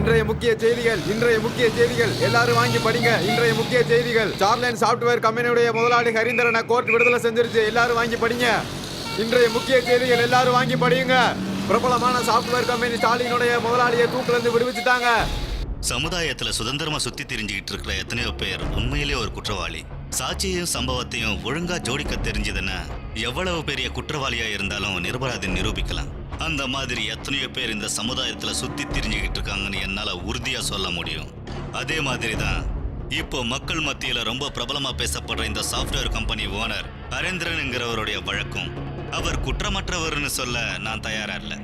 இன்றைய முக்கிய செய்திகள் எல்லாரும் வாங்கி படிங்க. இன்றைய முக்கிய செய்திகள். ஸ்டார்லைன் சாஃப்ட்வேர் கம்பெனியுடைய முதலாளி ஹரீந்திரனை கோர்ட் விடுதலை செஞ்சிருச்சு. எல்லாரும் வாங்கி படிங்க. இன்றைய முக்கிய செய்திகள் எல்லாரும் வாங்கி படியுங்க. பிரபலமான சாஃப்ட்வேர் கம்பெனி ஸ்டாலினுடைய முதலாளியை தூக்குல இருந்து விடுவிச்சுட்டாங்க. சமுதாயத்துல சுதந்திரமா சுத்தி திரிஞ்சுக்கிட்டு இருக்கிற எத்தனையோ பேர் உண்மையிலே ஒரு குற்றவாளி. சாட்சியையும் சம்பவத்தையும் ஒழுங்கா ஜோடிக்க தெரிஞ்சதுன்னா எவ்வளவு பெரிய குற்றவாளியா இருந்தாலும் நிரபராதி நிரூபிக்கலாம். அந்த மாதிரி எத்தனையோ பேர் இந்த சமுதாயத்துல சுத்தி திரிஞ்சுக்கிட்டு இருக்காங்கன்னு என்னால உறுதியா சொல்ல முடியும். அதே மாதிரி தான் இப்போ மக்கள் மத்தியில ரொம்ப பிரபலமா பேசப்படுற இந்த சாஃப்ட்வேர் கம்பெனி ஓனர் ஹரீந்திரன்ங்கிறவருடைய வழக்கம். அவர் குற்றமற்றவர்னு சொல்ல நான் தயாரா இல்லை.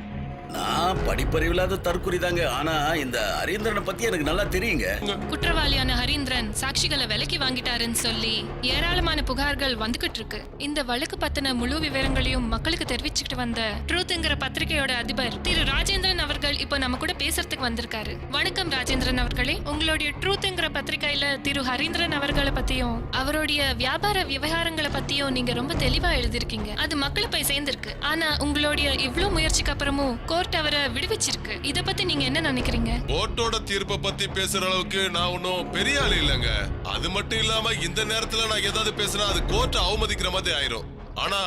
நான் படிப்பறிவில்லாத தற்குறி தாங்க. ஆனா இந்த ஹரீந்திரனை பத்தி எனக்கு நல்லா தெரியுங்க. குற்றவாளியான ஹரீந்திரன் சாட்சிகளை விலைக்கு வாங்கிட்டாருன்னு சொல்லி ஏராளமான புகார்கள் வந்துகிட்டு இருக்கு. இந்த வழக்கு பத்தின முழு விவரங்களையும் மக்களுக்கு தெரிவிச்சுட்டு வந்த ட்ரூத்ங்கிற பத்திரிகையோட அதிபர் திரு ராஜேந்திரன் அவர்கள் இப்போ நம்ம கூட பேசுறதுக்கு வந்திருக்காரு. வணக்கம் ராஜேந்திரன் அவர்களே. உங்களுடைய ட்ரூத்ங்கிற பத்திரிகையில திரு ஹரீந்திரன் அவர்களை பத்தியும் அவருடைய வியாபார விவகாரங்களை பத்தியும் நீங்க ரொம்ப தெளிவா எழுதிருக்கீங்க. அது மக்களை போய் சேர்ந்திருக்கு. ஆனா உங்களுடைய இவ்வளவு முயற்சிக்கு அப்புறமும் கோர்ட் அவரை விடுவிச்சிருக்கு. இத பத்தி நீங்க என்ன நினைக்கிறீங்க? கோர்ட்டோட தீர்ப்பை பத்தி பேசுற அளவுக்கு நான் ஒன்னும் பெரிய ஆளு இல்லைங்க. அது மட்டும் இல்லாம இந்த நேரத்துல நான் ஏதாவது பேசினா அது கோர்ட் அவமதிக்கிற மாதிரி ஆயிரும். ஆனா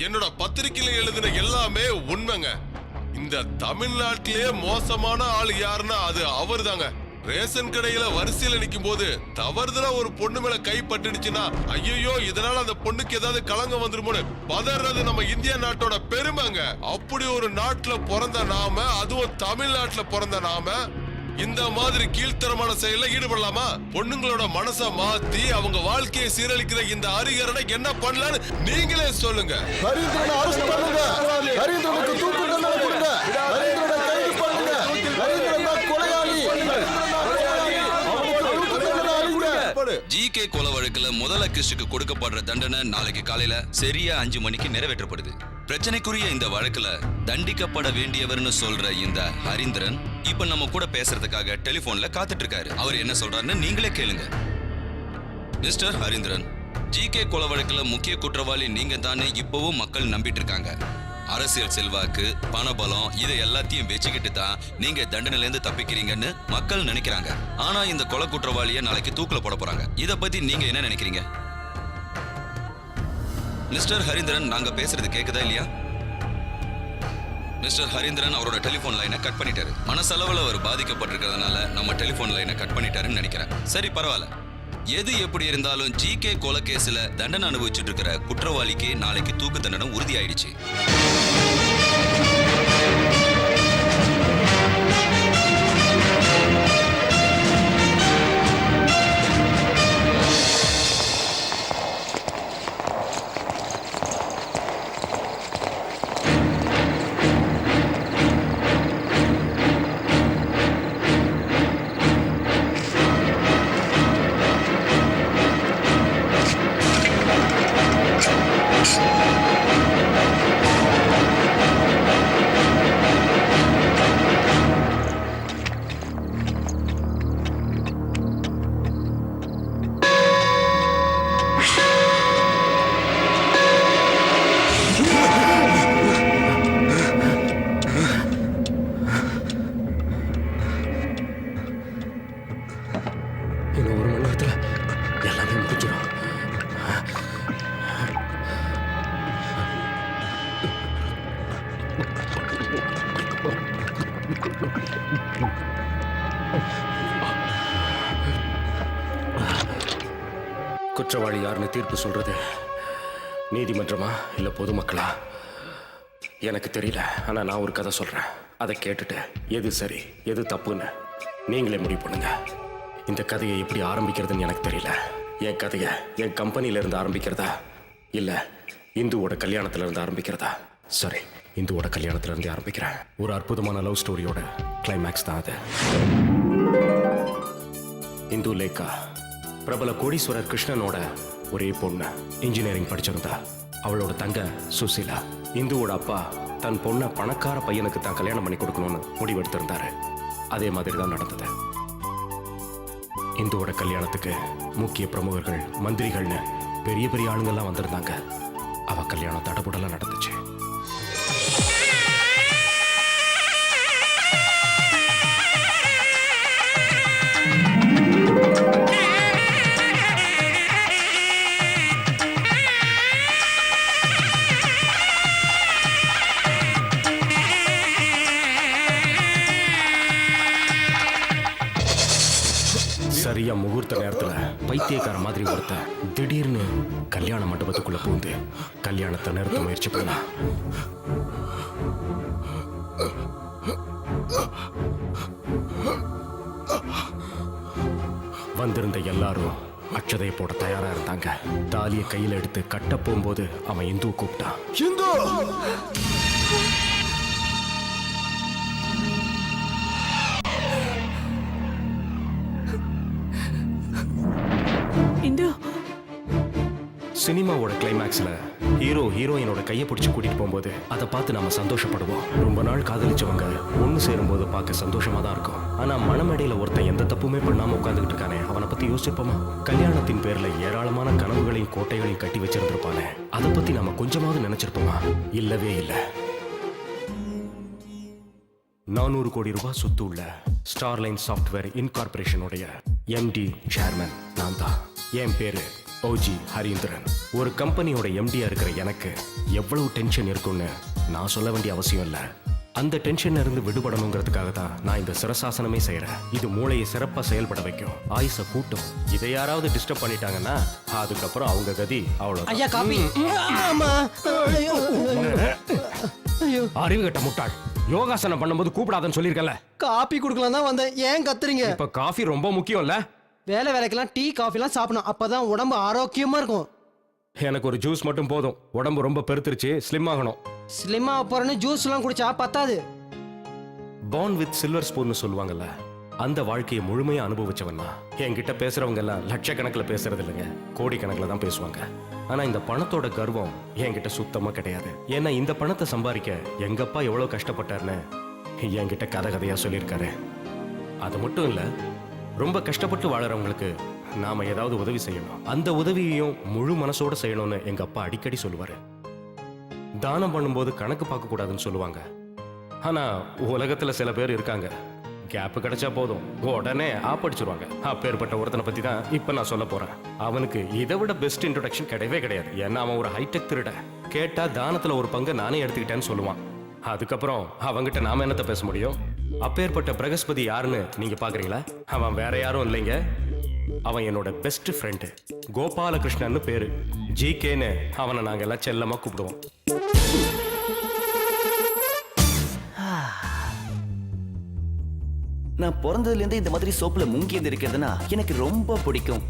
என்னோட பத்திரிகையில எழுதின எல்லாமே உண்மைங்க. இந்த தமிழ்நாட்டிலேயே மோசமான ஆள் யாருன்னா அது அவர் தாங்க. ரேஷன் கடையில வரிசையில நிக்கும் போது தவறுதலா ஒரு பொண்ணு மேல கை பட்டுடுச்சுன்னா ஐயோ இதனால அந்த பொண்ணுக்கு ஏதாவது களங்கம் வந்துருமோன்னு பதறது நம்ம இந்தியா நாட்டோட பெருமைங்க. அப்படி ஒரு நாட்டுல பிறந்த நாம, அதுவும் தமிழ்நாட்டுல பிறந்த நாம இந்த மாதிரி கீழ்த்தரமான செயல்ல ஈடுபடலாமா? பொண்ணுங்களோட மனசை மாத்தி அவங்க வாழ்க்கையை சீரழிக்கிற இந்த ஹரிஹரனை என்ன பண்ணலான்னு நீங்களே சொல்லுங்க. ஹரீந்திரனை அரெஸ்ட் பண்ணுங்க. ஹரீந்திரனுக்கு தூக்கு தண்டனை கொடுங்க. ஹரீந்திரனை கைது பண்ணுங்க. ஹரீந்திரன் தான் கொலையாளி. ஜிகே கொலை வழக்குல முதல் அக்யூஸ்டுக்கு கொடுக்கப்படுற தண்டனை நாளைக்கு காலையில சரியா 5 மணிக்கு நிறைவேற்றப்படுது. பிரச்சனைக்குரிய இந்த வழக்குல தண்டிக்கப்பட வேண்டியவர்னு சொல்ற இந்த ஹரீந்திரன் இப்ப நம்ம கூட பேசுறதுக்காக டெலிபோன்ல காத்துட்டு இருக்காரு. அவர் என்ன சொல்றாருன்னு நீங்களே கேளுங்க. மிஸ்டர் ஹரீந்திரன், ஜிகே கொலை வழக்குல முக்கிய குற்றவாளி நீங்க தானே இப்பவும் மக்கள் நம்பிட்டு இருக்காங்க. அரசியல் செல்வாக்கு, பணபலம் இதை எல்லாத்தையும் வச்சுக்கிட்டு தான் நீங்க தண்டனையில இருந்து தப்பிக்கிறீங்கன்னு மக்கள் நினைக்கிறாங்க. ஆனா இந்த கொலை குற்றவாளியை நாளைக்கு தூக்குல போட போறாங்க. இத பத்தி நீங்க என்ன நினைக்கிறீங்க? மிஸ்டர் ஹரீந்திரன், நாங்க பேசுறது கேக்குதா இல்லையா? மிஸ்டர் ஹரீந்திரன் அவரோட டெலிபோன் லைனை கட் பண்ணிட்டாரு. மனசளவுல அவர் பாதிக்கப்பட்டிருக்கிறதுனால நம்ம டெலிபோன் லைனை கட் பண்ணிட்டாருன்னு நினைக்கிறேன். சரி, பரவாயில்ல. எது எப்படி இருந்தாலும் ஜிகே கொலை கேஸ்ல தண்டனை அனுபவிச்சுட்டு இருக்கிற குற்றவாளிக்கு நாளைக்கு தூக்கு தண்டனை உறுதி ஆயிடுச்சு. இன்னும் 1 மணி நேரத்துல எல்லாமே முடிஞ்சிடும். குற்றவாளி யாருன்னு தீர்ப்பு சொல்றது நீதிமன்றமா இல்ல பொதுமக்களா எனக்கு தெரியல. ஆனா நான் ஒரு கதை சொல்றேன். அதை கேட்டுட்டு எது சரி எது தப்புன்னு நீங்களே முடிவு பண்ணுங்க. இந்த கதையை எப்படி ஆரம்பிக்கிறதுன்னு எனக்கு தெரியல. என் கதையை என் கம்பெனில இருந்து ஆரம்பிக்கிறதா இல்ல இந்துவோட கல்யாணத்துல இருந்து ஆரம்பிக்கிறதா? சரி, இந்துவோட கல்யாணத்துல இருந்து ஆரம்பிக்கிறேன். ஒரு அற்புதமான லவ் ஸ்டோரியோட கிளைமேக்ஸ் தான் அது. இந்து லேக்கா பிரபல கோடீஸ்வரர் கிருஷ்ணனோட ஒரே பொண்ணு. இன்ஜினியரிங் படிச்சிருந்தா. அவளோட தங்க சுசீலா. இந்துவோட அப்பா தன் பொண்ணை பணக்கார பையனுக்கு தான் கல்யாணம் பண்ணி கொடுக்கணும்னு முடிவெடுத்திருந்தாரு. அதே மாதிரி தான் நடந்தது. இந்துவோட கல்யாணத்துக்கு முக்கிய பிரமுகர்கள், மந்திரிகள்னு பெரிய பெரிய ஆளுங்கள்லாம் வந்திருந்தாங்க. அவ கல்யாணம் தடபுடலாம் நடந்துச்சு. முகூர்த்த நேரத்துல பைத்தியக்கார மாதிரி ஒருத்தன் திடீர்னு கல்யாண மண்டபத்துக்குள்ள பூந்து கல்யாணத்தை நிறுத்த முயற்சி பண்ணா. வந்திருந்த எல்லாரும் அட்சதையை போட தயாரா இருந்தாங்க. தாலியை கையில எடுத்து கட்ட போகும்போது அவன் இந்து கூப்பிட்டான். ஹிந்து இந்து சினிமாவோட கிளைமேக்ஸ்ல ஹீரோ ஹீரோயினோட கையை பிடிச்சு கூட்டிட்டு போகும்போது அதை பார்த்து நம்ம சந்தோஷப்படுவோம். ரொம்ப நாள் காதலிச்சவங்க ஒன்று சேரும்போது பார்க்க சந்தோஷமா தான் இருக்கும். ஆனா மனமேடையில ஒருத்தன் எந்த தப்புமே பண்ணாம உட்காந்துக்கிட்டு இருக்கானே, அவனை பத்தி யோசிச்சிருப்போமா? கல்யாணத்தின் பேர்ல ஏராளமான கனவுகளையும் கோட்டைகளையும் கட்டி வச்சிருந்திருப்பானே, அதை பத்தி நம்ம கொஞ்சமாவது நினைச்சிருப்போமா? இல்லவே இல்லை. 400 கோடி ரூபாய் சொத்து உள்ள ஸ்டார்லைன் சாஃப்ட்வேர் இன்கார்பரேஷனுடைய எம்டி சேர்மன் நான் தான். என் பேரு ஓஜி ஹரீந்திரன். ஒரு கம்பெனியோட எம்டியா இருக்கிற எனக்கு எவ்வளவு டென்ஷன் இருக்கும்னு நான் சொல்ல வேண்டிய அவசியம் இல்லை. அந்த டென்ஷன்ல இருந்து விடுபடணுங்கிறதுக்காக தான் நான் இந்த சிரசாசனமே செய்யறேன். இது மூளையை சிறப்பா செயல்பட வைக்கும், ஆயுச கூட்டும். இதை யாராவது டிஸ்டர்ப் பண்ணிட்டாங்கன்னா அதுக்கப்புறம் அவங்க கதி அவ்வளவு. ஐயா காபி. ஆமா. ஐயோ அறிவு கட்ட முட்டாள், யோகாசனம் பண்ணும்போது கூப்பிடாதன்னு சொல்லியிருக்கல. காபி குடுக்கலாம் தான் வந்தேன். ஏன் கத்துறீங்க? இப்ப காஃபி ரொம்ப முக்கியம் இல்ல? வேலைக்கெல்லாம் டீ காஃபிலாம் சாப்பிடணும், அப்பதான் உடம்பு ஆரோக்கியமா இருக்கும். எனக்கு ஒரு ஜூஸ் மட்டும் போதும். உடம்பு ரொம்ப பெருத்துருச்சு, ஸ்லிம் ஆகணும். ஸ்லிம்மா போறேன்னு ஜூஸ் எல்லாம் குடிச்சா பத்தாது. பார்ன் வித் சில்வர் ஸ்பூன்னு சொல்லுவாங்கல்ல, அந்த வாழ்க்கையை முழுமையா அனுபவிச்சவன் தான். என்கிட்ட பேசுறவங்க எல்லாம் லட்சக்கணக்கில் பேசுறது இல்லைங்க, கோடிக்கணக்கில் தான் பேசுவாங்க. ஆனா இந்த பணத்தோட கர்வம் என்கிட்ட சுத்தமா கிடையாது. ஏன்னா இந்த பணத்தை சம்பாதிக்க எங்க அப்பா எவ்வளவு கஷ்டப்பட்டாருன்னு என்கிட்ட கதை கதையா சொல்லியிருக்காரு. அது மட்டும் இல்ல, ரொம்ப கஷ்டப்பட்டு வாழறவங்களுக்கு நாம ஏதாவது உதவி செய்யணும், அந்த உதவியையும் முழு மனசோட செய்யணும்னு எங்க அப்பா அடிக்கடி சொல்லுவாரு. தானம் பண்ணும்போது கணக்கு பார்க்க கூடாதுன்னு சொல்லுவாங்க. ஆனா உலகத்துல சில பேர் இருக்காங்க, கேப் கிடைச்சா போதும் உடனே ஆப்படிச்சிருவாங்க. அப்பேற்பட்ட ஒருத்தனை பத்தி தான் இப்ப நான் சொல்ல போறேன். அவனுக்கு இதை விட பெஸ்ட் இன்ட்ரோடக்ஷன் கிடையவே கிடையாது. ஏன்னா அவன் ஒரு ஹைடெக் திருட. கேட்டா தானத்துல ஒரு பங்கு நானே எடுத்துக்கிட்டேன்னு சொல்லுவான். அதுக்கப்புறம் அவங்கிட்ட நாம என்னத்த பேச முடியும்? அப்பேற்பட்ட பிரகஸ்பதி யாருன்னு நீங்க பாக்குறீங்களா? அவன் வேற யாரும் இல்லைங்க, அவன் என்னோட பெஸ்ட் ஃப்ரெண்டு கோபாலகிருஷ்ணன் பேரு. ஜிகேன்னு அவனை நாங்க எல்லாம் செல்லமா கூப்பிடுவோம். நான் பிறந்ததுலேருந்து இந்த மாதிரி சோப்புல முங்கி இருக்கிறதுனா எனக்கு ரொம்ப பிடிக்கும்.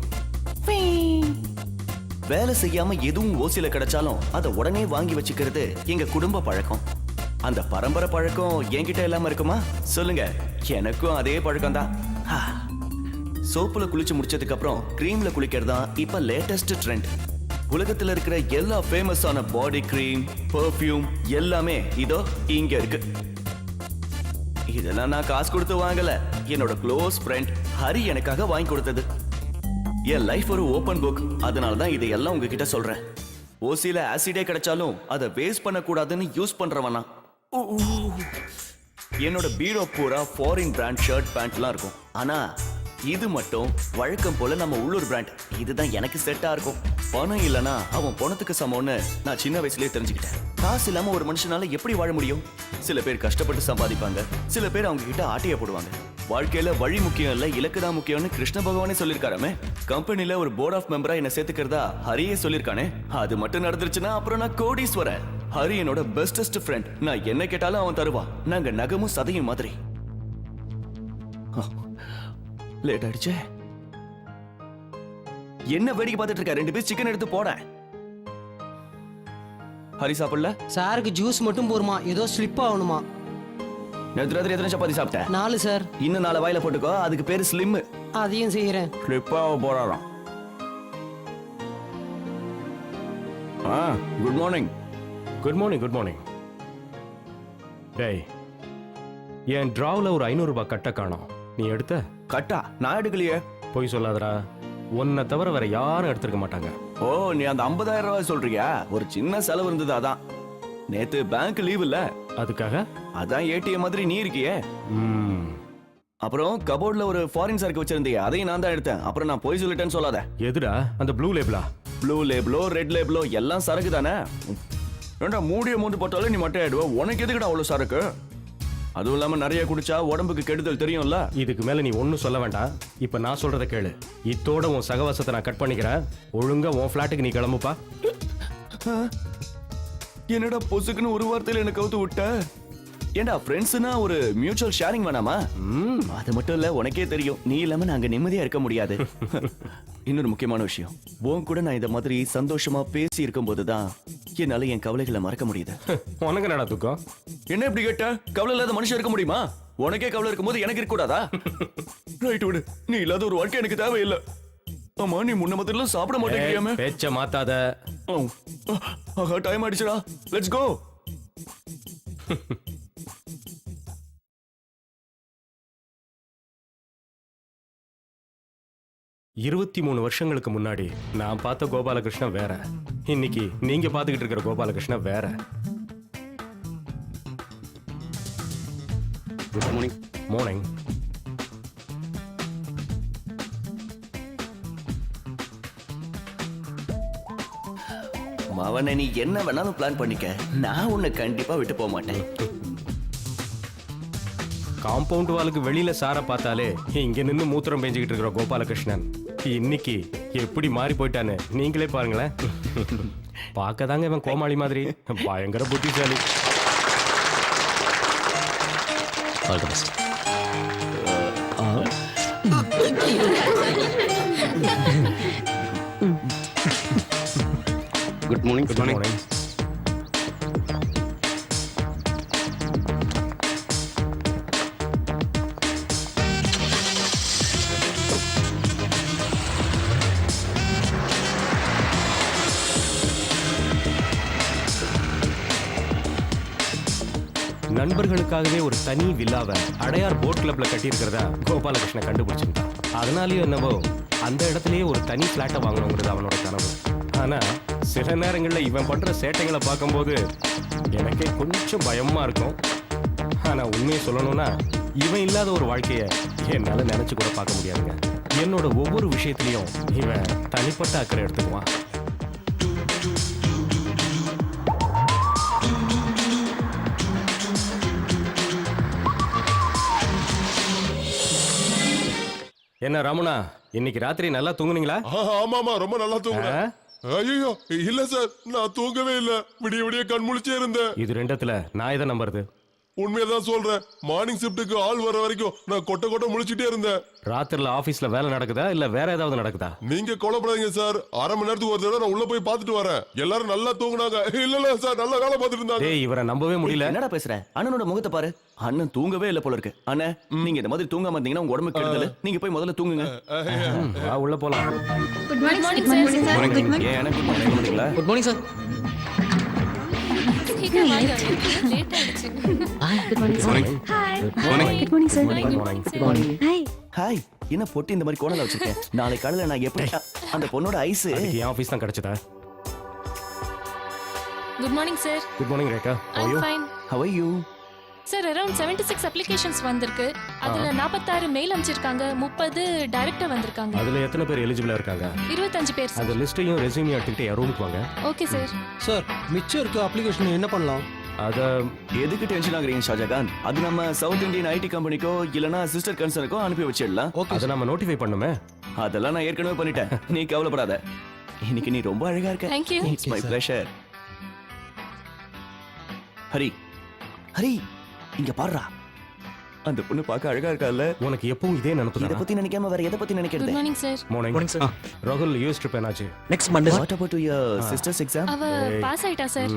வேலை செய்யாம எதுவும் ஓசில கிடைச்சாலும் அதை உடனே வாங்கி வச்சுக்கிறது எங்க குடும்ப பழக்கம். அந்த பரம்பரை பழக்கம் என்கிட்ட இல்லாம இருக்குமா சொல்லுங்க? எனக்கும் அதே பழக்கம் தான். சோப்புல குளிச்சு முடிச்சதுக்கு அப்புறம் கிரீம்ல குளிக்கிறது தான் இப்ப லேட்டஸ்ட் ட்ரெண்ட். உலகத்துல இருக்கிற எல்லா ஃபேமஸான பாடி கிரீம், பெர்ஃப்யூம் எல்லாமே இதோ இங்க இருக்கு. இதெல்லாம் நான் காசு கொடுத்து வாங்கல, என்னோட க்ளோஸ் ஃப்ரெண்ட் ஹரி எனக்காக வாங்கி கொடுத்தது. என் லைஃப் ஒரு ஓபன் புக், அதனால தான் இதையெல்லாம் உங்ககிட்ட சொல்றேன். ஓசில ஆசிடே கிடைச்சாலும் அதை வேஸ்ட் பண்ணக்கூடாதுன்னு யூஸ் பண்றவனா. என்னோட பீரோ பூரா ஃபாரின் பிராண்ட் ஷர்ட் பேண்ட்லாம் இருக்கும். ஆனா இது மட்டும் வழக்கம் போல நம்ம உள்ளூர் பிராண்ட். இதுதான் எனக்கு செட்டா இருக்கும். பணம் இல்லனா அவன் பணத்துக்கு சமம்னு நான் சின்ன வயசுலயே தெரிஞ்சுக்கிட்டேன். காசு இல்லாம ஒரு மனுஷனால எப்படி வாழ முடியும்? சில பேர் கஷ்டப்பட்டு சம்பாதிப்பாங்க, சில பேர் அவங்க கிட்ட ஆட்டைய போடுவாங்க. வாழ்க்கையில வழி முக்கியம் இல்ல, இலக்கு தான் முக்கியம்னு கிருஷ்ண பகவானே சொல்லிருக்காராமே. கம்பெனில ஒரு போர்ட் ஆஃப் மெம்பரா என்ன சேர்த்துக்கிறதா ஹரியே சொல்லிருக்கானே. அது மட்டும் நடந்துருச்சுன்னா அப்புறம் நான் கோடீஸ்வரன். ஹரி என்னோட பெஸ்டஸ்ட் ஃப்ரெண்ட். நான் என்ன கேட்டாலும் அவன் தருவான். நாங்க நகமும் சதையும் மாதிரி. லேட் ஆயிடுச்சே. என்ன வேடிக்கை பார்த்துட்டு இருக்க? 2 பீஸ் சிக்கன் எடுத்து போட. ஹரி சாப்பிடல? சாருக்கு ஜூஸ் மட்டும் போருமா, ஏதோ ஸ்லிப் ஆகணுமா. நேற்று ராத்திரி எத்தனை சப்பாத்தி சாப்பிட்ட? 4 சார். இன்னும் 4 வாயில போட்டுக்கோ, அதுக்கு பேரு ஸ்லிம். அதையும் செய்யறேன். ஸ்லிப்பாக போறாராம். Good morning. Good morning. Good morning. டேய், என் டிராவ்ல ஒரு 500 ரூபாய் கட்ட காணோம். நீ எடுத்த? கட்டா நான் எடுக்கலையே. போய் சொல்லாதடா, உன்னை தவிர வேற யாரும் எடுத்திருக்க மாட்டாங்க. ஓ, நீ அந்த 50,000 ரூபாய் சொல்றியா? ஒரு சின்ன செலவு இருந்தது, அதான். நேத்து பேங்க் லீவ் இல்ல, அதுக்காக அதான் ஏடிஎம் மாதிரி நீ இருக்கியே. ம், அப்புறம் கபோர்ட்ல ஒரு ஃபாரின் சரக்கு வச்சிருந்தியே, அதையும் நான் தான் எடுத்தேன். அப்புறம் நான் போய் சொல்லிட்டேன்னு சொல்லாத. எதுடா அந்த ப்ளூ லேபிளா? ப்ளூ லேபிளோ ரெட் லேபிளோ எல்லாம் சரக்கு தானே. ஏண்டா மூடிய மூந்து போட்டாலே நீ மட்டும் ஆயிடுவ. உனக்கு எதுக்குடா அவ்வளவு சரக்கு? அதுவும் இல்லாம நிறைய குடிச்சா உடம்புக்கு கெடுதல் தெரியும்ல. இதுக்கு மேல நீ ஒன்றும் சொல்ல வேண்டாம். இப்ப நான் சொல்றத கேளு. இத்தோட உன் சகவாசத்தை நான் கட் பண்ணிக்கிறேன். ஒழுங்கா உன் ஃபிளாட்டுக்கு நீ கிளம்புப்பா. என்னடா பொசுக்குன்னு ஒரு வார்த்தையில என்ன கவுத்து விட்ட? ஏண்டா ஃப்ரெண்ட்ஸ்னா ஒரு மியூச்சுவல் ஷேரிங் வேணாமா? அது மட்டும் இல்ல, உனக்கே தெரியும் நீ இல்லாம நாங்க நிம்மதியா இருக்க முடியாது. இன்னொரு முக்கியமான விஷயம், உன் கூட நான் இந்த மாதிரி சந்தோஷமா பேசி இருக்கும் போதுதான் என்னால என் கவலைகளை மறக்க முடியுது. உனக்கு என்னடா தூக்கம்? என்ன இப்படி கேட்ட? கவலை இல்லாத மனுஷன் இருக்க முடியுமா? உனக்கே கவலை இருக்கும்போது எனக்கு இருக்க கூடாதா? ரைட் விடு, நீ இல்லாத ஒரு வாழ்க்கை எனக்கு தேவையில்லை. ஆமா, நீ முன்ன மாதிரி சாப்பிட மாட்டேங்கிறியாமே. பேச்ச மாத்தாத. ஆஹா, டைம் ஆயிடுச்சுடா. Let's go. இருபத்தி 3 வருஷங்களுக்கு முன்னாடி நான் பார்த்த கோபாலகிருஷ்ணன் வேற. இன்னைக்கு நீங்க பார்த்துக்கிட்டு இருக்கிற கோபாலகிருஷ்ணன் வேற. Good morning. மார்னிங். மவனை நீ என்ன வேணாலும் பிளான் பண்ணிக்க, நான் உன்னை கண்டிப்பா விட்டு போக மாட்டேன். காம்பவுண்ட் வாலுக்கு வெளியில சார பார்த்தாலே இங்க நின்னு மூத்திரம் பெஞ்சுக்கிட்டு இருக்கிற கோபாலகிருஷ்ணன் இன்னைக்கு எப்படி மாறி போயிட்டான்னு நீங்களே பாருங்களேன். பார்க்கதாங்க இவன் கோமாளி மாதிரி, பயங்கர புத்திசாலி. Good morning. Good morning. நண்பர்களுக்காகவே ஒரு தனி வில்லாவை அடையார் போட் கிளப்ல கட்டியிருக்கிறதா கோபாலகிருஷ்ணன் கண்டுபிடிச்சிருந்தான். அதனாலயும் என்னவோ அந்த இடத்துலயே ஒரு தனி பிளாட்டை வாங்கணுங்கிறது அவனோட கனவு. ஆனா சில நேரங்கள்ல இவன் பண்ற சேட்டைகளை பார்க்கும்போது எனக்கே கொஞ்சம் பயமா இருக்கும். ஆனா உண்மையை சொல்லணும்னா இவன் இல்லாத ஒரு வாழ்க்கைய என்னால நினைச்சு கூட பார்க்க முடியாதுங்க. என்னோட ஒவ்வொரு விஷயத்திலையும் இவன் தனிப்பட்ட அக்கறை எடுத்துக்குவான். என்ன ரமணா, இன்னைக்கு ராத்திரி நல்லா தூங்குனீங்களா? ஆமாமா, ரொம்ப நல்லா தூங்குறேன். ஐயோ இல்ல சார், நான் தூங்கவே இல்ல. விடிய விடிய கண் முழிச்சே இருந்தேன். இது ரெண்டத்துல நான் எதை நம்புறது? உண்மையதான் சொல்றேன். மார்னிங் ஷிஃப்ட்டுக்கு ஆள் வர வரைக்கும் நான் கொட்ட கொட்ட முழிச்சிட்டே இருந்தேன். ராத்திரில ஆபீஸ்ல வேலை நடக்குதா இல்ல வேற ஏதாவது நடக்குதா? நீங்க கொலைப்படாதீங்க சார். அரை மணி நேரத்துக்கு ஒரு தடவை நான் உள்ள போய் பார்த்துட்டு வரேன். எல்லாரும் நல்லா தூங்குனாங்க. இல்ல சார், நல்லா வேலை பார்த்துட்டு இருந்தாங்க. டேய், இவரை நம்பவே முடியல. என்னடா பேசுற? அண்ணனோட முகத்தை பாரு. அண்ணன் தூங்கவே இல்ல போல இருக்கு. அண்ணே, நீங்க இந்த மாதிரி தூங்காம இருந்தீங்கன்னா உங்க உடம்புக்கு கெடுதல். நீங்க போய் முதல்ல தூங்குங்க. வா உள்ள போலாம். Good morning sir. ஏன் எனக்கு குட் மார்னிங் பண்ணீங்களா? Good morning sir. சீக்கிரம் வாங்க, லேட் ஆயிடுச்சு. Good morning. Hi. Good morning sir. Good morning. Hi. Hi, என்ன பொட்டி இந்த மாதிரி கோணல வச்சிருக்கேன்? நாளை காலையில நான் எப்படி அந்த பொண்ணோட ஐஸ்? அதுக்கு என் ஆபீஸ் தான் கிடைச்சதா? Good morning sir. Good morning Rekha. I how are you? Am fine. How are you? Sir, around 76 applications வந்திருக்கு. அதுல 46 மெயில் அனுப்பிச்சிருக்காங்க. 30 டைரக்டா வந்திருக்காங்க. அதுல எத்தனை பேர் எலிஜிபிளா இருக்காங்க? 25 பேர் சார். அந்த லிஸ்டையும் ரெஸ்யூமையும் எடுத்துக்கிட்டு என் ரூமுக்கு வாங்க. Okay sir. சார், மிச்சம் இருக்க அப்ளிகேஷன் என்ன பண்ணலாம்? அத எதுக்கு டென்ஷன் ஆகுறீங்க ஷாஜகான்? அது நம்ம சவுத் இந்தியன் ஐடி கம்பெனிக்கோ இல்லனா சிஸ்டர் கன்சர்னுக்கோ அனுப்பி வச்சிடலாம். அதை நம்ம நோட்டிஃபை பண்ணுமே. அதெல்லாம் நான் ஏற்கனவே பண்ணிட்டேன். நீ கவலைப்படாத. இன்னைக்கு நீ ரொம்ப அழகா இருக்க. Thank you. It's my pleasure. Hari, Hari, இங்க பாருடா. அந்த பொண்ணு பார்க்க அழகா இருக்கால. உனக்கு எப்பவும் இதே நினைப்பு இத தான். பத்தி நினைக்காம வேற எதை பத்தி குட் நினைக்கிறது? Morning sir. Morning sir. ராகுல் யூஸ் ட்ரிப் என்னாச்சு? Next Monday. What about your sister's exam? அவ பாஸ் ஆயிட்டா சார்.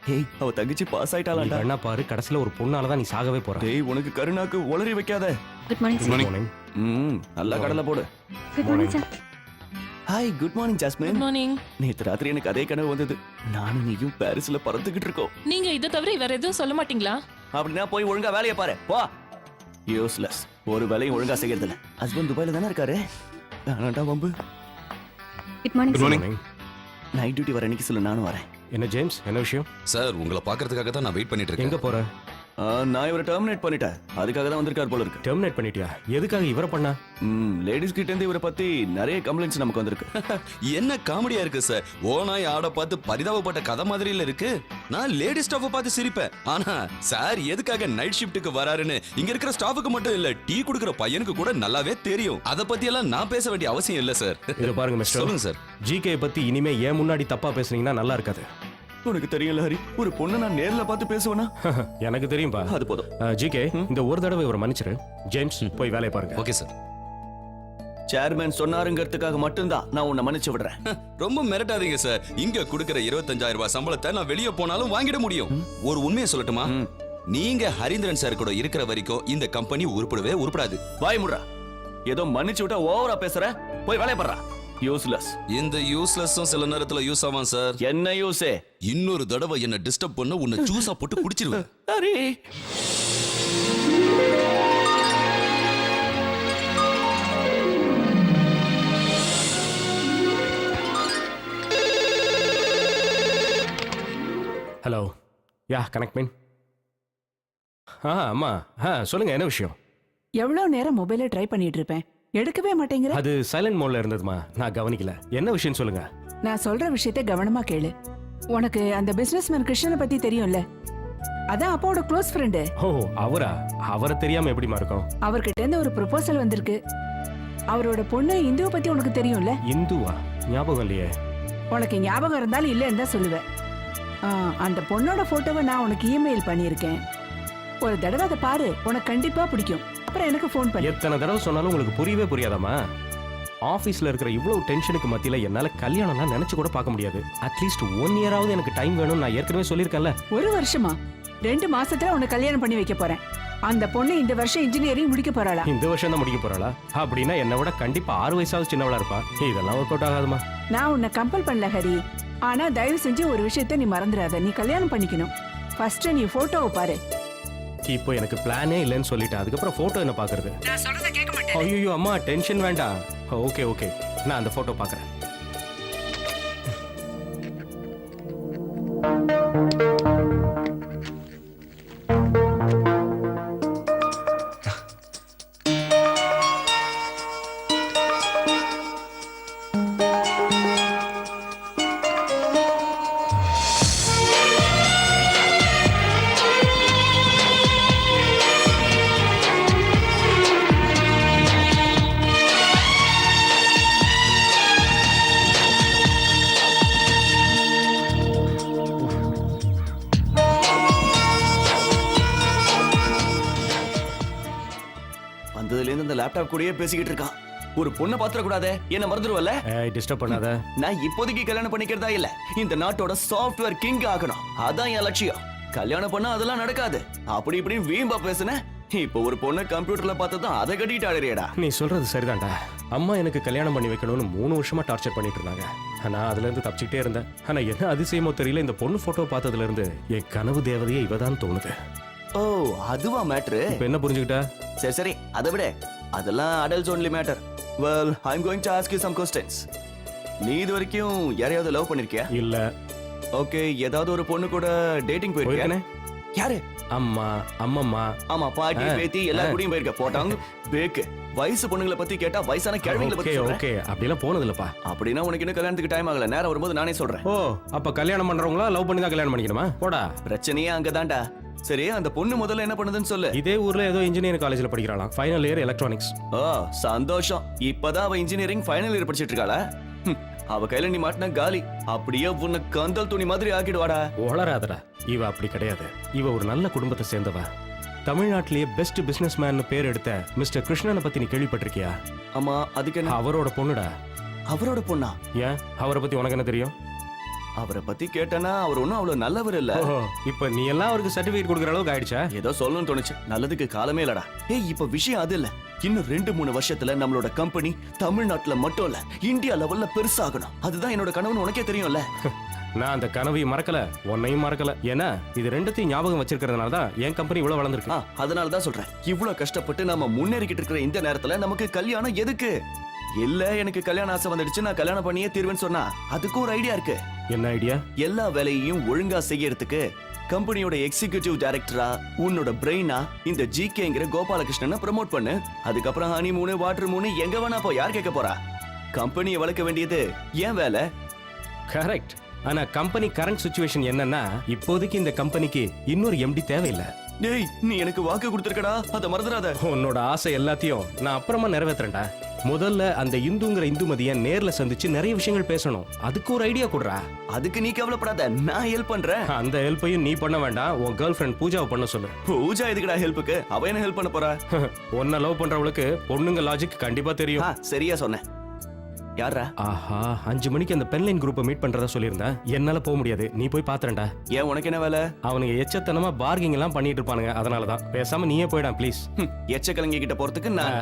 ஹேய், அவ தங்கச்சி பாஸ் நீ ஆயிட்டாளாடா. கண்ணா பாரு, கடைசில ஒரு பொண்ணால தான் நீ சாகவே போற. டேய், உனக்கு கருணாக்கு உளறி வைக்காத. Good morning sir. மார்னிங். நல்லா கடலை போடு. Good morning sir. Hi, good morning good jasmine. Morning. நேத்து ராத்திரி எனக்கு அதே கனவு வந்தது. நானும் நீயும் பாரிஸ்ல பறந்துகிட்டு இருக்கோம். நீங்க இத தவிர வேற எதுவும் சொல்ல மாட்டீங்களா? அப்படின்னா போய் ஒழுங்கா வேலையை பாரு. போ. யூஸ்லெஸ். ஒரு வேலையும் ஒழுங்கா செய்யறது இல்ல. ஹஸ்பண்ட் துபாயில தானே இருக்காரு. வேணாண்டா வம்பு. Good morning sir. Morning. Night duty வர அன்னைக்கு சொல்லு, நானும் வரேன். என்ன ஜேம்ஸ், என்ன விஷயம்? சார், உங்களை பார்க்கறதுக்காக தான் நான் வெயிட் பண்ணிட்டு எங்க இருக்கேன். போற? நான் இவரை டெர்மினேட் பண்ணிட்டேன். அதுக்காக தான் வந்திருக்கார் போல இருக்கு. டெர்மினேட் பண்ணிட்டியா? எதுக்காக இவரை பண்ணா? லேடிஸ் கிட்ட இருந்து இவரை பத்தி நிறைய கம்ப்ளைண்ட்ஸ் நமக்கு வந்திருக்கு. என்ன காமெடியா இருக்கு சார். ஓனாய் ஆட பார்த்து பரிதாபப்பட்ட கதை மாதிரில இருக்கு. நான் லேடி ஸ்டாஃப் பார்த்து சிரிப்பேன். ஆனா சார் எதுக்காக நைட் ஷிஃப்ட்டுக்கு வராருன்னு இங்க இருக்கிற ஸ்டாஃபுக்கு மட்டும் இல்ல, டீ குடுக்கிற பையனுக்கு கூட நல்லாவே தெரியும். அத பத்தி எல்லாம் நான் பேச வேண்டிய அவசியம் இல்ல சார். இத பாருங்க மிஸ்டர், சொல்லுங்க சார். ஜிகே பத்தி இனிமே ஏன் முன்னாடி தப்பா பேசுனீங்கன்னா நல்லா இருக்காது. உனக்கு தெரியல ஹரி, ஒரு பொண்ணை நான் நேர்ல பார்த்து பேசுவேனா? எனக்கு தெரியும்பா. அது போதும். ஜிகே, இந்த ஒரு தடவை இவரை மன்னிச்சிரு. ஜேம்ஸ், போய் வேலையை பாருங்க. Okay sir. சேர்மேன் சொன்னாருங்கிறதுக்காக மட்டும்தான் நான் உன்னை மன்னிச்சு விடுறேன். ரொம்ப மிரட்டாதீங்க சார். இங்க குடுக்கிற 25,000 ரூபாய் சம்பளத்தை நான் வெளியே போனாலும் வாங்கிட முடியும். ஒரு உண்மையை சொல்லட்டுமா? நீங்க ஹரீந்திரன் சார் கூட இருக்கிற வரைக்கும் இந்த கம்பெனி உருப்படவே உருப்படாது. வாய் முடுறா. ஏதோ மன்னிச்சு விட்டா ஓவரா பேசுற. போய் வேலைய பாறா. யூஸ்லெஸ். இந்த யூஸ்லெஸ்ஸும் சில நேரத்துல யூஸ் ஆவான் சார். என்ன யூஸே? இன்னொரு தடவை என்ன டிஸ்டர்ப் பண்ண உன்னை ஜூஸா போட்டு குடிச்சிருவேன். ஹரி, ஹலோ, யா கனெக்ட் மீன். அம்மா, சொல்லுங்க, என்ன விஷயம்? எவ்வளவு நேரம் மொபைலை ட்ரை பண்ணிட்டு இருப்பேன், எடுக்கவே மாட்டேங்கிற. அது சைலண்ட் மோட்ல இருந்ததுமா, நான் கவனிக்கல. என்ன விஷயம் சொல்லுங்க. நான் சொல்ற விஷயத்தை கவனமா கேளு. உனக்கு அந்த பிசினஸ்மேன் கிருஷ்ணனை பத்தி தெரியும்ல? அதான் அப்பாவோட க்ளோஸ் ஃப்ரெண்டு. ஓ, அவரா? அவரை தெரியாம எப்படிமா இருக்கும்? அவர்கிட்ட இருந்து ஒரு ப்ரொபோசல் வந்திருக்கு. அவரோட பொண்ணு இந்துவை பத்தி உனக்கு தெரியும்ல? இந்துவா? ஞாபகம் இல்லையே. உனக்கு ஞாபகம் இருந்தாலும் இல்லைன்னு தான் சொல்லுவேன். அந்த பொண்ணோட போட்டோவை நான் உனக்கு இமெயில் பண்ணியிருக்கேன். ஒரு தடவை அதை பாரு, உனக்கு கண்டிப்பா பிடிக்கும். அப்புறம் எனக்கு ஃபோன் பண்ணு. எத்தனை தடவை சொன்னாலும் உங்களுக்கு புரியவே புரியாதாமா? ஆஃபீஸில் இருக்கிற இவ்வளவு டென்ஷனுக்கு மத்தியில் என்னால் கல்யாணம்லாம் நினச்சி கூட பார்க்க முடியாது. அட்லீஸ்ட் 1 இயராவது எனக்கு டைம் வேணும்னு நான் ஏற்கனவே சொல்லியிருக்கேன்ல. 1 வருஷமா? 2 மாசத்துல உனக்கு கல்யாணம் பண்ணி வைக்க போறேன். அந்த பொண்ணு இந்த வருஷம் இன்ஜினியரிங் முடிக்க போறாளா? இந்த வருஷம் தான் முடிக்க போறாளா? அப்படின்னா என்னை விட கண்டிப்பா 6 வயசாவது சின்னவளா இருப்பா. இதெல்லாம் ஒர்க் அவுட் ஆகாதுமா. நான் உன்னை கம்பல் பண்ணல ஹரி. ஆனா தயவு செஞ்சு ஒரு விஷயத்த நீ மறந்துடாத. நீ கல்யாணம் பண்ணிக்கணும். ஃபர்ஸ்ட் நீ போட்டோவை பாரு. இப்போ எனக்கு பிளானே இல்லைன்னு சொல்லிட்டேன். அதுக்கப்புறம் போட்டோ என்ன பாக்குறது? நான் சொல்றத கேட்க மாட்டேன். ஐயோ அம்மா, டென்ஷன் வேண்டாம். ஓகே ஓகே, நான் அந்த போட்டோ பாக்குறேன். வந்ததுலேருந்து அந்த லேப்டாப் கூடயே பேசிக்கிட்டு இருக்கான். ஒரு பொண்ணை பாத்திர கூடாதே, என்ன மறந்துடுவல்ல? டிஸ்டர்ப் பண்ணாத. நான் இப்போதைக்கு கல்யாணம் பண்ணிக்கிறதா இல்ல, இந்த நாட்டோட சாஃப்ட்வேர் கிங் ஆகணும். அதான் என் லட்சியம். கல்யாணம் பண்ணா அதெல்லாம் நடக்காது. அப்படி இப்படி வீம்பா பேசுன. இப்போ ஒரு பொண்ணை கம்ப்யூட்டர்ல பார்த்ததான் அதை கட்டிட்டு ஆடுறியடா. நீ சொல்றது சரிதான்டா. அம்மா எனக்கு கல்யாணம் பண்ணி வைக்கணும்னு 3 வருஷமா டார்ச்சர் பண்ணிட்டு இருந்தாங்க. நான் அதுல இருந்து தப்பிச்சுக்கிட்டே இருந்தேன். ஆனா என்ன அதிசயமோ தெரியல, இந்த பொண்ணு போட்டோ பார்த்ததுல இருந்து என் கனவு தேவதையே இவதான் தோணுது. ஓ, அதுவா மேட்ரு? இப்ப என்ன புரிஞ்சுக்கிட்ட? சரி சரி, அதை விட அதெல்லாம் adults only matter. Well, I am going to ask you some questions. நீ இது வரைக்கும் யாரையாவது லவ் பண்ணிருக்கியா? இல்ல. ஓகே, ஏதாவது ஒரு பொண்ணு கூட டேட்டிங் போயிருக்கியா? யாரு? அம்மா, அம்மம்மா. ஆமா, பாட்டி, பேத்தி எல்லாரும் கூடயும் போயிருக்க. போட்டாங்க பேக்கு. வயசு பொண்ணுங்களை பத்தி கேட்டா வயசான கிழவிகளை பத்தி சொல்றேன். ஓகே, அப்படிலாம் போனது இல்லப்பா. அப்படின்னா உனக்கு இன்னும் கல்யாணத்துக்கு டைம் ஆகல. நேரம் வரும்போது நானே சொல்றேன். ஓ, அப்ப கல்யாணம் பண்றவங்களா லவ் பண்ணி தான் கல்யாணம் பண்ணிக்கணுமா? போடா. பிரச்சனையே அங்கதான்டா. சரி, அந்த பொண்ணு முதல்ல என்ன பண்ணுதுன்னு சொல்லு. இதே ஊர்ல ஏதோ இன்ஜினியரிங் காலேஜ்ல படிக்கிறாளாம். Final year electronics. ஓ, சந்தோஷம். இப்பதான் அவ இன்ஜினியரிங் ஃபைனல் இயர் படிச்சிட்டு இருக்காளா? அவ கையில நீ மாட்டின காலி. அப்படியே உன்னை கந்தல் துணி மாதிரி ஆக்கிடுவாடா. வளராதடா. இவ அப்படி கிடையாது. இவ ஒரு நல்ல குடும்பத்தை சேர்ந்தவ. தமிழ்நாட்டிலேயே பெஸ்ட் பிசினஸ் மேன் பேர் எடுத்த மிஸ்டர் கிருஷ்ணனை பத்தி நீ கேள்விப்பட்டிருக்கியா? ஆமா, அதுக்கு என்ன? அவரோட பொண்ணுடா. அவரோட பொண்ணா? ஏன், அவரை பத்தி உனக்கு என்ன தெரியும்? அவரை பத்தி கேட்டனா அவர் ஒன்னும் அவ்வளவு நல்லவர் இல்ல. இப்ப நீ எல்லாம் அவருக்கு சர்டிபிகேட் கொடுக்கற அளவுக்கு ஆயிடுச்சா? ஏதோ சொல்லணும்னு தோணுச்சு. நல்லதுக்கு காலமே இல்லடா. ஏய், இப்ப விஷயம் அது இல்ல. இன்னும் 2-3 வருஷத்துல நம்மளோட கம்பெனி தமிழ்நாட்டுல மட்டும் இல்ல, இந்தியா லெவல்ல பெருசாகணும். அதுதான் என்னோட கனவுன்னு உனக்கே தெரியும்ல. நான் அந்த கனவையும் மறக்கல, உன்னையும் மறக்கல. ஏன்னா இது ரெண்டுத்தையும் ஞாபகம் வச்சிருக்கிறதுனால தான் என் கம்பெனி இவ்வளவு வளர்ந்துருக்கு. அதனால தான் சொல்றேன், இவ்வளவு கஷ்டப்பட்டு நாம முன்னேறிக்கிட்டு இருக்கிற இந்த நேரத்துல நமக்கு கல்யாணம் எதுக்கு? இல்ல, எனக்கு கல்யாணம் ஆசை வந்துடுச்சு, நான் கல்யாணம் பண்ணியே தீர்வேன்னு சொன்னா அதுக்கு ஒரு ஐடியா இருக்கு. என்ன ஐடியா? எல்லா வேலையையும் ஒழுங்கா செய்யறதுக்கு கம்பெனியோட எக்ஸிகியூட்டிவ் டைரக்டரா உன்னோட பிரெயினா இந்த ஜிகேங்கிற கோபாலகிருஷ்ணனை ப்ரமோட் பண்ணு. அதுக்கப்புறம் ஹனிமூனு வாட்டர் மூணு எங்க வேணா போ, யார் கேட்க போறா? கம்பெனியை வளர்க்க வேண்டியது ஏன் வேலை? கரெக்ட். ஆனா கம்பெனி கரண்ட் சுச்சுவேஷன் என்னன்னா இப்போதைக்கு இந்த கம்பெனிக்கு இன்னொரு எம்டி தேவையில்லை. டேய், நீ எனக்கு வாக்கு கொடுத்துருக்கடா, அதை மறந்துடாத. உன்னோட ஆசை எல்லாத்தையும் நான் அப்புறமா நிறைவேற்றுறேன்டா. முதல்ல அந்த இந்துங்கிற இந்துமதியை நேர்ல சந்திச்சு நிறைய விஷயங்கள் பேசணும். அதுக்கு ஒரு ஐடியா கொடுறா. அதுக்கு நீ கவலைப்படாத, நான் ஹெல்ப் பண்றேன். அந்த ஹெல்ப்பையும் நீ பண்ண வேண்டாம், உன் கேர்ள் ஃப்ரெண்ட் பூஜாவை பண்ண சொல்லு. பூஜா எதுக்குடா ஹெல்ப்புக்கு? அவ என்ன ஹெல்ப் பண்ண போறா? உன்னை லவ் பண்றவளுக்கு பொண்ணுங்க லாஜிக் கண்டிப்பா தெரியும். சரியா சொன்ன. யாரா? ஆஹா, 5 மணிக்கு அந்த பென்லைன் குரூப்பை மீட் பண்றதா சொல்லியிருந்தேன். என்னால போக முடியாது, நீ போய் பாத்துறேன்டா. ஏன், உனக்கு என்ன வேலை? அவனுங்க எச்சத்தனமா பார்கிங் எல்லாம் பண்ணிட்டு இருப்பானுங்க, அதனாலதான். பேசாம நீயே போயிடா ப்ளீஸ். எச்ச கலங்கி கிட்ட போறதுக்கு நான்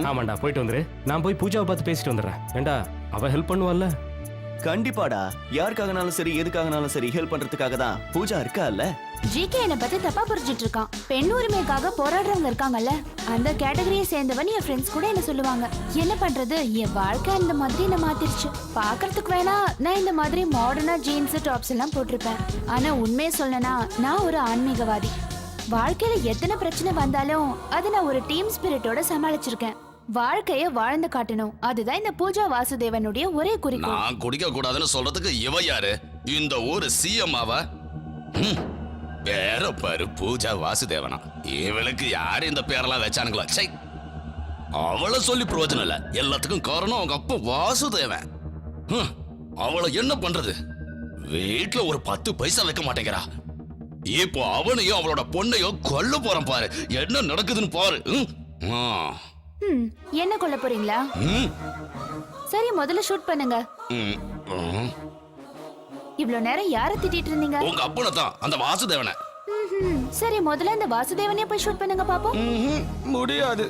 ஆமாண்டா, போயிட்டு வந்துரு. நான் போய் பூஜாவை பார்த்து பேசிட்டு வந்துடுறேன். ஏண்டா, அவ ஹெல்ப் பண்ணுவாள்ல? கண்டிப்பாடா. யாருக்காகனாலும் சரி, எதுக்காகனாலும் சரி, ஹெல்ப் பண்றதுக்காக தான் பூஜா இருக்கா இல்ல. ஜிகே என்ன பத்தி தப்பா புரிஞ்சிட்டு இருக்கான். பெண் உரிமைக்காக போராடுறவங்க இருக்காங்கல்ல, அந்த கேட்டகரியை சேர்ந்தவன் என் ஃப்ரெண்ட்ஸ் கூட என்ன சொல்லுவாங்க. என்ன பண்றது, என் வாழ்க்கை இந்த மாதிரி என்ன மாத்திருச்சு. பாக்குறதுக்கு வேணா நான் இந்த மாதிரி மாடர்னா ஜீன்ஸ் டாப்ஸ் எல்லாம் போட்டிருப்பேன். ஆனா உண்மையை சொல்லனா நான் ஒரு ஆன்மீகவாதி. வாழ்க்கையில எத்தனை பிரச்சனை வந்தாலும் அதை நான் ஒரு டீம் ஸ்பிரிட்டோட சமாளிச்சிருக்கேன். வாழ்க்கைய வாழ்ந்து காட்டணும், அதுதான் இந்த பூஜா வாசுதேவனுடைய ஒரே குறிக்கோள். நான் குடிக்க கூடாதுன்னு சொல்றதுக்கு இவ யாரு? இந்த ஊரு சிஎம் ஆவ? பேர பாரு, பூஜா வாசுதேவனா. இவளுக்கு யாரு இந்த பேரெல்லாம் வச்சானுங்களா? சை, அவளை சொல்லி பிரயோஜனம் இல்ல. எல்லாத்துக்கும் காரணம் அவங்க அப்பா வாசுதேவன். அவளை என்ன பண்றது? வீட்டுல ஒரு 10 பைசா வைக்க மாட்டேங்கிறா. இப்போ அவனையும் அவளோட பொண்ணையும் கொல்ல போறான் பாரு. என்ன நடக்குதுன்னு பாரு. என்ன கொல்ல போறீங்களா? சரி, முதல்ல ஷூட் பண்ணுங்க. இவ்ளோ நேரம் யார திட்டிட்டு இருந்தீங்க? உங்க அப்பனை தான், அந்த வாசுதேவனை. சரி, முதல்ல இந்த வாசுதேவனையே போய் ஷூட் பண்ணுங்க பாப்போம். முடியாது.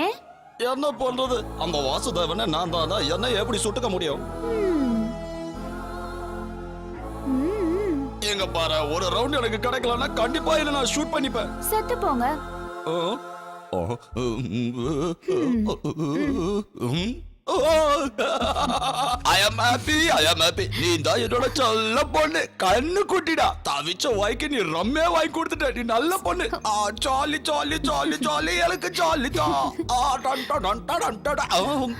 ஏன்? என்ன பண்றது? அந்த வாசுதேவனை நான் தான், என்ன எப்படி சுட்டுக்க முடியும்? எங்க பாரு, ஒரு ரவுண்ட் எனக்கு கிடைக்கலன்னா கண்டிப்பா இல்ல நான் ஷூட் பண்ணிப்பேன். செத்து போங்க. I am happy. நீ தான் என்னோட சொல்ல பொண்ணு. கண்ணு குட்டிடா, தவிச்ச வாய்க்கு நீ ரம்மே வாங்கி கொடுத்துட்ட. நீ நல்ல பொண்ணு. ஜாலி எனக்கு ஜாலி தான்.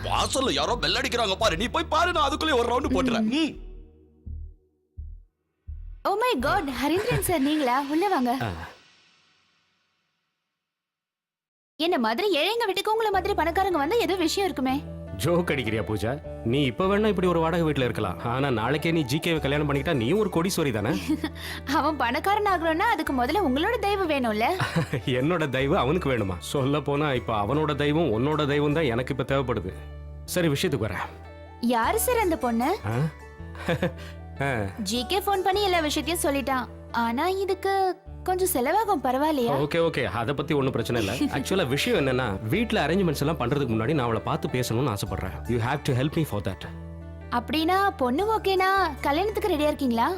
வாசல்ல யாரோ பெல் அடிக்கிறாங்க பாரு, நீ போய் பாரு. நான் அதுக்குள்ளே ஒரு ரவுண்ட் போட்டுறேன். Oh my God, Harindran sir நீங்களா? உள்ள வாங்க. என்ன மாதிரி ஏழைங்க வீட்டுக்கு உங்களை மாதிரி பணக்காரங்க வந்தா ஏதோ விஷயம் இருக்குமே. ஜோக் அடிக்கிறியா பூஜா? நீ இப்ப வேணா இப்படி ஒரு வாடகை வீட்டுல இருக்கலாம், ஆனா நாளைக்கே நீ ஜிகேவை கல்யாணம் பண்ணிக்கிட்டா நீ ஒரு கோடீஸ்வரி தானே. அவன் பணக்காரன் ஆகணும்னா அதுக்கு முதல்ல உங்களோட தெய்வம் வேணும்ல. என்னோட தெய்வம் அவனுக்கு வேணுமா? சொல்ல போனா இப்ப அவனோட தெய்வம் உன்னோட தெய்வம் தான் எனக்கு இப்ப தேவைப்படுது. சரி, விஷயத்துக்கு வரேன். யாரு சார் அந்த பொண்ணு? ஜிகே போன் பண்ணி எல்லா விஷயத்தையும் சொல்லிட்டான். ஆனா இதுக்கு கொஞ்சம் செலவாகும், பரவாயில்லையா? ஓகே, அத பத்தி ஒண்ணும் பிரச்சனை இல்ல. ஆக்சுவலா விஷயம் என்னன்னா, வீட்ல அரேஞ்ச்மெண்ட்ஸ் எல்லாம் பண்றதுக்கு முன்னாடி நான் அவளை பார்த்து பேசணும்னு ஆசைப்படுறேன். You have to help me for that. அப்படினா பொண்ணு ஓகேனா கல்யாணத்துக்கு ரெடியா இருக்கீங்களா?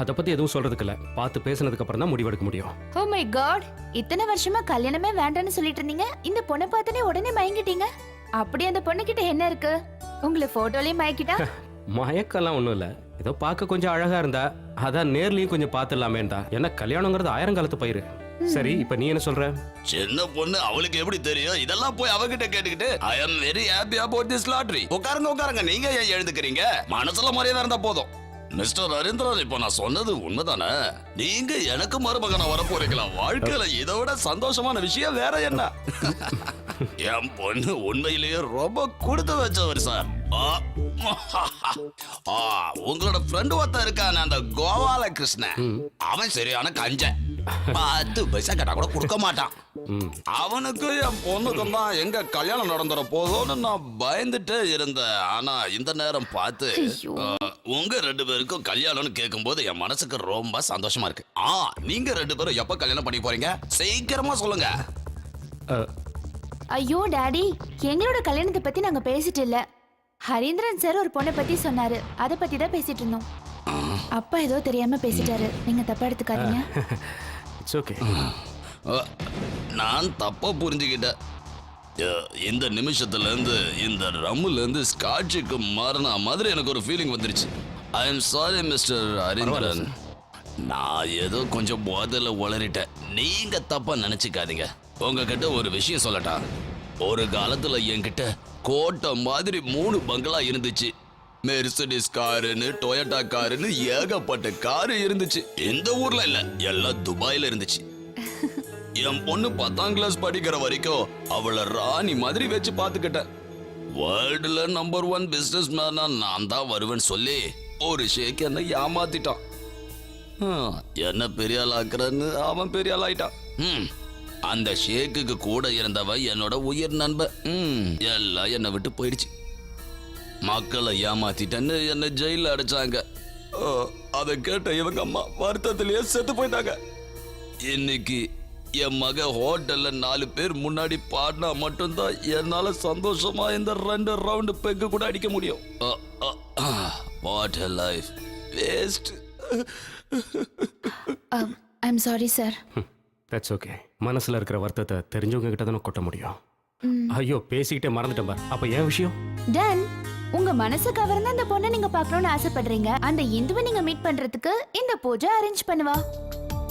அத பத்தி எதுவும் சொல்றதுக்கு இல்ல. பார்த்து பேசினதுக்கு அப்புறம் தான் முடிவெடுக்க முடியும். ஓ மை காட், இத்தனை வருஷமா கல்யாணமே வேண்டாம்னு சொல்லிட்டு இருந்தீங்க. இந்த பொண்ணை பார்த்தனே உடனே மயங்கிட்டீங்க. அப்படி அந்த பொண்ணு கிட்ட என்ன இருக்கு? உங்களை போட்டோலயே மயக்கிட்டா? மயக்கெல்லாம் ஒண்ணும் இல்ல. ஏதோ பார்க்க கொஞ்சம் அழகா இருந்தா, அதான் நேர்லயும் கொஞ்சம் பார்த்துடலாமேண்டா. என்ன கல்யாணங்கிறது 1000 காலத்து பயிரு. சரி, இப்ப நீ என்ன சொல்ற? சின்ன பொண்ணு, அவளுக்கு எப்படி தெரியும்? இதெல்லாம் போய் அவகிட்ட கேட்டுக்கிட்டு I am very happy about this lottery. உட்காருங்க, நீங்க ஏன் எழுதுக்கிறீங்க? மனசுல மரியாதை இருந்தா போதும். மிஸ்டர் ஹரிந்திரன், இப்போ நான் சொன்னது உண்மைதானே? நீங்க எனக்கு மருமகனா வர போறீங்களா? வாழ்க்கையில இதை விட சந்தோஷமான விஷயம் வேற என்ன? என் பொண்ணு உண்மையிலேயே ரொம்ப கொடுத்து வச்சவர் சார். உங்களோட ஃப்ரெண்டு ஒருத்தன் இருக்கான, அந்த கோபாலகிருஷ்ணன். அவன் சரியான கஞ்சன். 10 பைசா கேட்டா கூட கொடுக்க மாட்டான். அவனுக்கு என் பொண்ணுக்கும் தான் எங்க கல்யாணம் நடந்துற போதும்னு நான் பயந்துட்டே இருந்தேன். ஆனா இந்த நேரம் பார்த்து உங்க 2 பேருக்கும் கல்யாணம்னு கேட்கும் போது என் மனசுக்கு ரொம்ப சந்தோஷமா இருக்கு. நீங்க 2 பேரும் எப்ப கல்யாணம் பண்ணி போறீங்க? சீக்கிரமா சொல்லுங்க. ஐயோ டாடி, எங்களோட கல்யாணத்தை பத்தி நாங்க பேசிட்டு இல்ல. ஹரிந்திரன் சார் ஒரு பொண்ணை பத்தி சொன்னாரு, அத பத்தி தான் பேசிட்டு இருந்தோம். அப்பா ஏதோ தெரியாம பேசிட்டாரு, நீங்க தப்பா எடுத்துக்காதீங்க. It's okay. நான் தப்பா புரிஞ்சுக்கிட்டேன். இந்த நிமிஷத்துல இருந்து இந்த ரம்முல இருந்து ஸ்காட்சுக்கு மாறின மாதிரி எனக்கு ஒரு ஃபீலிங் வந்துருச்சு. I am sorry mister Harindran. நான் ஏதோ கொஞ்சம் போதல உளறிட்டேன். நீங்க தப்பா நினைச்சுக்காதீங்க. உங்ககிட்ட ஒரு விஷயம் சொல்லட்டா? ஒரு காலத்துல என்கிட்ட கோட்டை மாதிரி 3 பங்களா இருந்துச்சு. மெர்சிடிஸ் காருன்னு, டொயோட்டா காருன்னு ஏகப்பட்ட காரு இருந்துச்சு. இந்த ஊர்ல இல்ல, எல்லாம் துபாயில இருந்துச்சு. என் பொண்ணு 10ஆம் கிளாஸ் படிக்கிற வரைக்கும் அவளை ராணி மாதிரி வச்சு பாத்துக்கிட்டேன். வேர்ல்டுல நம்பர் 1 பிசினஸ் மேனா நான் தான் வருவேன்னு சொல்லி ஒரு ஷேக் என்ன ஏமாத்திட்டான். என்ன பெரிய ஆள் ஆக்குறன்னு அவன் பெரிய ஆள் ஆயிட்டான். அந்த ஷேக்குக்கு கூட இருந்தவன் என்னோட உயிர் நண்பன். எல்லாம் என்னை விட்டு போயிடுச்சு. மக்களை ஏமாத்திட்டேன்னு என்ன ஜெயில அடைச்சாங்க. அதை கேட்ட இவங்க அம்மா வருத்தத்திலேயே செத்து போயிட்டாங்க. இன்னைக்கு என் மக ஹோட்டல்ல 4 பேர் முன்னாடி பாடினா மட்டும்தான் என்னால சந்தோஷமா இந்த 2 ரவுண்டு பெக்கு கூட அடிக்க முடியும். What a life waste. I'm sorry sir. That's okay. மனசுல இருக்கிற வருத்தத்தை தெரிஞ்சவங்க கிட்ட தானே கொட்ட முடியும். ஐயோ பேசிக்கிட்டே மறந்துட்டேன் பார். அப்ப ஏன் விஷயம்? டன், உங்க மனசு கவர்ந்த அந்த பொண்ணை நீங்க பார்க்கணும்னு ஆசைப்படுறீங்க. அந்த இந்துவை நீங்க மீட் பண்றதுக்கு இந்த பூஜை அரேஞ்ச் பண்ணுவா.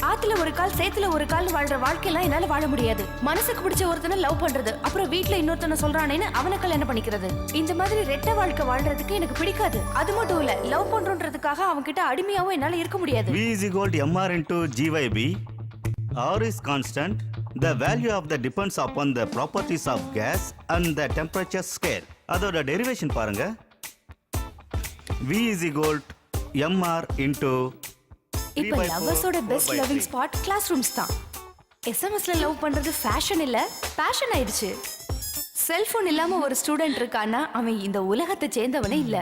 ஆத்துல ஒரு கால் சேத்துல ஒரு கால் வாழ்ற வாழ்க்கையெல்லாம் என்னால வாழ முடியாது. மனசுக்கு பிடிச்ச ஒருத்தனை லவ் பண்றது, அப்புறம் வீட்டுல இன்னொருத்தனை சொல்றானேன்னு அவனை கல்யாணம் பண்ணிக்கிறது, இந்த மாதிரி ரெட்டை வாழ்க்கை வாழ்றதுக்கு எனக்கு பிடிக்காது. அது மட்டும் இல்ல, லவ் பண்றோன்றதுக்காக அவன் கிட்ட அடிமையாவும் என்னால இருக்க முடியாது. V is equal to MR into GYB. R is constant. The value of the depends upon the properties of gas and the temperature scale. அதோட டெரிவேஷன் பாருங்க. V is equal to MR into இப்ப லவ்வர்ஸோட best loving spot class rooms தான். எஸ்எம்எஸ்ல love பண்றது fashion இல்ல, passion ஆயிடுச்சு. Cellphone இல்லாம ஒரு ஸ்டூடெண்ட் இருக்கான்னா அவன் இந்த உலகத்தை சேர்ந்தவனே இல்ல.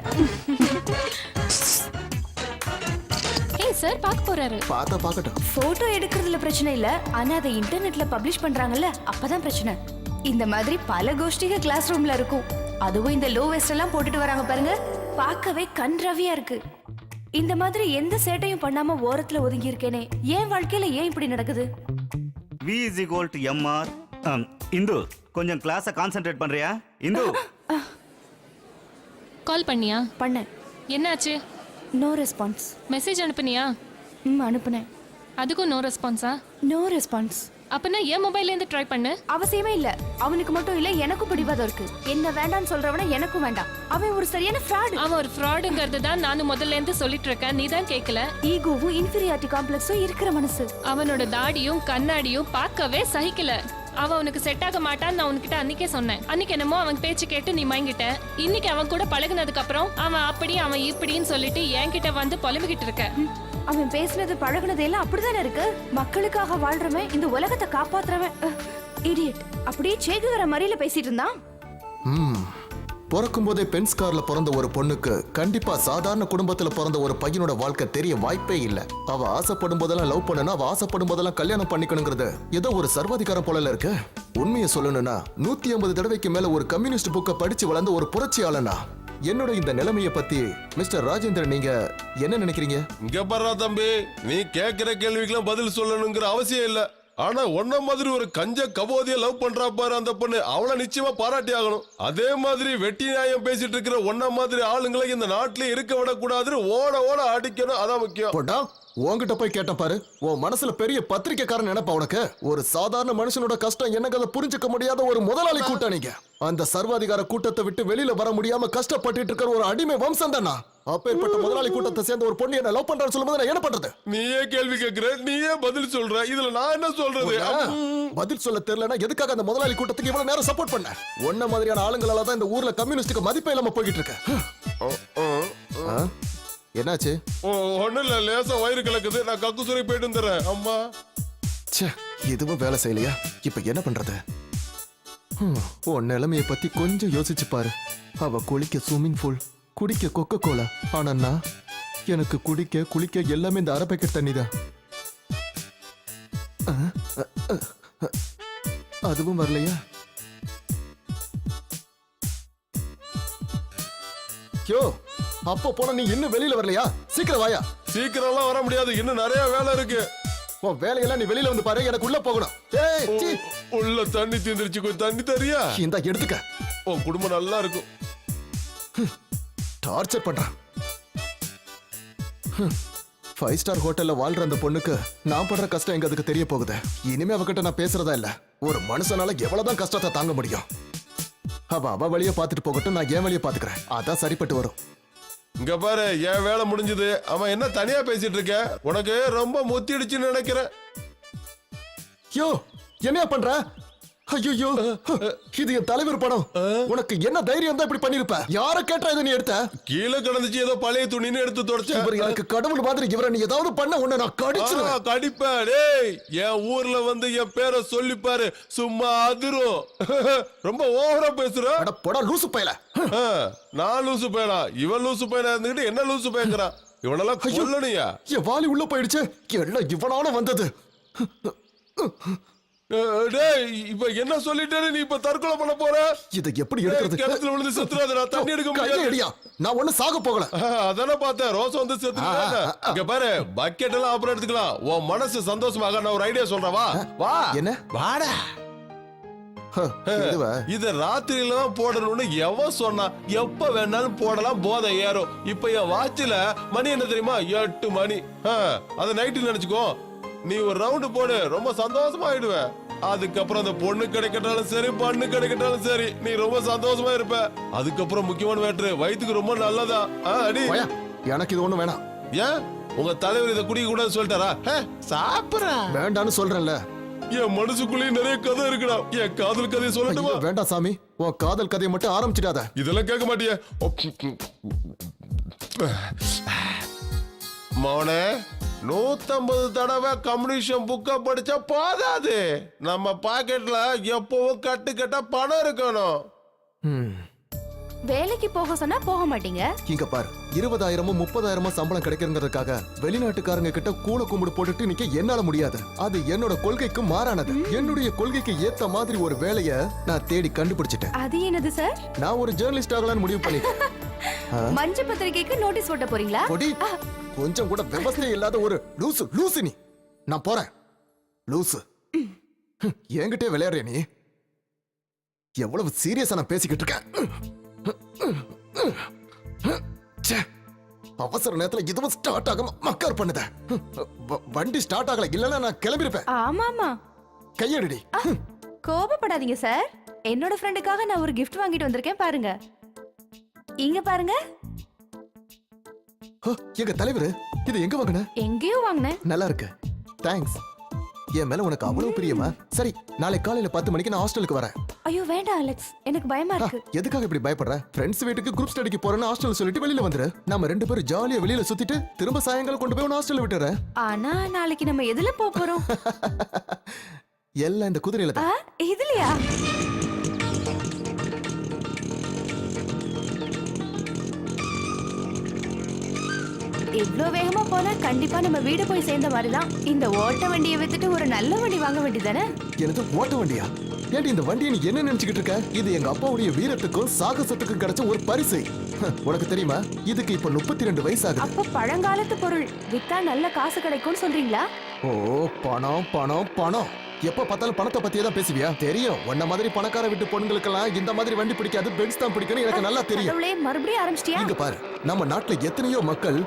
ஏய் சார் பார்க்க போறாரு. பார்க்கட்டும். போட்டோ எடுக்கிறதுல பிரச்சனை இல்ல, ஆனா அதை இன்டர்நெட்ல பப்ளிஷ் பண்றாங்கல்ல, அப்பதான் பிரச்சனை. இந்த மாதிரி பல கோஷ்டிக கிளாஸ் ரூம்ல இருக்கும். அதுவும் இந்த லோ வெஸ்ட் எல்லாம் போட்டுட்டு வராங்க பாருங்க, பார்க்கவே கண்ரவியா இருக்கு. இந்த மாதிரி எந்த சேட்டையும் பண்ணாம ஓரத்துல ஒதுங்கி இருக்கேனே, என் வாழ்க்கையில ஏன் இப்படி நடக்குது? V is equal to MR. Hindu கொஞ்சம் கிளாஸை கான்சென்ட்ரேட் பண்றியா? இந்து கால் பண்ணியா? பண்ணேன். என்னாச்சு? No response. மெசேஜ் அனுப்புனியா? அனுப்புனேன். அதுக்கும் நோ ரெஸ்பான்ஸா? No response. அப்பனா என் மொபைல்ல இருந்து ட்ரை பண்ணு. அவசியமே இல்ல. அவனுக்கு மட்டும் இல்ல, எனக்கும் பிடிவாதம் இருக்கு. என்ன வேண்டான்னு சொல்றவன எனக்கும் வேண்டாம். அவன் ஒரு சரியான ஃப்ராட். அவன் ஒரு ஃப்ராடுங்கிறது தான் நானும் முதல்ல இருந்து சொல்லிட்டு இருக்கேன். நீ தான் கேட்கல. ஈகோவும் இன்ஃபீரியாரிட்டி காம்ப்ளெக்ஸும் இருக்கிற மனசு. அவனோட தாடியும் கண்ணாடியும் பார்க்கவே சகிக்கல. அவன் உனக்கு செட் ஆக மாட்டான்னு நான் உன்கிட்ட அன்னைக்கே சொன்னேன். அன்னைக்கு என்னமோ அவன் பேச்சு கேட்டு நீ மயங்கிட்ட. இன்னைக்கு அவன் கூட பழகுனதுக்கு அப்புறம் அவன் அப்படி அவன் இப்படின்னு சொல்லிட்டு என்கிட்ட வந்து புலம்பிக்கிட்டு இருக்க. அவன் பேசுனது பழகுனது எல்லாம் அப்படிதானே இருக்கு. மக்களுக்காக வாழ்றவன், இந்த உலகத்தை காப்பாத்துறவன். இடியட். அப்படியே சேகுவர மாதிரில பேசிட்டு இருந்தான். பிறக்கும் போதே பென்ஸ் கார்ல பிறந்த ஒரு பொண்ணுக்கு கண்டிப்பா சாதாரண குடும்பத்துல பிறந்த ஒரு பையனோட வாழ்க்கை தெரிய வாய்ப்பே இல்ல. அவ ஆசைப்படும் போதெல்லாம் லவ் பண்ணணும், அவ ஆசைப்படும் போதெல்லாம் கல்யாணம் பண்ணிக்கணுங்கிறது ஏதோ ஒரு சர்வாதிகாரம் போல இருக்கு. உண்மையை சொல்லணும்னா 150 தடவைக்கு மேல ஒரு கம்யூனிஸ்ட் புக்கை படிச்சு வளர்ந்த ஒரு புரட்சியாளனா என்னோட இந்த நிலைமையை பத்தி மிஸ்டர் ராஜேந்திரன் நீங்க என்ன நினைக்கிறீங்க? இங்க பாரு தம்பி, நீ கேட்கிற கேள்விக்கெல்லாம் பதில் சொல்லணுங்கிற அவசியம் இல்ல. ஆனா ஒன்ன மாதிரி ஒரு கஞ்ச கபோதிய லவ் பண்றா பாரு அந்த பொண்ணு, அவளை நிச்சயமா பாராட்டி ஆகணும். அதே மாதிரி வெட்டி நியாயம் பேசிட்டு இருக்கிற ஒன்ன மாதிரி ஆளுங்களை இந்த நாட்டிலே இருக்க விடக்கூடாதுன்னு ஓட ஓட அடிக்கணும். அதான் முக்கியம். உன்கிட்ட போய் கேட்ட பாரு, உன் மனசுல பெரிய பத்திரிக்கைக்காரன் நினைப்பா உனக்கு. ஒரு சாதாரண மனுஷனோட கஷ்டம் என்னங்கறத புரிஞ்சுக்க முடியாத ஒரு முதலாளி கூட்டம் நீங்க. அந்த சர்வாதிகார கூட்டத்தை விட்டு வெளியில வர முடியாம கஷ்டப்பட்டு இருக்கிற ஒரு அடிமை வம்சம் தானா. அப்பேற்பட்ட முதலாளி கூட்டத்தை சேர்ந்த ஒரு பொண்ணு என்ன லவ் பண்றான்னு சொல்லும்போது நான் என்ன பண்றது? நீயே கேள்வி கேட்கிற, நீயே பதில் சொல்ற, இதுல நான் என்ன சொல்றது? பதில் சொல்ல தெரியலனா எதுக்காக அந்த முதலாளி கூட்டத்துக்கு இவ்வளவு நேரம் சப்போர்ட் பண்ண? ஒன்ன மாதிரியான ஆளுங்களால தான் இந்த ஊர்ல கம்யூனிஸ்டுக்கு மதிப்பே இல்லாம போயிட்டு இருக்கு. என்னாச்சு? ஒண்ணு இல்ல, லேசா வயிறு கலக்குது, நான் கக்குசுரை போயிட்டு வந்துறேன். அம்மா இதுவும் வேலை செய்யலையா? இப்ப என்ன பண்றது? உன் நிலைமையை பத்தி கொஞ்சம் யோசிச்சு பாரு. அவ குளிக்க ஸ்விம்மிங் பூல், குடிக்க கொக்கோ கோலா. ஆனா நான் எனக்கு குடிக்க குளிக்க எல்லாமே இந்த அரை பேக்கெட் தண்ணி தான். அதுவும் வரலையா? யோ, அப்போ போன நீ இன்னும் வெளியில வரலையா? சீக்கிரம் வாயா. சீக்கிரம் எல்லாம் வர முடியாது, இன்னும் நிறைய வேலை இருக்கு. உன் வேலையெல்லாம் நீ வெளியில வந்து பாரு, எனக்கு உள்ள போகணும். உள்ள தண்ணி தீந்துருச்சு, கொஞ்சம் தண்ணி தரியா? இந்த எடுத்துக்க. உன் குடும்பம் நல்லா இருக்கும். டார்ச்சர் பண்றான். 5 ஸ்டார் ஹோட்டல்ல வாழ்ற அந்த பொண்ணுக்கு நான் படுற கஷ்டம் எங்க அதுக்கு தெரிய போகுது. இனிமே அவகிட்ட நான் பேசுறதா இல்ல. ஒரு மனுஷனால எவ்வளவுதான் கஷ்டத்தை தாங்க முடியும். அவ வழிய பாத்துட்டு போகட்டும், நான் என் வழிய பாத்துக்கிறேன். அதான் சரிப்பட்டு வரும். இங்க பாரு, என் வேலை முடிஞ்சது. அவன் என்ன தனியா பேசிட்டு இருக்க? உனக்கு ரொம்ப முத்திடுச்சுன்னு நினைக்கிறேன். யோ, என்னையா பண்ற? ஐயோ, இது என் தலைவர் படம். உனக்கு என்ன தைரியம் தான் இப்படி பண்ணிருப்ப? யார கேட்டா இதை நீ எடுத்த? கீழே கிடந்துச்சு, ஏதோ பழைய துணின்னு எடுத்து தொடச்ச. இவர் எனக்கு கடவுள் மாதிரி. இவரை நீ ஏதாவது பண்ண உன்னை நான் கடிச்சிருவேன். கடிப்பேன். டேய், என் ஊர்ல வந்து என் பேரை சொல்லிப்பாரு, சும்மா அதிரும். ரொம்ப ஓவரா பேசுற. அட போடா லூசு பயல. நான் லூசு பையனா? இவன் லூசு பையனா இருந்துகிட்டு என்ன லூசு பையங்கிறான்? இவனெல்லாம் கொல்லணுயா? என் வாலி உள்ள போயிடுச்சு. எல்லாம் இவனால வந்தது. டேய், இப்ப என்ன சொல்லிட்டேன்னு நீ இப்ப தற்கொலை பண்ண போற? இதை எப்படி எடுக்கிறது? கிணத்துல விழுந்து செத்துறாத. நான் தண்ணி எடுக்க முடியாது. நான் ஒண்ணு சாக போகல. அதானே பார்த்தேன். ரோசம் வந்து செத்துறாத. இங்க பாரு, பக்கெட் எல்லாம் அப்புறம் எடுத்துக்கலாம். உன் மனசு சந்தோஷமாக நான் ஒரு ஐடியா சொல்றேன். வா வா. என்ன? வாடா. இத ராத்திரியில தான் போடணும்னு எவன் சொன்னா? எப்ப வேணாலும் போடலாம், போதை ஏறும். இப்ப என் வாட்சில மணி என்ன தெரியுமா? 8 மணி. அத நைட்டு நினைச்சுக்கோ. நீ ஒரு ரவுண்டு போடு, ரொம்ப சந்தோஷமா ஆயிடுவ. அதுக்கப்புறம் அந்த பொண்ணு கிடைக்கட்டாலும் சரி, பண்ணு கிடைக்கட்டாலும் சரி, நீ ரொம்ப சந்தோஷமா இருப்ப. அதுக்கப்புறம் முக்கியமான வேற்று, வயிற்றுக்கு ரொம்ப நல்லதா. அடி, எனக்கு இது ஒண்ணு வேணாம். ஏன் உங்க தலைவர் இதை குடிக்க கூடாது சொல்லிட்டாரா? சாப்பிடுற வேண்டான்னு சொல்றேன்ல. என் மனசுக்குள்ளேயும் நிறைய கதை இருக்குடா. என் காதல் கதையை சொல்லட்டுமா? வேண்டாம் சாமி, உன் காதல் கதையை மட்டும் ஆரம்பிச்சிடாத. இதெல்லாம் கேட்க மாட்டிய மவனே. 150 தடவை கம்யூனிஷன் புக்க படிச்சா போதாது. நம்ம பாக்கெட்ல எப்பவும் கட்டுக்கட்டா பணம் இருக்கணும். வேலைக்கு போக சொன்னா போக மாட்டீங்க. இங்க பாரு, 20,000 30,000 சம்பளம் கிடைக்கிறதுக்காக வெளிநாட்டுக்காரங்க கிட்ட கூல கும்பிடு போட்டுட்டு நிக்க என்னால முடியாது. அது என்னோட கொள்கைக்கு மாறானது. என்னுடைய கொள்கைக்கு ஏத்த மாதிரி ஒரு வேலைய நான் தேடி கண்டுபிடிச்சிட்டேன். அது என்னது சார்? நான் ஒரு ஜேர்னலிஸ்ட் ஆகலாம்னு முடிவு பண்ணிட்டேன். மஞ்ச பத்திரிகைக்கு நோட்டீஸ் போட்ட போறீங்களா? கொஞ்சம் கூட விவசாயம் இல்லாத ஒரு லூசு நீ. நான் போறேன். லூசு என்கிட்டே விளையாடுற நீ. எவ்வளவு சீரியஸா நான் பேசிக்கிட்டு இருக்கேன். அவசர நேரத்துல இதுவும் ஸ்டார்ட் ஆகாம மக்கார் பண்ணுத. வண்டி ஸ்டார்ட் ஆகல, இல்லன்னா நான் கிளம்பிருப்பேன். ஆமாமா. கையடி. கோபப்படாதீங்க சார். என்னோட ஃப்ரெண்டுக்காக நான் ஒரு gift வாங்கிட்டு வந்திருக்கேன், பாருங்க. இங்க பாருங்க. எங்க தலைவர், இது எங்க வாங்குன? எங்கேயோ வாங்குனேன். நல்லா இருக்கு, தேங்க்ஸ். என் மேல உனக்கு அவ்வளவு பிரியமா? சரி, நாளை காலையில 10 மணிக்கு நான் ஹாஸ்டலுக்கு வரேன். ஐயோ வேண்டாம் அலெக்ஸ், எனக்கு பயமா இருக்கு. எதுக்காக இப்படி பயப்படுற? ஃப்ரெண்ட்ஸ் வீட்டுக்கு குரூப் ஸ்டடிக்கு போறேன்னு ஹாஸ்டல் சொல்லிட்டு வெளியில வந்துரு. நம்ம 2 பேரும் ஜாலியா வெளியில சுத்திட்டு திரும்ப சாயங்காலம் கொண்டு போய் உன ஹாஸ்டல்ல விட்டுறேன். ஆனா நாளைக்கு நம்ம எதுல போறோம்? எல்லாம் இந்த குதிரையில தான். இதுலயா? இவ்ளோ வேகமா போனா கண்டிப்பா நம்ம வீடு போய் சேர்ந்த மாதிரிதான். இந்த ஓட்ட வண்டியை வித்துட்டு ஒரு நல்ல வண்டி வாங்க வேண்டியதானே? எனக்கு ஓட்ட வண்டியா? ஏன்டி இந்த வண்டியை நீ என்ன நினைச்சுக்கிட்டு இருக்க? இது எங்க அப்பாவுடைய வீரத்துக்கும் சாகசத்துக்கும் கிடைச்ச ஒரு பரிசு. உனக்கு தெரியுமா, இதுக்கு இப்ப 32 வயசு ஆகுது. அப்ப பழங்காலத்து பொருள் வித்தா நல்ல காசு கிடைக்கும்னு சொல்றீங்களா? ஓ, பணம் பணம் பணம். எப்ப பார்த்தாலும் பணத்தை பத்தியே தான் பேசுவியா? தெரியும், உன்ன மாதிரி பணக்கார வீட்டு பொண்ணுங்களுக்கெல்லாம் இந்த மாதிரி வண்டி பிடிக்காது, பென்ஸ் தான் பிடிக்கணும். எனக்கு நல்லா தெரியும். மறுபடியும் ஆரம்பிச்சிட்டியா? இங்க பாரு, நம்ம நாட்டுல எத்தனையோ மக்கள்.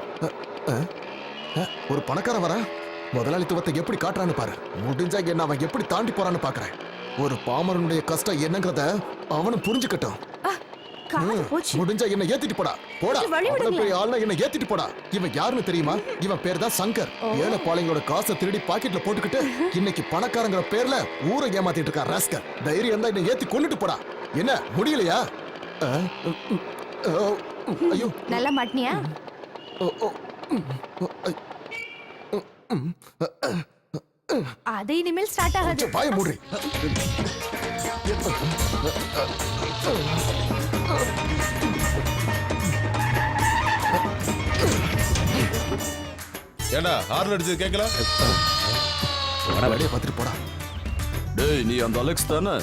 ஒரு பணக்காரன் வரா, முதலாளித்துவத்தை எப்படி காட்டுறான்னு பாரு. முடிஞ்சா என்ன அவன் எப்படி தாண்டி போறான்னு பாக்குறேன். ஒரு பாமரனுடைய கஷ்டம் என்னங்கறத அவனும் புரிஞ்சுக்கட்டும். முடிஞ்சா என்ன ஏத்திட்டு போடா. போடா, ஆள்னா என்ன ஏத்திட்டு போடா. இவன் யாருன்னு தெரியுமா? இவன் பேர் தான் சங்கர். ஏழை பாளையங்களோட காசை திருடி பாக்கெட்ல போட்டுக்கிட்டு இன்னைக்கு பணக்காரங்கிற பேர்ல ஊரை ஏமாத்திட்டு இருக்கா ராஸ்கர். தைரியம் தான் என்ன ஏத்தி கொண்டுட்டு போடா. என்ன முடியலையா? ஐயோ, நல்லா மாட்டினியா? அது இனிமேல் ஸ்டார்ட் ஆகாது. பாய மூடி. ஏண்டா ஹார்ன் அடிச்சது கேட்கல? வண்டியை பார்த்துட்டு போடா. டேய், நீ அந்த அலெக்ஸ் தானே?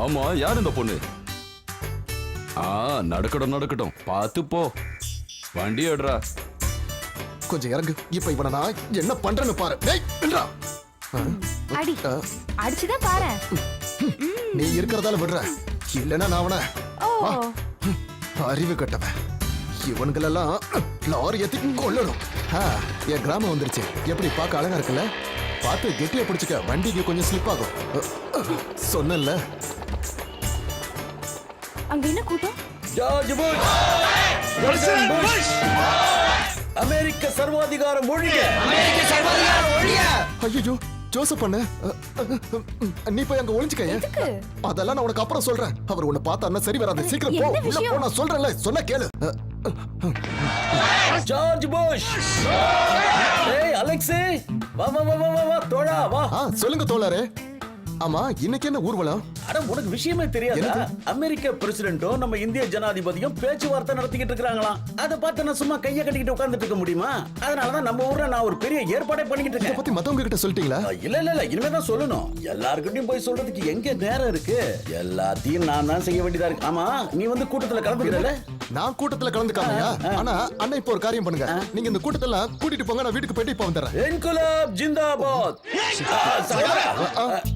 ஆமா, யார் இந்த பொண்ணு? நடக்கட்டும், பார்த்து போ. வண்டி எடுறா. கொஞ்சம் இறங்கு. இப்ப இவனை நான் என்ன பண்றேன்னு பாரு. அடி, அடிச்சுதான் பாரு. நீ இருக்கிறதால விடுற, இல்லன்னா நான் அவனை. அறிவு கட்டவன். இவனுங்களெல்லாம் லாரி ஏத்தி கொள்ளணும். என் கிராமம் வந்துருச்சு. எப்படி பார்க்க அழகா இருக்குல்ல? பார்த்து கெட்டியா பிடிச்சுக்க, வண்டிக்கு கொஞ்சம் ஸ்லிப் ஆகும். சொன்னல. அங்க என்ன கூட்டம்? ஜார்ஜ் புஷ், பிரசிடென்ட் புஷ், அமெரிக்க சர்வாதிகாரம் ஒழிய, அமெரிக்க சர்வாதிகாரம் ஒழிய. ஐயோ ஜோசப் அண்ணே, நீ போய் அங்க ஒளிஞ்சுக்க. அதெல்லாம் நான் உனக்கு அப்புறம் சொல்றேன். அவர் உன்னை பார்த்தா சரி வராது. சீக்கிரம் போ. உள்ள போ, நான் சொல்றேன்ல. சொன்ன கேளு. ஜார்ஜ் புஷ், ஏய் அலெக்ஸ், வா வா வா வா வா தோழா வா. சொல்லுங்க தோழரே. ஆமா, இன்னைக்கு என்ன ஊர்வலம்? அட உனக்கு விஷயமே தெரியாதா? அமெரிக்க பிரசிடென்ட்டும் நம்ம இந்திய ஜனாதிபதியும் பேச்சுவார்த்தை நடத்திக்கிட்டு இருக்காங்களாம். அதை பார்த்து நான் சும்மா கையை கட்டிக்கிட்டு உட்கார்ந்துட்டு இருக்க முடியுமா? அதனாலதான் நம்ம ஊர்ல நான் ஒரு பெரிய ஏற்பாடே பண்ணிக்கிட்டு இருக்கேன். பத்தி மத்தவங்க கிட்ட சொல்லிட்டீங்களா? இல்ல இல்ல இல்ல, இனிமே தான் சொல்லணும். எல்லார்கிட்டயும் போய் சொல்றதுக்கு எங்க நேரம் இருக்கு? எல்லாத்தையும் நான் தான் செய்ய வேண்டியதா இருக்கு. ஆமா, நீ வந்து கூட்டத்துல கலந்துக்கிறல? நான் கூட்டத்துல கலந்துக்காமையா? ஆனா அண்ணா இப்போ ஒரு காரியம் பண்ணுங்க. நீங்க இந்த கூட்டத்துல கூட்டிட்டு போங்க, நான் வீட்டுக்கு போயிட்டு இப்ப வந்துடுறேன். இன்குலாப் ஜிந்தாபாத்.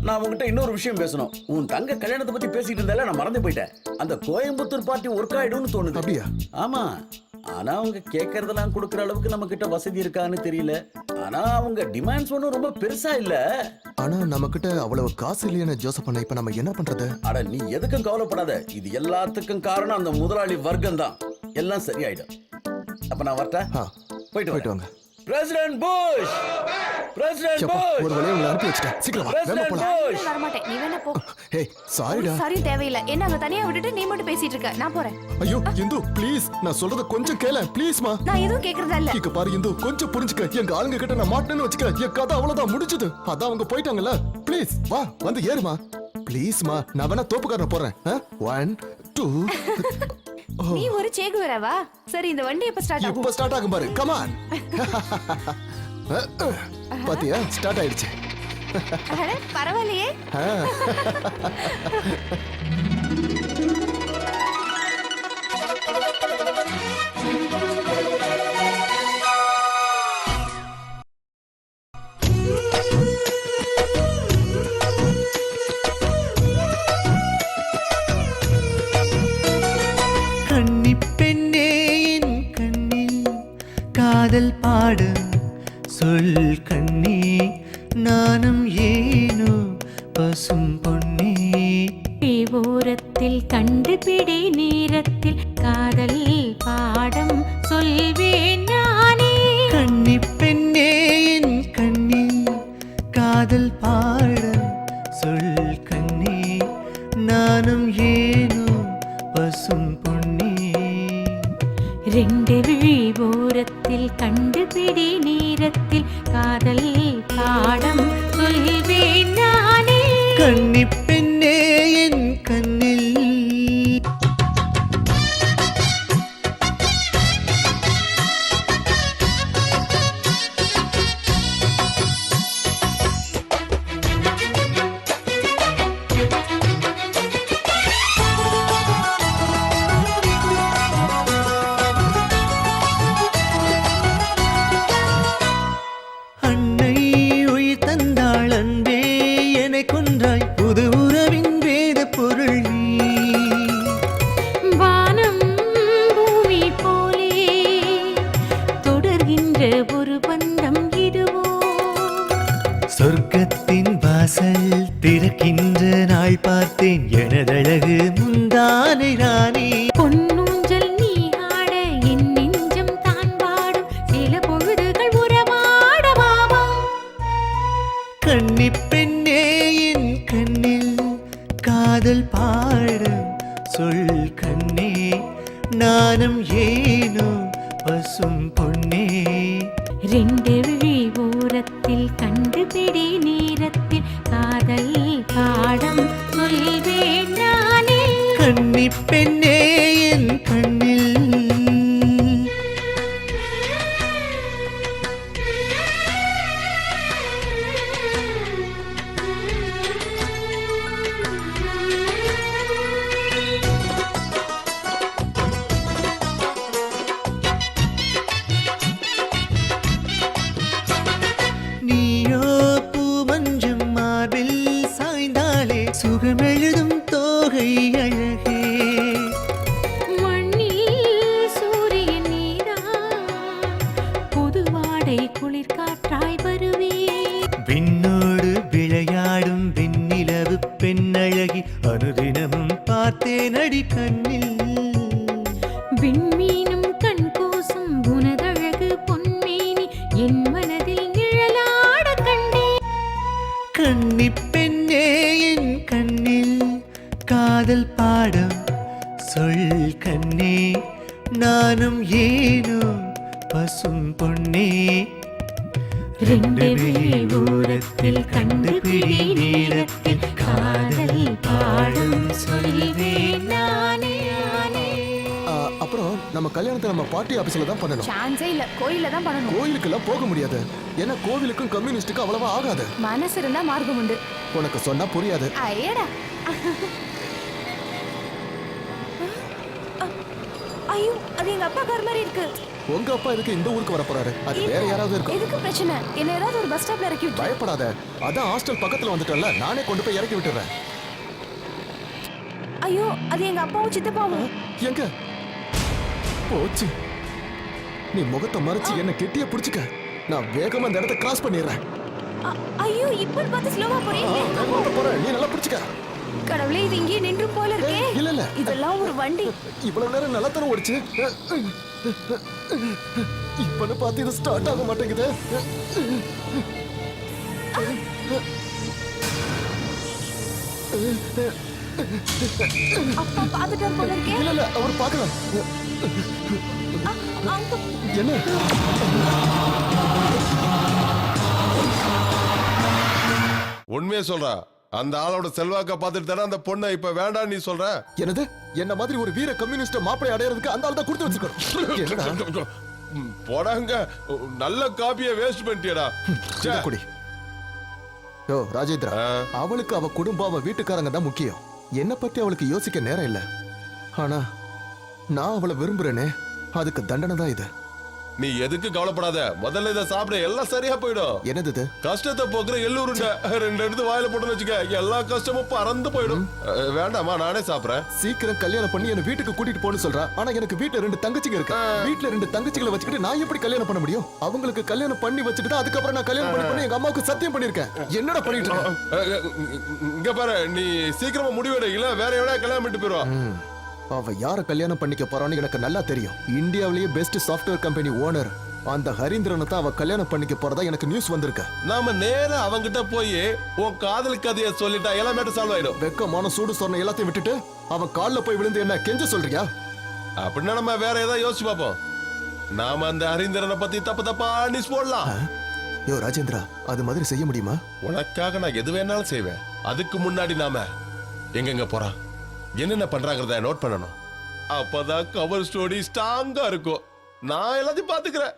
நான் உங்ககிட்ட இன்னொரு விஷயம் பேசணும். உன் தங்க கல்யாணத்தை பத்தி பேசிட்டு இருந்தால நான் மறந்து போயிட்டேன். அந்த கோயம்புத்தூர் பார்ட்டி ஒர்க் ஆயிடும்னு தோணுது. அப்படியா? ஆமா, ஆனா அவங்க கேட்கறதெல்லாம் கொடுக்கற அளவுக்கு நம்ம கிட்ட வசதி இருக்கான்னு தெரியல. ஆனா அவங்க டிமாண்ட்ஸ் ஒன்றும் ரொம்ப பெருசா இல்ல. ஆனா நம்ம கிட்ட அவ்வளவு காசு இல்லையான ஜோசப் அண்ணா, இப்ப நம்ம என்ன பண்றது? அட நீ எதுக்கும் கவலைப்படாத. இது எல்லாத்துக்கும் காரணம் அந்த முதலாளி வர்க்கம் தான். எல்லாம் சரியாயிடும். அப்ப நான் வரட்டா? போயிட்டு வாங்க. President Bush, president Bush. ஒரு வழியை உங்களை அனுப்பி வச்சிட்டேன். சீக்கிரம் வா, வேகமா போலாம். வர மாட்டேன். நீ வேணா போ. ஏய் சாரிடா. சாரி தேவையில்லை. என்ன அங்க தனியா விட்டுட்டு நீ மட்டும் பேசிட்டு இருக்க. நான் போறேன். ஐயோ இந்து ப்ளீஸ், நான் சொல்றத கொஞ்சம் கேள ப்ளீஸ் மா. நான் எதுவும் கேக்குறதா இல்ல. இங்க பாரு இந்து, கொஞ்சம் புரிஞ்சுக்க. எங்க ஆளுங்க கிட்ட நான் மாட்டேன்னு வச்சுக்க, என் கதை அவ்வளவுதான் முடிஞ்சது. அதான் அவங்க போயிட்டாங்கல்ல. ப்ளீஸ் வா, வந்து ஏறுமா ப்ளீஸ் மா. நான் வேணா தோப்புக்காரனை போறேன். 1 2. நீ ஒரு சேகுவரவா? சரி, இந்த வண்டி எப்ப ஸ்டார்ட் ஆகும்? இப்ப ஸ்டார்ட் ஆகும் பாரு. Come on. பாத்தியா, ஸ்டார்ட் ஆயிடுச்சு. அட பரவாயில்லையே. காதல் பாடும் சொல் கண்ணே, நானும் ஏனோ பசும் பொன்னே. ஓரத்தில் கண்டுபிடி நேரத்தில் காதல் பாடம் சொல்வேன் நானே. கன்னி பெண்ணே என் கண்ணில் காதல் பாடும் சொல் கண்ணே, நானும் ஏனோ பசும் பொன்னே. ரெண்டு விழி ஓரத்தில் கண்டுபிடி நேரத்தில் காதல் பாடம் சொல்வேன் நானே. கன்னி பெண்ணே என் கண்ணில். சொர்க்கத்தின் வாசல் திறக்கின்ற நாள் பார்த்தேன், எனதழகு முந்தானை ராணி. பொன்னூஞ்சல் நீ ஆட என் நெஞ்சம் தான் பாடும், சில பொழுதுகள் உறவாடவாவா. கன்னி பெண்ணே என் கண்ணில் காதல் பாடும் சொல் கண்ணே, நானும் ஏனோ பசும் பொன்னே. ரெண்டு விழி ஓரத்தில் கண்டுபிடி நேரத்தில் காதல் பாடம் சொல்வேன் நானே. கன்னி பெண்ணே என் கண்ணில். கோடை குளிர் காற்றாய் வருவே. விண்ணோடு விளையாடும் வெண்ணிலவு பெண்ணழகி அனுதினமும் பார்த்தேன் அடி கண்ணில். விண்மீனும் கண் கூசும் உனதழகு பொன்மேனி என் மனதில் நிழலாட கண்டே. கன்னி பெண்ணே என் கண்ணில் காதல் பாடம் சொல் கண்ணே, நானும் ஏனோ பசும் பொன்னே. ரெண்டு விழி ஓரத்தில் கண்டுபிடி நேரத்தில் காதல் பாடும் சொல்வேன் நானே. அப்புறம் நம்ம கல்யாணத்தை நம்ம பார்ட்டி ஆபீஸ்ல தான் பண்ணணும். சான்ஸே இல்ல, கோயில்ல தான் பண்ணணும். கோயிலுக்கெல்லாம் போக முடியாது. ஏன்னா கோவிலுக்கும் கம்யூனிஸ்டுக்கும் அவ்வளவா ஆகாது. மனசு இருந்தா மார்க்கம் உண்டு. உனக்கு சொன்னா புரியாது. ஐயடா. ஐயோ, அது எங்க அப்பா கார் மாதிரி இருக்கு. உங்க அப்பா எதுக்கு இந்த ஊருக்கு வர போறாரு? அது வேற யாராவது இருக்கும். எதுக்கு பிரச்சனை? என்ன ஏதாவது ஒரு பஸ் ஸ்டாப்ல இறக்கி விட்டு. பயப்படாத, அதான் ஹாஸ்டல் பக்கத்துல வந்துட்டல, நானே கொண்டு போய் இறக்கி விட்டுறேன். ஐயோ, அது எங்க அப்பாவும் சித்தப்பாவும். எங்க போச்சு? நீ முகத்தை மறைச்சு என்ன கெட்டிய புடிச்சுக்க. நான் வேகமா இந்த இடத்தை கிராஸ் பண்ணிடுறேன். ஐயோ, இப்ப பார்த்து ஸ்லோவா போறேன். நீ நல்லா புடிச்சுக்க. கடவுளே, இது இங்கே நின்று போல இருக்கே. இல்ல இல்ல, இதெல்லாம் ஒரு வண்டி. இவ்வளவு நேரம் நல்லா தானே ஓடிச்சு. இப்பன்னு பார்த்து இது ஸ்டார்ட் ஆக மாட்டேங்குது. அப்பா பாத்துட்டார் போல இருக்கே. இல்ல இல்ல, அவர் பார்க்கல. என்ன? உண்மையை சொல்றா, அந்த ஆளோட செல்வாக்க பார்த்துட்டு தானே அந்த பொண்ணை இப்ப வேண்டாம் நீ சொல்ற. என்னது? என்ன மாதிரி ஒரு வீர கம்யூனிஸ்ட் மாப்பிளை அடையறதுக்கு அந்த ஆள் தான் கொடுத்து வச்சிருக்கணும். போடாங்க, நல்ல காப்பியை வேஸ்ட் பண்ணிட்டியடா. குடி. யோ ராஜேந்திரா, அவளுக்கு அவ குடும்பம் அவ வீட்டுக்காரங்க தான் முக்கியம். என்ன பத்தி அவளுக்கு யோசிக்க நேரம் இல்ல. ஆனா நான் அவளை விரும்புறேனே, அதுக்கு தண்டனை தான் இது. நீ எதுக்கு கவலைப்படாத, முதல்ல இதை சாப்பிட எல்லாம் சரியா போயிடும். என்னது இது? கஷ்டத்தை போக்குற எள்ளூருண்ட. ரெண்டு எடுத்து வாயில போட்டு வச்சுக்க, எல்லா கஷ்டமும் பறந்து போயிடும். வேண்டாமா, நானே சாப்பிடுறேன். சீக்கிரம் கல்யாணம் பண்ணி என்ன வீட்டுக்கு கூட்டிட்டு போன்னு சொல்றா. ஆனா எனக்கு வீட்டுல 2 தங்கச்சிங்க இருக்கு. வீட்டுல 2 தங்கச்சிகளை வச்சுக்கிட்டு நான் எப்படி கல்யாணம் பண்ண முடியும்? அவங்களுக்கு கல்யாணம் பண்ணி வச்சுட்டு தான் அதுக்கப்புறம் நான் கல்யாணம் பண்ணி எங்க அம்மாவுக்கு சத்தியம் பண்ணிருக்கேன். என்னடா பண்ணிட்டு இருக்க? இங்க பாரு, நீ சீக்கிரமா முடிவெடு, இல்ல வேற எவனா கல்யாணம் பண்ணிட்டு போயிடுவா. அவ யார கல்யாணம் பண்ணிக்க போறான்னு எனக்கு நல்லா தெரியும். இந்தியாவிலேயே பெஸ்ட் சாஃப்ட்வேர் கம்பெனி ஓனர் அந்த ஹரீந்திரனை தான் அவ கல்யாணம் பண்ணிக்க போறதா எனக்கு நியூஸ் வந்திருக்கு. நாம நேரா அவங்கிட்ட போய் உன் காதல் கதையை சொல்லிட்டா எல்லா மேட்டர் சால்வ் ஆயிடும். வெக்கமான சூடு சொன்ன எல்லாத்தையும் விட்டுட்டு அவன் கால்ல போய் விழுந்து என்ன கெஞ்ச சொல்றியா? அப்படின்னா நம்ம வேற ஏதாவது யோசிச்சு பார்ப்போம். நாம அந்த ஹரீந்திரனை பத்தி தப்பா நியூஸ் போடலாம். யோ ராஜேந்திரா, அது மாதிரி செய்ய முடியுமா? உனக்காக நான் எது வேணாலும் செய்வேன். அதுக்கு முன்னாடி நாம எங்கெங்க போறான், என்னென்ன பண்றாங்கிறத நோட் பண்ணணும். அப்பதான் கவர் ஸ்டோரி ஸ்ட்ராங்கா இருக்கும். நான் எல்லாத்தையும் பாத்துக்கிறேன்.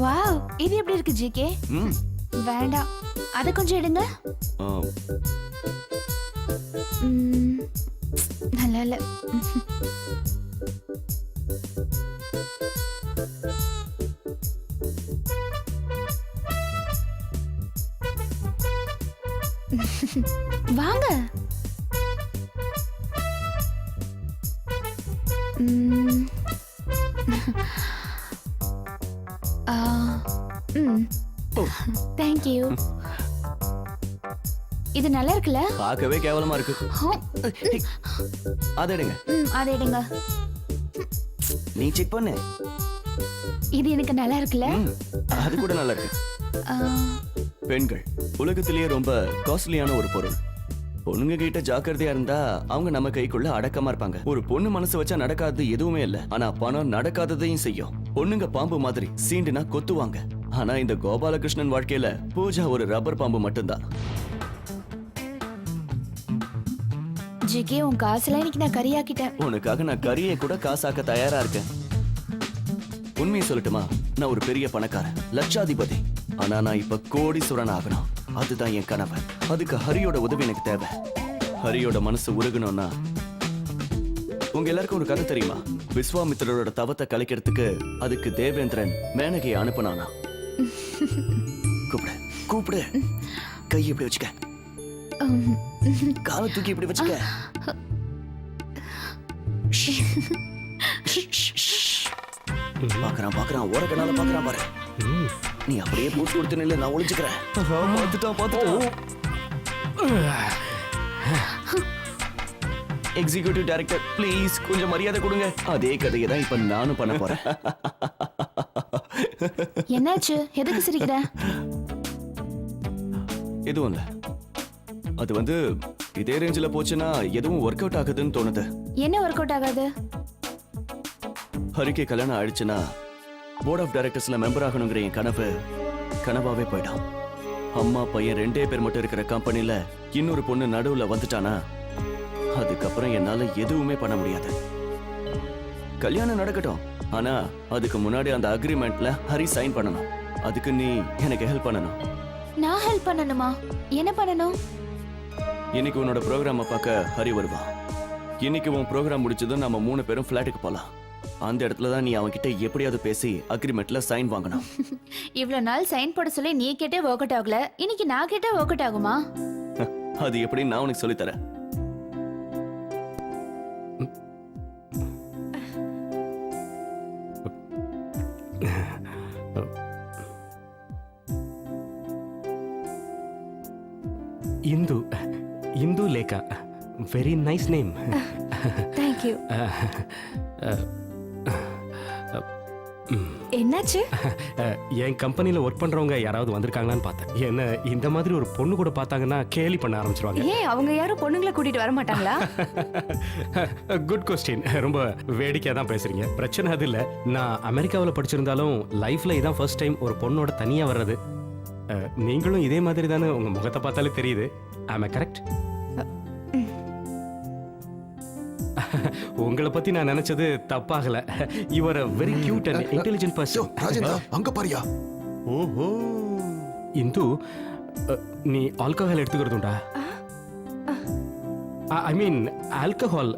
வாவ், இது எப்படி இருக்கு ஜிகே? வேண்டாம், அத கொஞ்சம் எடுங்க. நல்லா இல்ல. வாங்க. Thank you. இது நல்லா இருக்குல்ல? பார்க்கவே கேவலமா இருக்கு. அதை எடுங்க. அதை எடுங்க. நீ செக் பண்ணு. இது எனக்கு நல்லா இருக்குல்ல? அது கூட நல்லா இருக்கு. பெண்கள் உலகத்திலேயே ரொம்ப காஸ்ட்லியான ஒரு பொருள். பொண்ணுங்க கிட்ட ஜாக்கிரதையா இருந்தா அவங்க நம்ம கைக்குள்ள அடக்கமா இருப்பாங்க. ஒரு பொண்ணு மனசு வச்சா நடக்காதது எதுவுமே இல்ல. ஆனா பணம் நடக்காததையும் செய்யும். பொண்ணுங்க பாம்பு மாதிரி சீண்டுனா கொத்துவாங்க. ஆனா இந்த கோபாலகிருஷ்ணன் வாழ்க்கையில பூஜா ஒரு ரப்பர் பாம்பு மட்டும்தான். ஜிகே, உன் காசுல இன்னைக்கு நான் கறியாக்கிட்டேன். உனக்காக நான் கறியை கூட காசாக்க தயாரா இருக்கேன். உண்மையை சொல்லட்டுமா, நான் ஒரு பெரிய பணக்காரன், லட்சாதிபதி. ஆனா நான் இப்ப கோடீஸ்வரன் ஆகணும். அதுதான் என் கனவு. அதுக்கு ஹரியோட உதவி எனக்கு தேவை. ஹரியோட மனசு உருகணும்னா, உங்க எல்லாருக்கும் ஒரு கதை தெரியுமா? விஸ்வாமித்திரரோட தவத்தை கலைக்கிறதுக்கு அதுக்கு தேவேந்திரன் மேனகையை அனுப்புனானா. கூப்பிடு கூப்பிடு. கை இப்படி வச்சுக்க, காலை தூக்கி இப்படி வச்சுக்க. பாக்குறான் ஓரக்கனால பாக்குறான் பாரு. நீ அப்படியே பூஸ் கொடுத்து நில்லு, நான் ஒளிஞ்சுக்கிறேன். பார்த்துட்டான். எக்ஸிகியூட்டிவ் டைரக்டர் ப்ளீஸ் கொஞ்சம் மரியாதை கொடுங்க. அதே கதையை தான் இப்ப நானும் பண்ண போறேன். என்னாச்சு? எதுக்கு சிரிக்கிற? எதுவும் இல்ல. அது வந்து இதே ரேஞ்சில போச்சுன்னா எதுவும் ஒர்க் அவுட் ஆகுதுன்னு தோணுது. என்ன ஒர்க் அவுட் ஆகாது? ஹரிக்கு கல்யாணம் ஆயிடுச்சுன்னா போர்ட் ஆஃப் டைரக்டர்ஸ்ல மெம்பர் ஆகணுங்கிற என் கனவாவே போயிடும். அம்மா பையன் 2 பேர் மட்டும் இருக்கிற கம்பெனில இன்னொரு பொண்ணு நடுவுல வந்துட்டானா அதுக்கப்புறம் என்னால எதுவுமே பண்ண முடியாது. கல்யாணம் நடக்கட்டும், ஆனா அதுக்கு முன்னாடி அந்த அக்ரிமெண்ட்ல ஹரி சைன் பண்ணணும். அதுக்கு நீ எனக்கு ஹெல்ப் பண்ணணும். நான் ஹெல்ப் பண்ணணுமா? என்ன பண்ணணும்? இன்னைக்கு உன்னோட ப்ரோக்ராம பார்க்க ஹரி வருவான். இன்னைக்கு உன் ப்ரோக்ராம் முடிச்சதும் நம்ம 3 பேரும் ஃபிளாட்டுக்கு போலாம். அந்த இடத்துல தான் நீ அவன்கிட்ட எப்படியாவது பேசி அக்ரிமெண்ட்ல சைன் வாங்கணும். இவ்வளவு நாள் சைன் போட சொல்லி நீ கேட்டே ஒர்க் அவுட் ஆகல, இன்னைக்கு நான் கேட்டே ஒர்க் அவுட் ஆகுமா? அது எப்படி நான் உனக்கு சொல்லி தரேன். Hindu Lekha, very nice name. Thank you. என்னாச்சு? என் கம்பெனில ஒர்க் பண்றவங்க யாராவது வந்திருக்காங்களான்னு பார்த்தேன். என்ன இந்த மாதிரி ஒரு பொண்ணு கூட பார்த்தாங்கன்னா கேலி பண்ண ஆரம்பிச்சிருவாங்க. ஏன் அவங்க யாரும் பொண்ணுங்களை கூட்டிட்டு வர மாட்டாங்களா? Good question. ரொம்ப வேடிக்கையா தான் பேசுறீங்க. பிரச்சனை அது இல்ல. நான் அமெரிக்காவில் படிச்சிருந்தாலும் லைஃப்ல இதான் ஃபர்ஸ்ட் டைம் ஒரு பொண்ணோட தனியா வர்றது. நீங்களும் இதே மாதிரி தானே, உங்க முகத்தை பார்த்தாலே தெரியுது. ஆமா கரெக்ட்? உங்களை பத்தி நான் நினைச்சது தப்பாகல. You are a very cute and intelligent person. Rajendra அங்க பாரியா. ஓஹோ. இந்து, நீ ஆல்கஹால் எடுத்துக்கிறதுண்டா? ஐ மீன் ஆல்கஹால்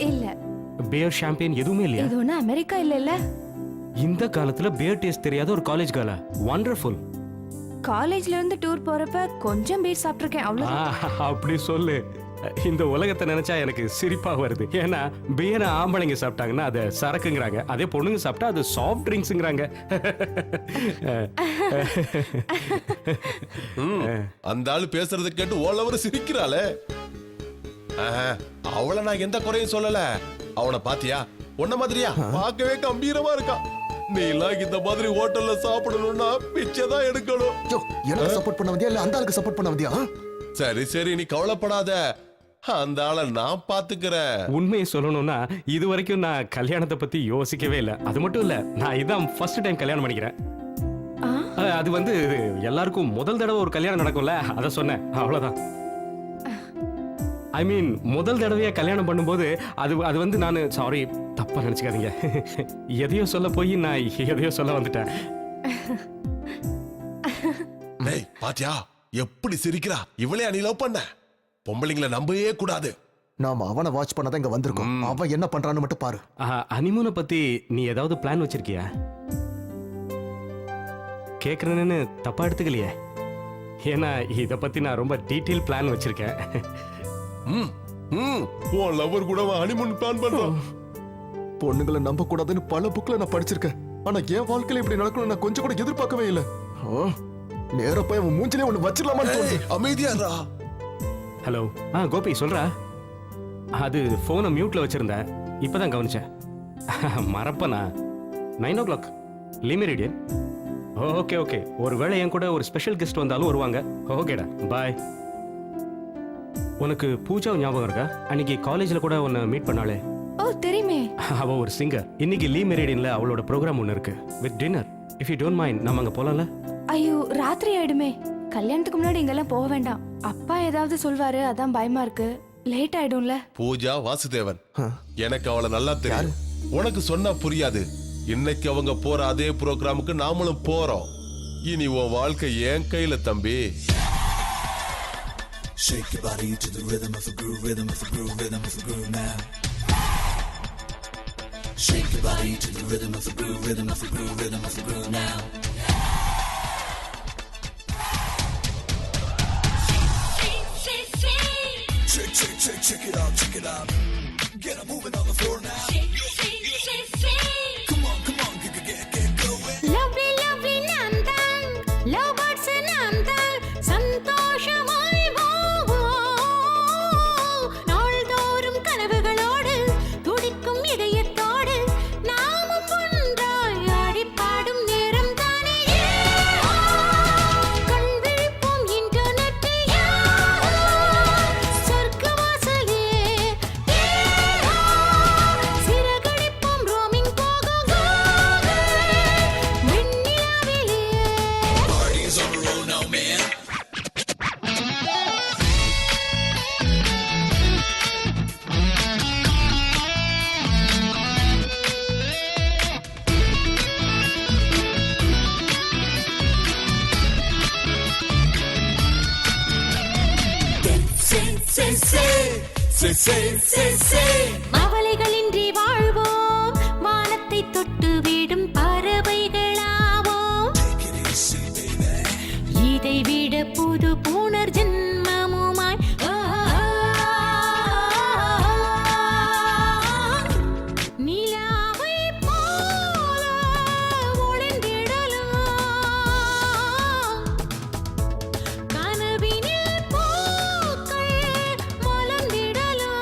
இல்ல. பியர், ஷாம்பெயின் எதுவுமே இல்லையா? இது ஒண்ணு அமெரிக்கா இல்ல. இந்த காலத்துல பியர் டேஸ்ட் தெரியாத ஒரு காலேஜ் கேர்ளா? வண்டர்ஃபுல். காலேஜ்ல இருந்து டூர் போறப்ப கொஞ்சம் பீர் சாப்பிட்டிருக்கேன், அவ்வளவு. அப்படி சொல்லு. இந்த உலகத்தை நினைச்சா எனக்கு சிரிப்பா வருது. ஏன்னா பியரை ஆம்பளைங்க சாப்பிட்டாங்கன்னா அதை சரக்குங்கிறாங்க, அதே பொண்ணுங்க சாப்பிட்டா அது சாஃப்ட் ட்ரிங்க்ஸ்ங்கிறாங்க. அந்த ஆளு பேசுறத கேட்டு ஓலவர சிரிக்கிறாளே. அவளை நான் எந்த குறையும் சொல்லல. அவனை பாத்தியா? உன்ன மாதிரியா? பார்க்கவே கம்பீரமா இருக்கான். நீ எல்லாம் இந்த மாதிரி ஹோட்டல்ல சாப்பிடணும்னா பிச்சை தான் எடுக்கணும். எனக்கு சப்போர்ட் பண்ண வந்தியா இல்ல அந்த ஆளுக்கு சப்போர்ட் பண்ண வந்தியா? சரி நீ கவலைப்படாத, அந்த ஆளை நான் பாத்துக்கிறேன். உண்மையை சொல்லணும்னா இது வரைக்கும் நான் கல்யாணத்தை பத்தி யோசிக்கவே இல்லை. அது மட்டும் இல்ல, நான் இதான் ஃபர்ஸ்ட் டைம் கல்யாணம் பண்ணிக்கிறேன். அது வந்து எல்லாருக்கும் முதல் தடவை ஒரு கல்யாணம் நடக்கும்ல, அதை சொன்னேன், அவ்வளவுதான். ஐ மீன் முதல் தடவையா கல்யாணம் பண்ணும்போது அது வந்து நான் சாரி, தப்பா நினைச்சுக்காதீங்க. எதையோ சொல்ல போய் நான் எதையோ சொல்ல வந்துட்டேன். டேய் பாத்தியா எப்படி சிரிக்கிறா? இவளே நீ லவ் பண்ண? பொம்பளைங்களை நம்பவே கூடாது. நாம அவனை வாட்ச் பண்ணதான் இங்க வந்திருக்கோம். அவன் என்ன பண்றான்னு மட்டும் பாரு. ஹனிமூனை பத்தி நீ ஏதாவது பிளான் வச்சிருக்கியா? கேக்குறேன்னு தப்பா எடுத்துக்கலையே. ஏன்னா இத பத்தி நான் ரொம்ப டீடைல் பிளான் வச்சிருக்கேன். உன் லவர் கூட ஹனிமூன் பிளான் பண்றான். பொண்ணுங்களை நம்ப கூடாதுன்னு பல புக்ல நான் படிச்சிருக்கேன். ஆனா என் வாழ்க்கையில இப்படி நடக்கணும் நான் கொஞ்சம் கூட எதிர்பார்க்கவே இல்லை. நேர போய் அவன் மூஞ்சிலே ஒண்ணு வச்சிடலாமான்னு தோணுது. அமைதியாரா. ஹலோ. கோபி சொல்றா. அது போனை மியூட்ல வச்சிருந்தேன், இப்பதான் கவனிச்சேன். மறப்பனா? 9 o'clock லீ மெரிடியன். ஓகே. ஒருவேளை என் கூட ஒரு ஸ்பெஷல் கெஸ்ட் வந்தாலும் வருவாங்க. ஓகேடா, பாய். உனக்கு பூஜா ஞாபகம் இருக்கா? அன்னைக்கு காலேஜ்ல கூட உன்னை மீட் பண்ணாலே. ஓ தெரியுமே. அவ ஒரு சிங்கர். இன்னைக்கு லீ மெரிடியன்ல அவளோட ப்ரோக்ராம் ஒன்று இருக்கு with dinner. If you don't mind நம்ம அங்க போலாம்ல? ஐயோ ராத்திரி ஆயிடுமே. கல்யாணத்துக்கு முன்னாடி இங்கெல்லாம் போக வேண்டாம். அப்பா ஏதாவது சொல்வாரு, அதான் பயமா இருக்கு. லேட் ஆயிடும்ல. பூஜா வாசுதேவன், எனக்கு அவளை நல்லா தெரியும். உனக்கு சொன்னா புரியாது. இன்னைக்கு அவங்க போற அதே ப்ரோக்ராமுக்கு நாமளும் போறோம். இனி உன் வாழ்க்கை என் கையில தம்பி. Shake your body to the rhythm of the groove, rhythm of the groove, rhythm of the groove now. Shake your body to the rhythm of the groove, rhythm of the groove, rhythm of the groove now. Check it out, check it out. Get 'em moving on the floor now. மவளைகளின்றி வாழ்வோம், வானத்தை தொட்டு விடும் பறவைகளாவோம். இதை விட புது புனர்ஜென்மமுமாய் நிலாவை போல ஒளிந்திடலாம். கனவினில் பூக்கள் மலர்ந்திடலாம்.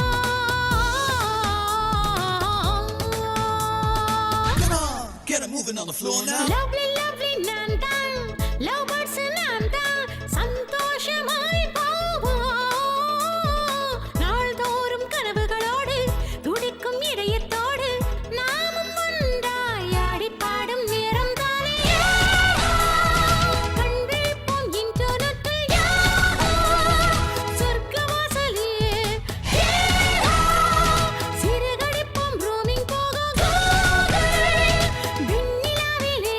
Lovely, lovely நான் தான், love birds நான் தான், சந்தோஷமாய் போவோம். நாள்தோறும் கனவுகளோடு துடிக்கும் இதயத்தோடு நாமும் ஒன்றாய் ஆடி பாடும் நேரம் தானே. கண் விழிப்போம் இன்டர்நெட்டில் சொர்க்கவாசலில் சிறகடிப்போம் roaming போக விண்ணிலாவிலே.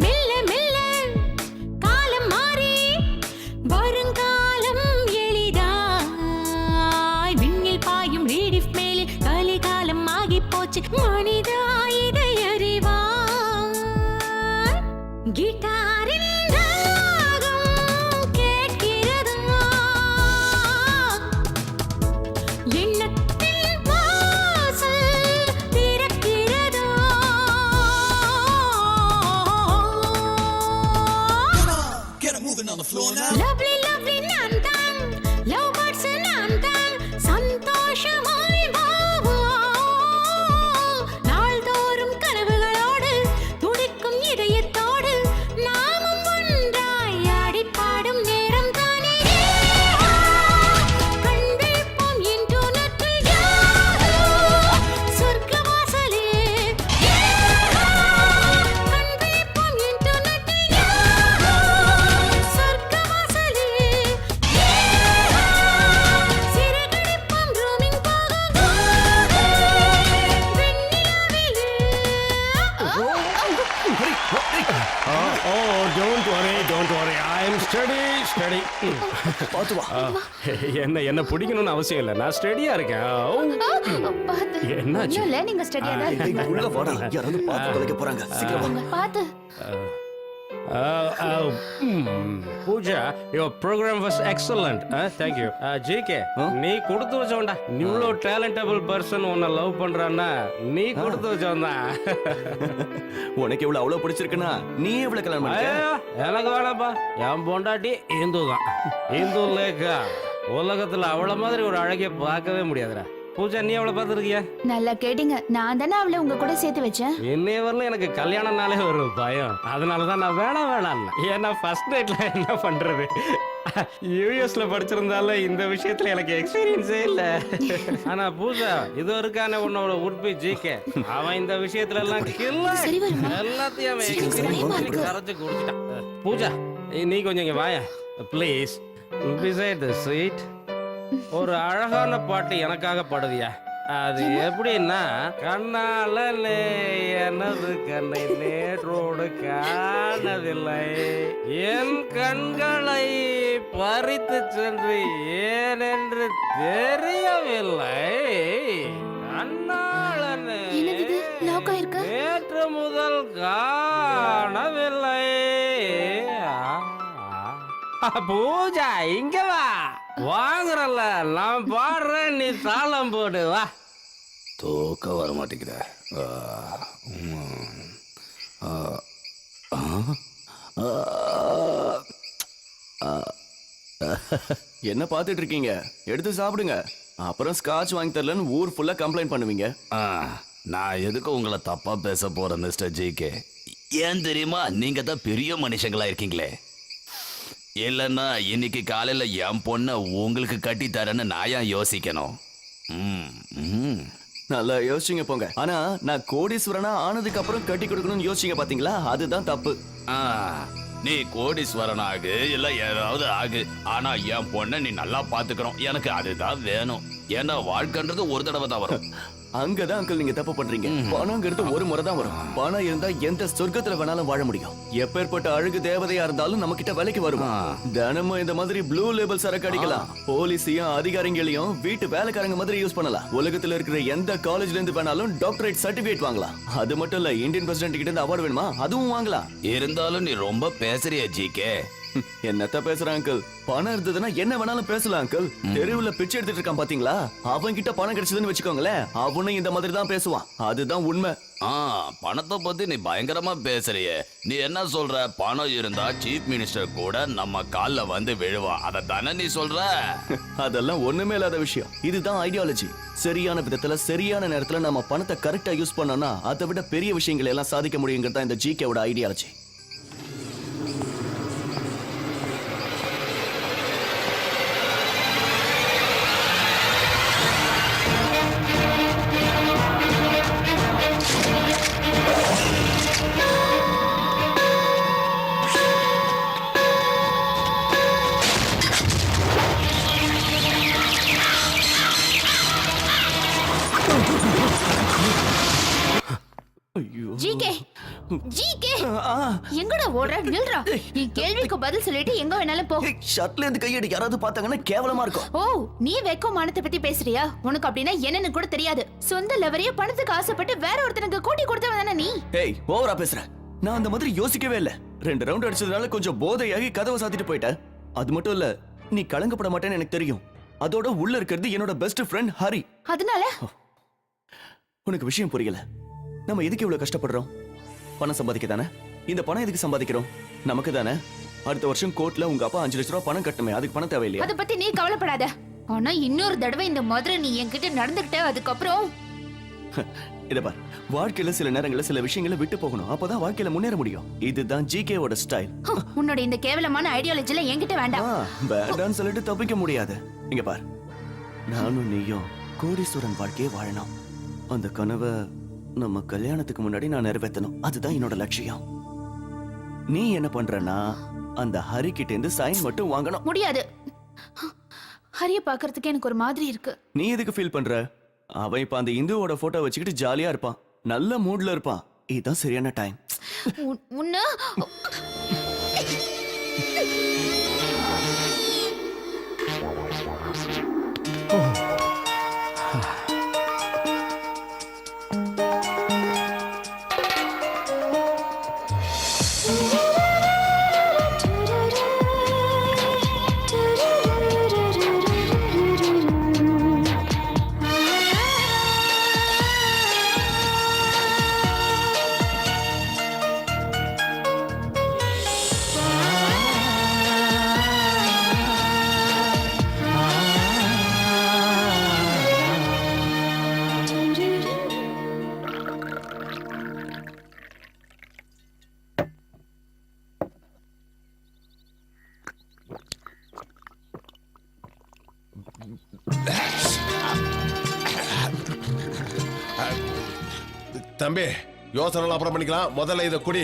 மெல்ல மெல்ல காலம் மாறி வருங்காலம் எளிதாய் விண்ணில் பாயும் ரீடிஃப் மேலில் கலிகாலம் ஆகி போச்சு மனிதா இதை அறிவாய். கிட்டாரின் ராகம் கேட்கிறதா, எண்ணத்தின் வாசல் திறக்கிறதா. Lovely, lovely நான் தான், love birds நான் தான், சந்தோஷமாய் வாழ்வோம். நாள்தோறும் கனவுகளோடு துடிக்கும் இதயத்தோடு நாமும் ஒன்றாய் ஆடி பாடும் நேரம் தானே. கண் விழிப்போம் இன்டர்நெட்டில் சொர்க்கவாசலில். கண் விழிப்போம் இன்டர்நெட்டில் சொர்க்கவாசலில். சிறகடிப்போம் roaming போக don't worry I am study பார்த்து வா. என்ன பிடிக்கணும்னு அவசியம் இல்லை, நான் ஸ்டடியா இருக்கேன். என்னாச்சு? ஒண்ணும் இல்ல, நீங்க ஸ்டடியா தான் ஏய், இருக்கீங்க. உள்ள வாடா, யாராவது பார்த்து தொலைக்க போறாங்க. சீக்கிரம் வா. பாத்து Pooja, your program was excellent. Thank you. GK, நீ கொடுத்து வச்சவன்டா. இவ்வளோ டேலண்டபிள் பர்சன் உன்னை லவ் பண்றான்னா நீ கொடுத்து வச்சவன் தான். உனக்கு இவ்வளவு அவ்வளவு பிடிச்சிருக்குன்னா நீ எவ்வளவு கல்யாணம் பண்ணிக்க? எனக்கு வேணாப்பா, என் பொண்டாட்டி இந்து தான். இந்து லேக்கா உலகத்துல அவள மாதிரி ஒரு அழகிய பார்க்கவே முடியாதுடா. பூஜா, நீ அவளை பார்த்துருக்கியா? நல்லா கேட்டீங்க, நான் தானே அவளை உங்க கூட சேர்த்து வச்சேன். இன்னைய வரல எனக்கு கல்யாணம்னாலே ஒரு பயம். அதனாலதான் நான் வேணாம். ஏன்னா ஃபர்ஸ்ட் நைட்ல என்ன பண்றது, யூஎஸ்ல படிச்சிருந்தாலும் இந்த விஷயத்துல எனக்கு எக்ஸ்பீரியன்ஸே இல்ல. ஆனா பூஜா, இது இருக்கான உன்னோட உட்பி ஜிகே, அவன் இந்த விஷயத்துல எல்லாம் எல்லாத்தையும் அவன் experience கரைச்சு குடிச்சிட்டான். பூஜா, நீ கொஞ்சம் இங்க வாயா ப்ளீஸ். பிசைட் தி சீட் ஒரு அழகான பாட்டு எனக்காக பாடுவியா? அது எப்படின்னா, கண்ணால எனது கண்ணை நேற்றோடு காணவில்லை, என் கண்களை பறித்து சென்று ஏனென்று தெரியவில்லை, கண்ணாளனே நேற்று முதல் காணவில்லை. பூஜா, இங்க வா. வாங்குறல, நான் பாடுறேன், நீ தாளம் போடு. வா. தூக்க வர மாட்டேங்கிற. என்ன பார்த்துட்டு இருக்கீங்க? எடுத்து சாப்பிடுங்க. அப்புறம் ஸ்காட்ச் வாங்கி தரலன்னு ஊர் ஃபுல்லா கம்ப்ளைண்ட் பண்ணுவீங்க. நான் எதுக்கு உங்களை தப்பா பேச போறேன் மிஸ்டர் ஜிகே? ஏன் தெரியுமா, நீங்க தான் பெரிய மனுஷங்களா இருக்கீங்களே. இல்லைன்னா இன்னைக்கு காலையில என் பொண்ணை உங்களுக்கு கட்டி தரேன்னு நான் ஏன் யோசிக்கணும்? நல்லா யோசிச்சுங்க போங்க. ஆனா நான் கோடீஸ்வரனா ஆனதுக்கு அப்புறம் கட்டி கொடுக்கணும்னு யோசிச்சீங்க பாத்தீங்களா, அதுதான் தப்பு. நீ கோடீஸ்வரன் ஆகு இல்ல ஏதாவது ஆகு, ஆனா என் பொண்ணை நீ நல்லா பாத்துக்கணும். எனக்கு அதுதான் வேணும். ஏன்னா வாழ்க்கைன்றது ஒரு தடவை தான் வரும். அங்கதான் அங்கிள் நீங்க தப்பு பண்றீங்க. பணங்கிறது ஒரு முறை தான் வரும். பணம் இருந்தா எந்த சொர்க்கத்துல வேணாலும் வாழ முடியும். எப்பேற்பட்ட அழகு தேவதையா இருந்தாலும் நம்ம கிட்ட வேலைக்கு வரும். தினமும் இந்த மாதிரி ப்ளூ லேபிள் சரக்கு அடிக்கலாம். போலீஸையும் அதிகாரிகளையும் வீட்டு வேலைக்காரங்க மாதிரி யூஸ் பண்ணலாம். உலகத்துல இருக்கிற எந்த காலேஜ்ல இருந்து வேணாலும் டாக்டரேட் சர்டிபிகேட் வாங்கலாம். அது மட்டும் இல்ல, இந்தியன் பிரசிடென்ட் கிட்ட இருந்து அவார்டு வேணுமா அதுவும் வாங்கலாம். இருந்தாலும் நீ ரொம்ப பேசுறிய ஜிகே. என்னத்த பேசுற அங்கிள்? பணம் இருந்ததுன்னா என்ன வேணாலும் பேசலாம் அங்கிள். தெருவுல பிச்சை எடுத்துட்டு இருக்கான் பாத்தீங்களா, அவன் கிட்ட பணம் கிடைச்சதுன்னு வச்சுக்கோங்களேன், அவனும் இந்த மாதிரி தான் பேசுவான். அதுதான் உண்மை. பணத்தை பத்தி நீ பயங்கரமா பேசுறிய. நீ என்ன சொல்ற? பணம் இருந்தா சீஃப் மினிஸ்டர் கூட நம்ம கால்ல வந்து விழுவான். அதை தானே நீ சொல்ற? அதெல்லாம் ஒண்ணுமே இல்லாத விஷயம். இதுதான் ஐடியாலஜி. சரியான விதத்துல சரியான நேரத்துல நம்ம பணத்தை கரெக்டா யூஸ் பண்ணோம்னா அதை விட பெரிய விஷயங்களை எல்லாம் சாதிக்க முடியுங்கிறது தான் இந்த ஜிகேவோட ஐடியாலஜி. ஜிகே ஜிகே எங்கடா ஓடுற? நில்றா. நீ கேள்விக்கு பதில் சொல்லிட்டு எங்க வேணாலும் போ. ஷர்ட்ல இருந்து கையடி யாராவது பார்த்தாங்கன்னா கேவலமா இருக்கும். ஓ, நீ வெக்கம் மானத்தை பத்தி பேசுறியா? உனக்கு அப்படின்னா என்னன்னு கூட தெரியாது. சொந்த லவரைய பணத்துக்கு ஆசைப்பட்டு வேற ஒருத்தனுக்கு கூட்டி கொடுத்தவன் தானே நீ. ஏய், ஓவரா பேசுற. நான் அந்த மாதிரி யோசிக்கவே இல்ல. 2 ரவுண்ட் அடிச்சதுனால கொஞ்சம் போதையாகி கதவை சாத்திட்டு போயிட்டேன். அது மட்டும் இல்ல, நீ கலங்கப்பட மாட்டேன்னு எனக்கு தெரியும். அதோட உள்ள இருக்கிறது என்னோட பெஸ்ட் ஃப்ரெண்ட் ஹரி. அதனால உனக்கு விஷயம் புரியல. நம்ம எதுக்கு இவ்வளவு கஷ்டப்படுறோம்? பணம் சம்பாதிக்க தானே. இந்த பணம் எதுக்கு சம்பாதிக்கிறோம்? நமக்கு தானே. அடுத்த வருஷம் கோர்ட்ல உங்க அப்பா 5 லட்சம் ரூபாய் பணம் கட்டணுமே, அதுக்கு பணம் தேவையில்லையா? அத பத்தி நீ கவலைப்படாத. ஆனா இன்னொரு தடவை இந்த மாதிரி நீ என்கிட்ட நடந்துக்கிட்ட அதுக்கப்புறம் இத பார், வாழ்க்கையில சில நேரங்கள்ல சில விஷயங்களை விட்டு போகணும். அப்பதான் வாழ்க்கையில முன்னேற முடியும். இதுதான் ஜிகேவோட ஸ்டைல். உன்னோட இந்த கேவலமான ஐடியாலஜில என்கிட்ட வேண்டாம். வேண்டான்னு சொல்லிட்டு தப்பிக்க முடியாது. இங்க பார், நானும் நீயும் கோடீஸ்வரன் வாழ்க்கையை வாழணும். அந்த கனவை நம்ம கல்யாணத்துக்கு முன்னாடி நான் நிறைவேற்றணும். அதுதான் என்னோட லட்சியம். நீ என்ன பண்றனா, அந்த ஹரி கிட்ட இருந்து சைன் மட்டும் வாங்கணும். முடியாது. ஹரிய பாக்குறதுக்கு எனக்கு ஒரு மாதிரி இருக்கு. நீ எதுக்கு ஃபீல் பண்ற? அவன் இப்ப அந்த இந்துவோட போட்டோ வச்சுக்கிட்டு ஜாலியா இருப்பான், நல்ல மூட்ல இருப்பான். இதுதான் சரியான டைம். உன்ன தம்பி, யோசனை அப்புறம் பண்ணிக்கலாம். முதல்ல இத குடி.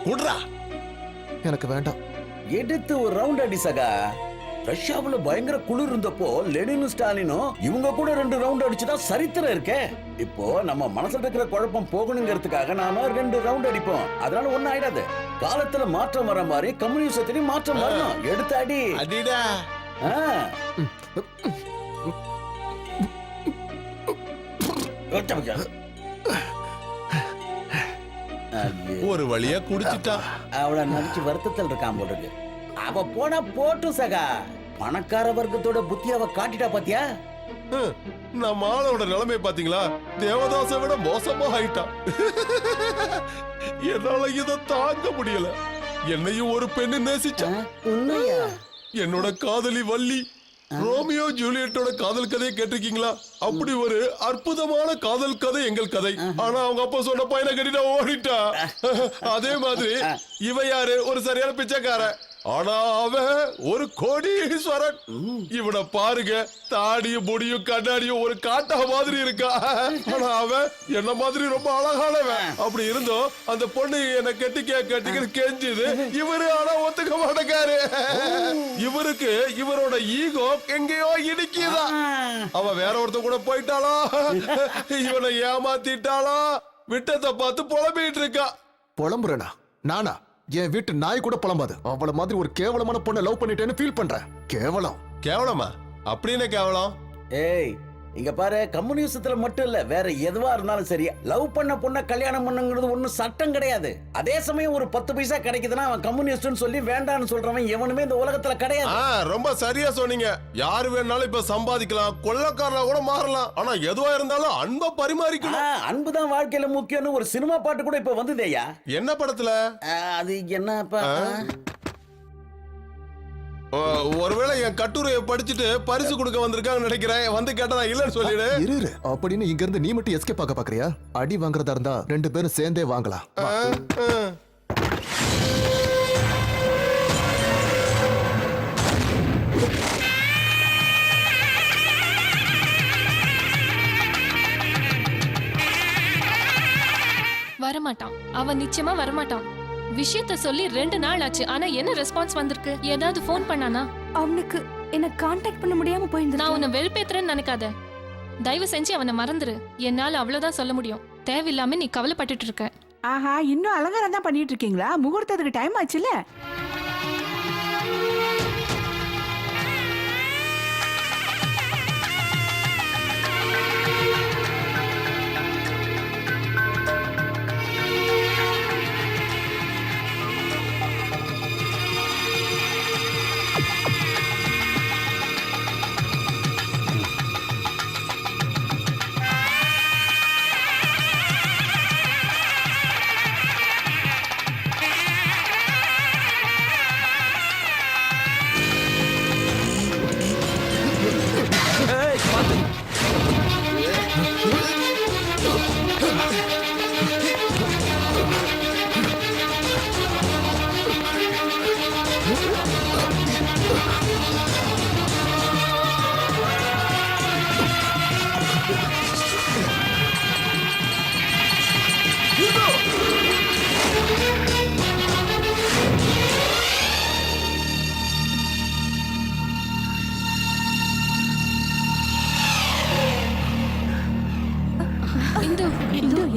குடுறா. எனக்கு வேண்டாம். எடுத்து ஒரு ரவுண்ட் அடி சகா. ரஷ்யாவுல பயங்கர குளிர் இருந்தப்போ லெனினும் ஸ்டாலினும் இவங்க கூட 2 ரவுண்ட் அடிச்சுதான் சரித்திரம் இருக்கே. இப்போ நம்ம மனசுல இருக்கிற குழப்பம் போகணுங்கிறதுக்காக நாம 2 ரவுண்ட் அடிப்போம். அதனால ஒண்ணும் ஆயிடாது. காலத்துல மாற்றம் வர மாதிரி கம்யூனிசத்திலையும் மாற்றம் வரணும். எடுத்து அடி. அடிடா. ஒரு வழியா குடிச்சிட்டா. அவளை நடிச்சு வருத்தத்தில் இருக்கான் போட்டுக்கு. அவ போனா போட்டு சகா. பணக்கார வர்க்கத்தோட புத்தி அவ காட்டிட்டா பாத்தியா? நம்ம ஆளோட நிலைமை பாத்தீங்களா? தேவதாசை விட மோசமா ஆயிட்டான். என்னால இத தாங்க முடியல. என்னையும் ஒரு பெண்ணு நேசிச்சா. என்னோட காதலி வள்ளி. ரோமியோ ஜூலியட்டோட காதல் கதையை கேட்டிருக்கீங்களா? அப்படி ஒரு அற்புதமான காதல் கதை எங்கள் கதை. ஆனா அவங்க அப்பா சொன்ன பையனை கட்டிட்டு ஓடிட்டா. அதே மாதிரி இவ யாரு? ஒரு சரியான பிச்சைக்கார. ஆனா அவன் ஒரு கோடீஸ்வரன். இவனை பாருங்க, தாடியும் முடியும் கண்ணாடியும் ஒரு காட்டா மாதிரி இருக்கா. ஆனா அவன் என்ன மாதிரி ரொம்ப அழகானவன். அப்படி இருந்தோம் அந்த பொண்ணு என்ன கெட்டிக்க கெஞ்சுது. இவரு ஆனா ஒத்துக்க மாட்டேங்காரு. இவருக்கு இவரோட ஈகோ எங்கேயோ இடிக்குதா. அவ வேற ஒருத்த கூட போயிட்டாளா, இவனை ஏமாத்திட்டாளா, விட்டத்தை பார்த்து புலம்பிட்டு இருக்கா. புலம்புறேனா நானா? என் வீட்டு நாய் கூட புலம்பாது. அவள மாதிரி ஒரு கேவலமான பொண்ணை லவ் பண்ணிட்டேன்னு ஃபீல் பண்றேன். கேவலம். கேவலமா? அப்படின்னு கேவலம்? ஏய் இங்க பாரு, கம்யூனிசத்துல மட்டும் இல்ல, வேற எதுவா இருந்தாலும் சரி, லவ் பண்ண பொண்ண கல்யாணம் பண்ணுங்கிறது ஒண்ணும் சட்டம் கிடையாது. அதே சமயம் ஒரு 10 பைசா கிடைக்குதுன்னா அவன் கம்யூனிஸ்ட்னு சொல்லி வேண்டான்னு சொல்றவன் எவனுமே இந்த உலகத்துல கிடையாது. ரொம்ப சரியா சொன்னீங்க. யாரு வேணாலும் இப்ப சம்பாதிக்கலாம், கொள்ளக்காரனா கூட மாறலாம். ஆனா எதுவா இருந்தாலும் அன்பை பரிமாறிக்கணும். அன்புதான் வாழ்க்கையில முக்கியம்னு ஒரு சினிமா பாட்டு கூட இப்ப வந்ததேயா. என்ன படத்துல? அது என்னப்பா? ஒருவேளை என் கட்டுரையை படிச்சுட்டு பரிசு கொடுக்க வந்திருக்காங்க நினைக்கிறேன். வந்து கேட்டா இல்லன்னு சொல்லிடு. இரு அப்படின்னு இங்க இருந்து நீ மட்டும் எஸ்கேப் ஆக பாக்குறியா? அடி வாங்குறதா இருந்தா 2 பேரும் சேர்ந்தே வாங்கலாம். வரமாட்டான், அவன் நிச்சயமா வரமாட்டான். விஷயத்த சொல்லி 2 நாள் ஆச்சு, ஆனா என்ன ரெஸ்பான்ஸ் வந்திருக்கு? ஏதாவது ஃபோன் பண்ணானா? அவனுக்கு என்ன காண்டாக்ட் பண்ண முடியாம போயிருந்து. நான் உன்னை வெறுப்பேத்துறேன்னு நினைக்காத. தயவு செஞ்சு அவனை மறந்துரு. என்னால அவ்வளவுதான் சொல்ல முடியும். தேவையில்லாம நீ கவலைப்பட்டுட்டு இருக்க. ஆஹா, இன்னும் அலங்காரம் தான் பண்ணிட்டு இருக்கீங்களா? முகூர்த்தத்துக்கு டைம் ஆச்சுல.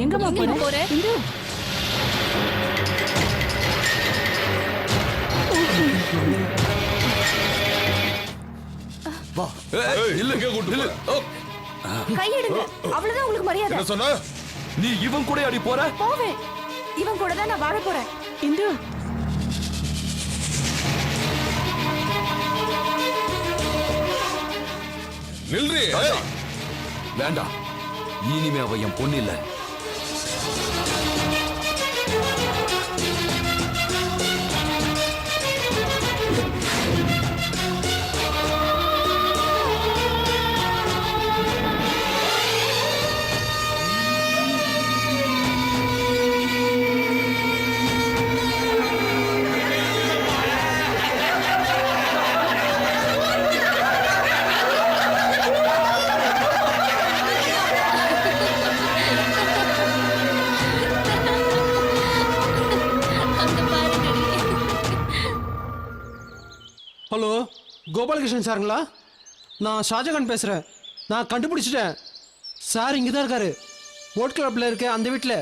எங்கம்மா போற? கையெடுங்க, அவ்வளவுதான் உங்களுக்கு மரியாதை. என்ன சொன்ன? நீ இவன் கூட அடி போற? போவேன், இவன் கூட தான் நான் வாழ போறேன். இந்து நில்றி. வேண்டாம், இனிமே அவ என் பொண்ணு இல்ல. ஹலோ, கோபாலகிருஷ்ணன் சாருங்களா? நான் ஷாஜகான் பேசுகிறேன். நான் கண்டுபிடிச்சிட்டேன் சார். இங்கே தான் இருக்காரு, போட் கிளப்பில் இருக்க அந்த வீட்டில்.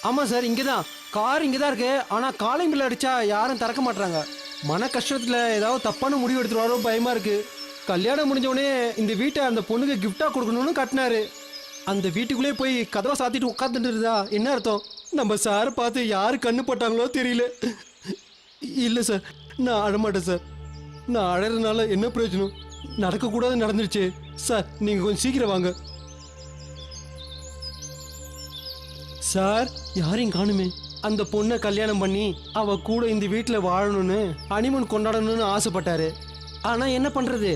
ஆமாம் சார், இங்கே தான். கார் இங்கே தான் இருக்கு. ஆனால் காலிங் பில் அடித்தா யாரும் திறக்க மாட்டுறாங்க. மன கஷ்டத்தில் ஏதாவது தப்பான முடிவு எடுத்துருவாரோ பயமாக இருக்குது. கல்யாணம் முடிஞ்சவொடனே இந்த வீட்டை அந்த பொண்ணுக்கு கிஃப்டாக கொடுக்கணும்னு கட்டினாரு. அந்த வீட்டுக்குள்ளே போய் கதவை சாத்திட்டு உட்காந்துட்டு இருந்தா என்ன அர்த்தம்? நம்ம சாரை பார்த்து யார் கண்ணு போட்டாங்களோ தெரியல. இல்லை சார், நான் அழமாட்டேன் சார். நான் அழறதுனால என்ன பிரயோஜனம்? நடக்கக்கூடாது நடந்துருச்சு சார். நீங்கள் கொஞ்சம் சீக்கிரம் வாங்க சார். யாரையும் காணுமே. அந்த பொண்ணை கல்யாணம் பண்ணி அவ கூட இந்த வீட்டில் வாழணும்னு ஹனிமூன் கொண்டாடணும்னு ஆசைப்பட்டாரு. ஆனால் என்ன பண்ணுறது?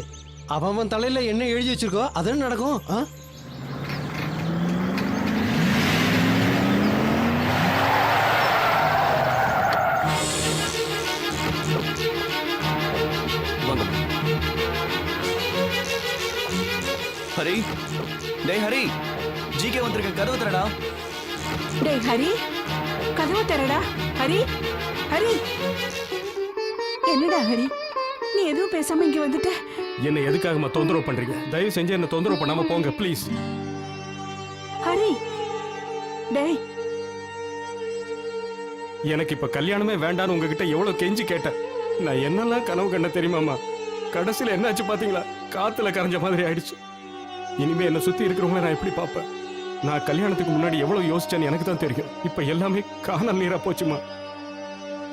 அவன் தலையில் என்ன எழுதி வச்சிருக்கோ அதானே நடக்கும். ஹரி, டேய் ஹரி, ஜிகே வந்திருக்க, கதவு தரடா. டேய் ஹரி, கதவை தரடா. ஹரி, ஹரி, என்னடா ஹரி, நீ எதுவும் பேசாம இங்க வந்துட்ட? என்ன எதுக்காகமா தொந்தரவு பண்றீங்க? தயவு செஞ்சு என்ன தொந்தரவு பண்ணாம போங்க ப்ளீஸ். ஹரி, டேய், எனக்கு இப்ப கல்யாணமே வேண்டான்னு உங்ககிட்ட எவ்வளவு கெஞ்சி கேட்டேன். நான் என்னெல்லாம் கனவு கண்ட தெரியுமாமா? கடைசியில என்னாச்சு பாத்தீங்களா? காத்துல கரைஞ்ச மாதிரி ஆயிடுச்சு. இனிமே என்ன சுத்தி இருக்கிறவங்கள நான் எப்படி பார்ப்பேன்? நான் கல்யாணத்துக்கு முன்னாடி எவ்வளவு யோசிச்சேன்னு எனக்கு தான் தெரியும். இப்ப எல்லாமே காணல் நீரா போச்சுமா.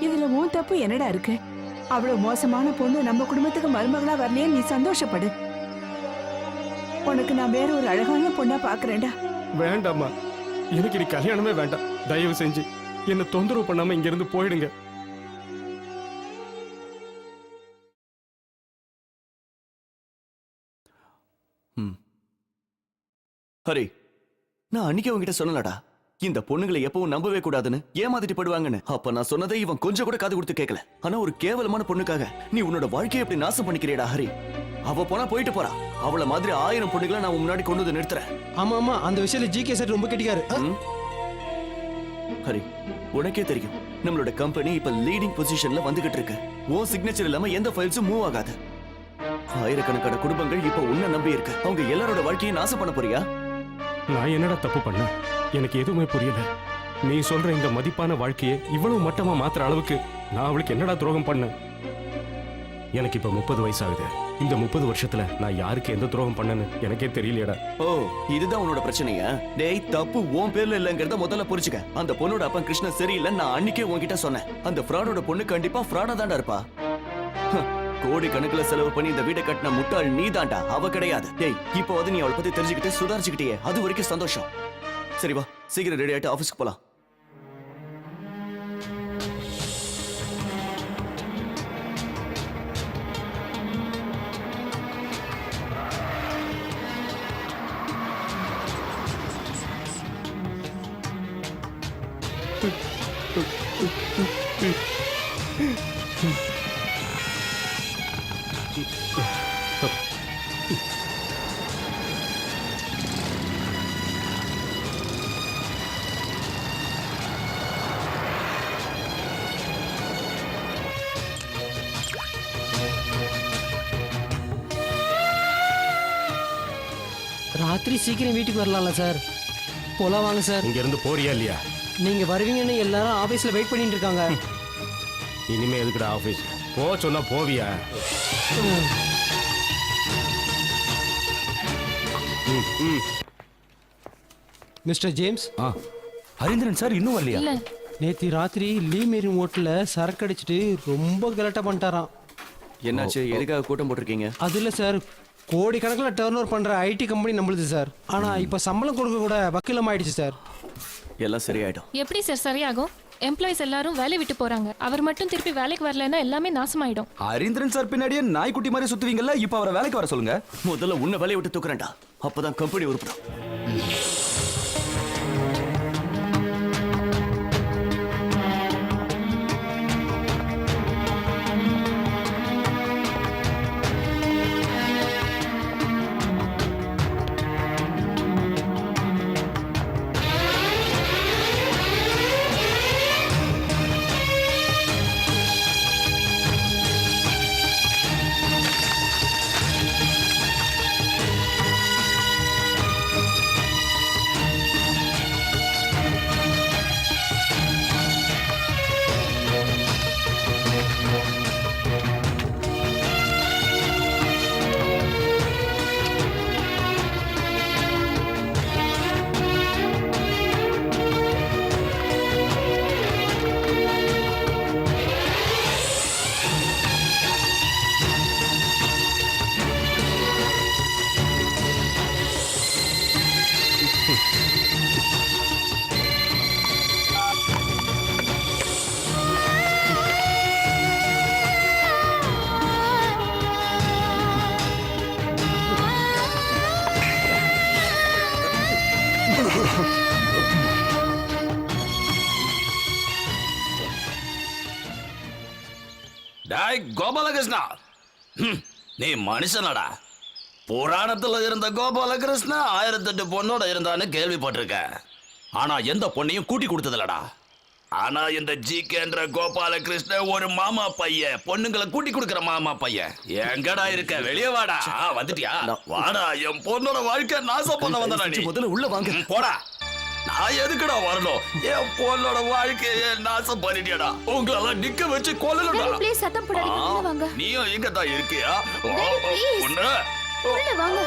இதுல உன் தப்பு என்னடா இருக்கு? அவ்வளவு மோசமான பொண்ணு நம்ம குடும்பத்துக்கு மருமகளா வரலையே, நீ சந்தோஷப்படு. உனக்கு நான் வேற ஒரு அழகான பொண்ணா பாக்குறேன்டா. வேண்டாம்மா, எனக்கு இனி கல்யாணமே வேண்டாம். தயவு செஞ்சு என்ன தொந்தரவு பண்ணாம இங்க இருந்து போயிடுங்க. ஹரி, நான் அன்னைக்கு உங்ககிட்ட சொல்லலடா, இந்த பொண்ணுங்களை எப்பவும் நம்பவே கூடாதுன்னு, ஏமாத்திட்டு போடுவாங்கன்னு. அப்ப நான் சொன்னதை இவன் கொஞ்சம் கூட காது கொடுத்து கேட்கல. ஆனா ஒரு கேவலமான பொண்ணுக்காக நீ உன்னோட வாழ்க்கையை எப்படி நாசம் பண்ணிக்கிறியடா ஹரி? அவ போனா போயிட்டு போறா. அவள மாதிரி 1000 பொண்ணுகளை நான் உன் முன்னாடி கொண்டு வந்து நிறுத்துறேன். ஆமா ஆமா, அந்த விஷயத்துல ஜிகே சார் ரொம்ப கெட்டிக்காரு. ஹரி, உனக்கே தெரியும் நம்மளோட கம்பெனி இப்ப லீடிங் பொசிஷன்ல வந்துகிட்டு இருக்கு. உன் சிக்னேச்சர் இல்லாம எந்த ஃபைல்ஸும் மூவ் ஆகாது. ஆயிரக்கணக்கான குடும்பங்கள் இப்ப உன்னை நம்பி இருக்கு. அவங்க எல்லாரோட வாழ்க்கையை நாசம் பண்ண போறியா? நான் என்னடா தப்பு பண்ண? எனக்கு எதுவுமே புரியல. நீ சொல்ற இந்த மதிப்பான வாழ்க்கையை இவ்வளவு மட்டமா மாத்துற அளவுக்கு நான் அவளுக்கு என்னடா துரோகம் பண்ணேன்? எனக்கு இப்ப 30 வயசு ஆகுது. இந்த 30 வருஷத்துல நான் யாருக்கு எந்த துரோகம் பண்ணேன்னு எனக்கே தெரியலையடா. ஓ, இதுதான் உன்னோட பிரச்சனையா? டேய், தப்பு உன் பேர்ல இல்லங்கறத முதல்ல புரிஞ்சுக்க. அந்த பொண்ணோட அப்பா கிருஷ்ணன் சரியில்லை, நான் அன்னைக்கே உன்கிட்ட சொன்னேன். அந்த ஃப்ராடோட பொண்ணு கண்டிப்பா ஃப்ராடா தான்டா இருப்பா. கோடி கணக்குல செலவு பண்ணி இந்த வீட்டை கட்டின முட்டாள் நீ தான்டா, அவ கிடையாது. டேய், இப்போ நீ அவளை பத்தி தெரிஞ்சுக்கிட்டு சுதாரிச்சுக்கிட்டே, அது வரைக்கும் சந்தோஷம். சரி வா, சீக்கிரம் ரெடி ஆயிட்டு ஆபீஸ்க்கு போலாம். ராத்திரி சீக்கிரம் வீட்டுக்கு வரலாம்ல சார்? போலாம் வாங்க சார். இங்க இருந்து போறியா இல்லையா? நீங்க வருவீங்கன்னு எல்லாரும் ஆபீஸ்ல வெயிட் பண்ணிட்டு இருக்காங்க. இனிமே எதுக்குடா ஆபீஸ்? போ சொன்னா போவியா? Mister James. ஹரீந்திரன் சார் இன்னும் வரலையா? இல்ல, நேத்தி ராத்திரி லீ மேரி ஹோட்டல்ல சரக்கு அடிச்சிட்டு ரொம்ப கலட்டா பண்ணிட்டாராம். என்னாச்சு? எதுக்காக கூட்டம் போட்டிருக்கீங்க? அது இல்ல சார், கோடிக்கணக்கில் டர்ன் ஓவர் பண்ற ஐடி கம்பெனி நம்மளுது சார். ஆனா இப்ப சம்பளம் கொடுக்க கூட வக்கீலம் ஆயிடுச்சு சார். எல்லாம் சரியாயிடும். எப்படி சார் சரியாகும்? எம்ப்ளாயிஸ் எல்லாரும் வேலை விட்டு போறாங்க. அவர் மட்டும் திருப்பி வேலைக்கு வரலன்னா எல்லாமே நாசமாயிடும். ஹரீந்திரன் சார் பின்னாடியே நாய்க்குட்டி மாதிரி சுத்துவீங்கல்ல, இப்ப அவரை வேலைக்கு வர சொல்லுங்க. முதல்ல உன்னை வேலையை விட்டு தூக்குறேன்டா, அப்பதான் கம்பெனி உருப்படும். டாய் கோபாலகிருஷ்ணா, நீ மனுஷனடா. புராணத்துல இருந்த கோபாலகிருஷ்ண 1008 பொண்ணோட இருந்தான்னு கேள்விப்பட்டிருக்கேன். ஆனா எந்த பொண்ணையும் கூட்டி கொடுத்ததில்லடா. ஆனா இந்த ஜிகேன்ற கோபாலகிருஷ்ண ஒரு மாமா பையன், பொண்ணுங்களை கூட்டி கொடுக்கிற மாமா பையன். எங்கடா இருக்க? வெளியே வாடா. வந்துட்டியா? வாடா, என் பொண்ணோட வாழ்க்கை நாசம் பண்ண வந்தா நீ. முதல்ல உள்ள வாங்க. போடா. நான் எதுக்குடா வரணும்? என் பொண்ணோட வாழ்க்கையை நாசம் பண்ணிட்டியாடா. உங்களெல்லாம் நிக்க வச்சு கொல்லலடா. ப்ளீஸ் சத்தம் போடாதீங்க, உள்ள வாங்க. நீயும் இங்க தான் இருக்கியா? please. உன்னை உள்ள வாங்க.